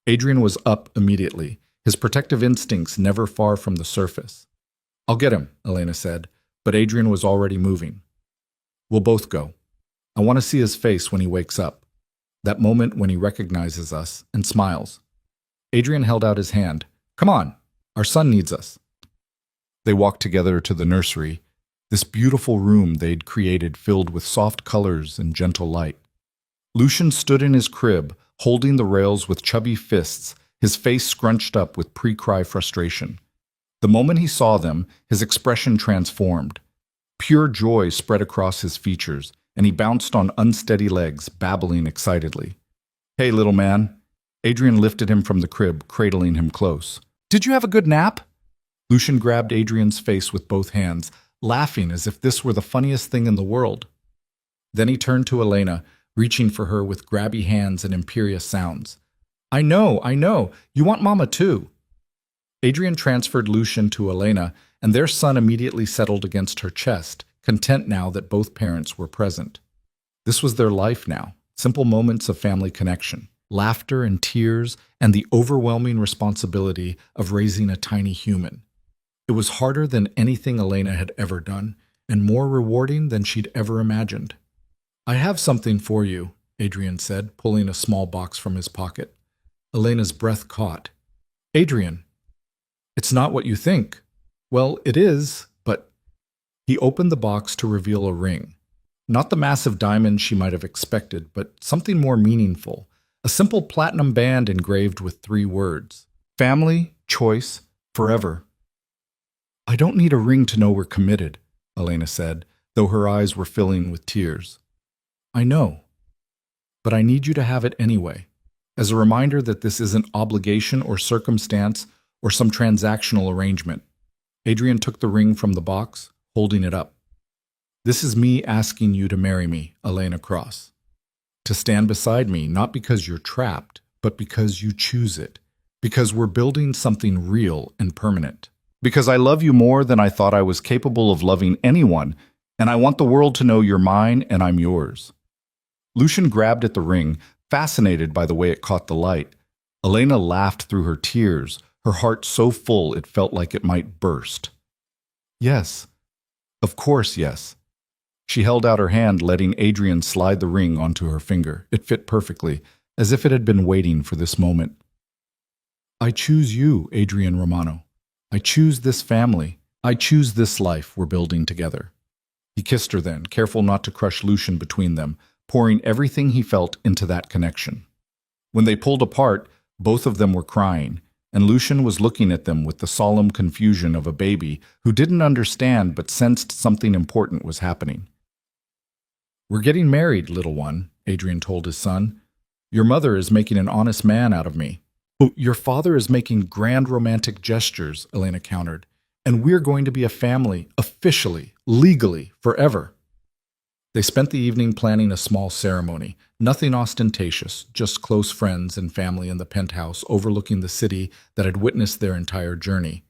Adrian was up immediately, his protective instincts never far from the surface. "I'll get him," Elena said, but Adrian was already moving. "We'll both go. I want to see his face when he wakes up. That moment when he recognizes us and smiles." Adrian held out his hand. "Come on, our son needs us." They walked together to the nursery, this beautiful room they'd created filled with soft colors and gentle light. Lucian stood in his crib, holding the rails with chubby fists, his face scrunched up with pre-cry frustration. The moment he saw them, his expression transformed. Pure joy spread across his features, and he bounced on unsteady legs, babbling excitedly. "Hey, little man." Adrian lifted him from the crib, cradling him close. "Did you have a good nap?" Lucian grabbed Adrian's face with both hands, laughing as if this were the funniest thing in the world. Then he turned to Elena, reaching for her with grabby hands and imperious sounds. I know. You want Mama too." Adrian transferred Lucian to Elena, and their son immediately settled against her chest, content now that both parents were present. This was their life now, simple moments of family connection, laughter and tears, and the overwhelming responsibility of raising a tiny human. It was harder than anything Elena had ever done, and more rewarding than she'd ever imagined. "I have something for you," Adrian said, pulling a small box from his pocket. Elena's breath caught. "Adrian, it's not what you think." "Well, it is, but—" He opened the box to reveal a ring. Not the massive diamond she might have expected, but something more meaningful. A simple platinum band engraved with 3 words. Family, choice, forever. "I don't need a ring to know we're committed," Elena said, though her eyes were filling with tears. "I know. But I need you to have it anyway, as a reminder that this isn't obligation or circumstance or some transactional arrangement." Adrian took the ring from the box, holding it up. "This is me asking you to marry me, Elena Cross. To stand beside me, not because you're trapped, but because you choose it. Because we're building something real and permanent. Because I love you more than I thought I was capable of loving anyone, and I want the world to know you're mine and I'm yours." Lucian grabbed at the ring, fascinated by the way it caught the light. Elena laughed through her tears, her heart so full it felt like it might burst. "Yes. Of course, yes." She held out her hand, letting Adrian slide the ring onto her finger. It fit perfectly, as if it had been waiting for this moment. "I choose you, Adrian Romano. I choose this family. I choose this life we're building together." He kissed her then, careful not to crush Lucian between them, pouring everything he felt into that connection. When they pulled apart, both of them were crying, and Lucian was looking at them with the solemn confusion of a baby who didn't understand but sensed something important was happening. "We're getting married, little one," Adrian told his son. "Your mother is making an honest man out of me. Oh, your father is making grand romantic gestures, Elena countered. And we're going to be a family, officially, legally, forever. They spent the evening planning a small ceremony, nothing ostentatious, just close friends and family in the penthouse overlooking the city that had witnessed their entire journey.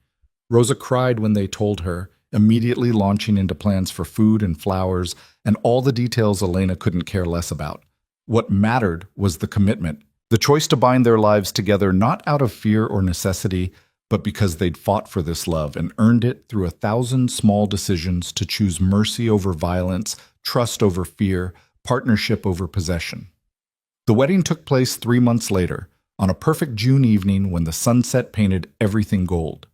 Rosa cried when they told her, immediately launching into plans for food and flowers and all the details Elena couldn't care less about. What mattered was the commitment, the choice to bind their lives together not out of fear or necessity, but because they'd fought for this love and earned it through 1,000 small decisions to choose mercy over violence, trust over fear, partnership over possession. The wedding took place 3 months later, on a perfect June evening when the sunset painted everything gold.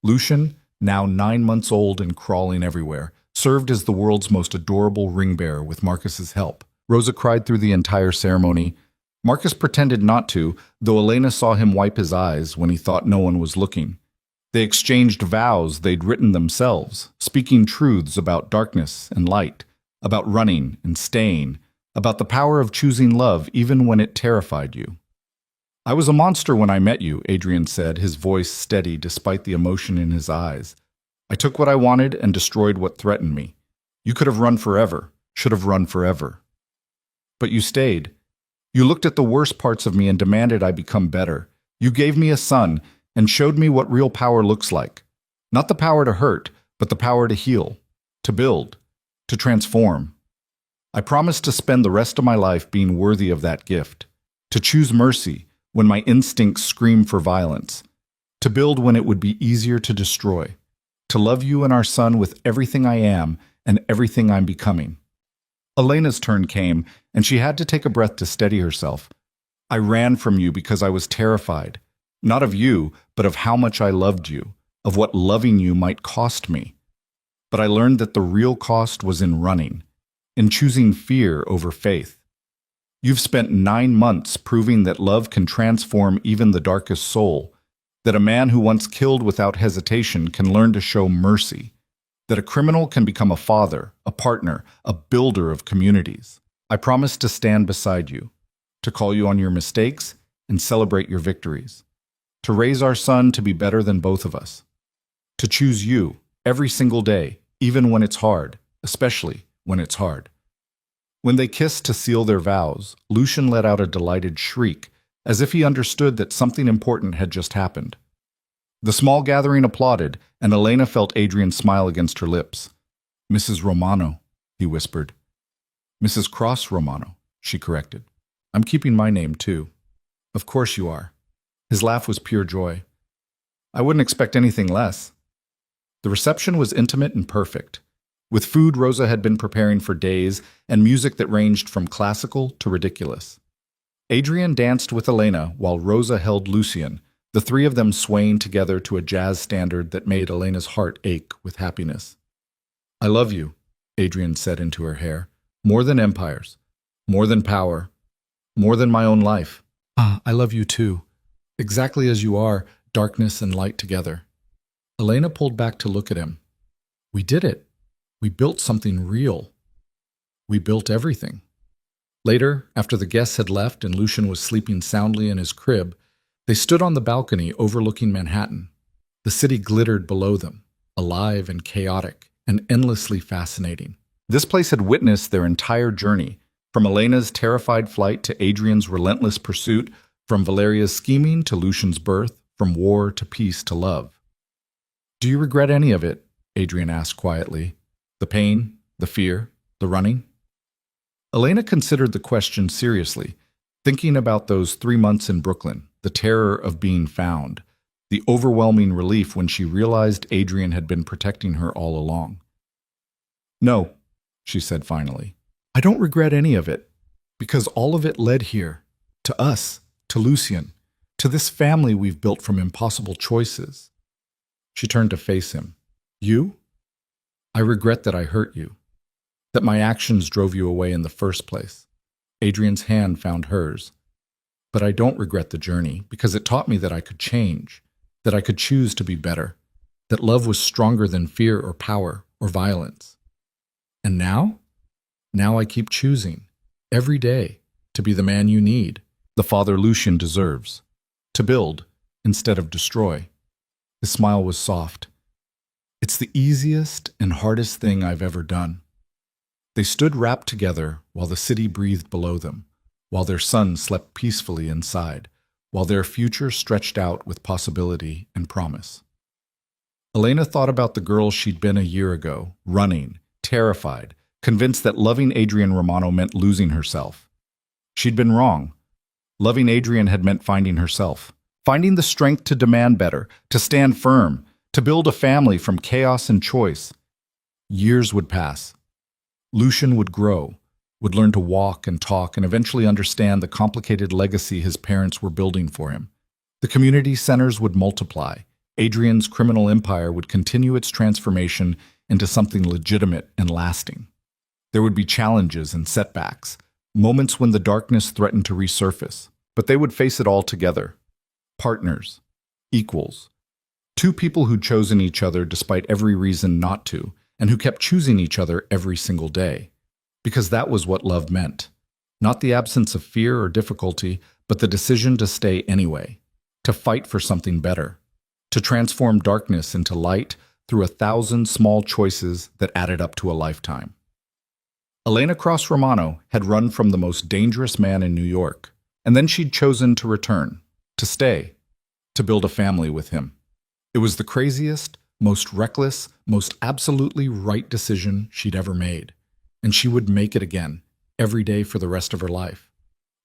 Lucian, now 9 months old and crawling everywhere, served as the world's most adorable ring bearer with Marcus's help. Rosa cried through the entire ceremony. Marcus pretended not to, though Elena saw him wipe his eyes when he thought no one was looking. They exchanged vows they'd written themselves, speaking truths about darkness and light, about running and staying, about the power of choosing love even when it terrified you. I was a monster when I met you, Adrian said, his voice steady despite the emotion in his eyes. I took what I wanted and destroyed what threatened me. You could have run forever, should have run forever. But you stayed. You looked at the worst parts of me and demanded I become better. You gave me a son and showed me what real power looks like. Not the power to hurt, but the power to heal, to build, to transform. I promised to spend the rest of my life being worthy of that gift, to choose mercy when my instincts scream for violence, to build when it would be easier to destroy, to love you and our son with everything I am and everything I'm becoming. Elena's turn came, and she had to take a breath to steady herself. I ran from you because I was terrified, not of you, but of how much I loved you, of what loving you might cost me. But I learned that the real cost was in running, in choosing fear over faith. You've spent 9 months proving that love can transform even the darkest soul, that a man who once killed without hesitation can learn to show mercy, that a criminal can become a father, a partner, a builder of communities. I promise to stand beside you, to call you on your mistakes and celebrate your victories, to raise our son to be better than both of us, to choose you every single day, even when it's hard, especially when it's hard. When they kissed to seal their vows, Lucian let out a delighted shriek, as if he understood that something important had just happened. The small gathering applauded, and Elena felt Adrian smile against her lips. Mrs. Romano, he whispered. Mrs. Cross Romano, she corrected. I'm keeping my name, too. Of course you are. His laugh was pure joy. I wouldn't expect anything less. The reception was intimate and perfect. With food Rosa had been preparing for days and music that ranged from classical to ridiculous. Adrian danced with Elena while Rosa held Lucian, the three of them swaying together to a jazz standard that made Elena's heart ache with happiness. I love you, Adrian said into her hair, more than empires, more than power, more than my own life. I love you too, exactly as you are, darkness and light together. Elena pulled back to look at him. We did it. We built something real. We built everything. Later, after the guests had left and Lucian was sleeping soundly in his crib, they stood on the balcony overlooking Manhattan. The city glittered below them, alive and chaotic and endlessly fascinating. This place had witnessed their entire journey, from Elena's terrified flight to Adrian's relentless pursuit, from Valeria's scheming to Lucian's birth, from war to peace to love. Do you regret any of it? Adrian asked quietly. The pain, the fear, the running? Elena considered the question seriously, thinking about those 3 months in Brooklyn, the terror of being found, the overwhelming relief when she realized Adrian had been protecting her all along. No, she said finally. I don't regret any of it, because all of it led here, to us, to Lucian, to this family we've built from impossible choices. She turned to face him. You? I regret that I hurt you, that my actions drove you away in the first place. Adrian's hand found hers. But I don't regret the journey, because it taught me that I could change, that I could choose to be better, that love was stronger than fear or power or violence. And now? Now I keep choosing, every day, to be the man you need, the father Lucian deserves. to build instead of destroy. His smile was soft. It's the easiest and hardest thing I've ever done. They stood wrapped together while the city breathed below them, while their son slept peacefully inside, while their future stretched out with possibility and promise. Elena thought about the girl she'd been a year ago, running, terrified, convinced that loving Adrian Romano meant losing herself. She'd been wrong. Loving Adrian had meant finding herself, finding the strength to demand better, to stand firm, to build a family from chaos and choice. Years would pass. Lucian would grow, would learn to walk and talk, and eventually understand the complicated legacy his parents were building for him. The community centers would multiply. Adrian's criminal empire would continue its transformation into something legitimate and lasting. There would be challenges and setbacks, moments when the darkness threatened to resurface, but they would face it all together. Partners, equals, two people who'd chosen each other despite every reason not to, and who kept choosing each other every single day. Because that was what love meant. Not the absence of fear or difficulty, but the decision to stay anyway, to fight for something better, to transform darkness into light through 1,000 small choices that added up to a lifetime. Elena Cross Romano had run from the most dangerous man in New York, and then she'd chosen to return, to stay, to build a family with him. It was the craziest, most reckless, most absolutely right decision she'd ever made, and she would make it again, every day for the rest of her life.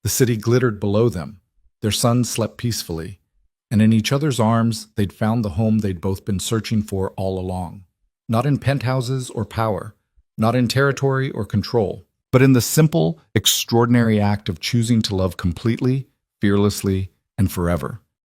The city glittered below them. Their son slept peacefully, and in each other's arms they'd found the home they'd both been searching for all along. Not in penthouses or power, not in territory or control, but in the simple, extraordinary act of choosing to love completely, fearlessly, and forever.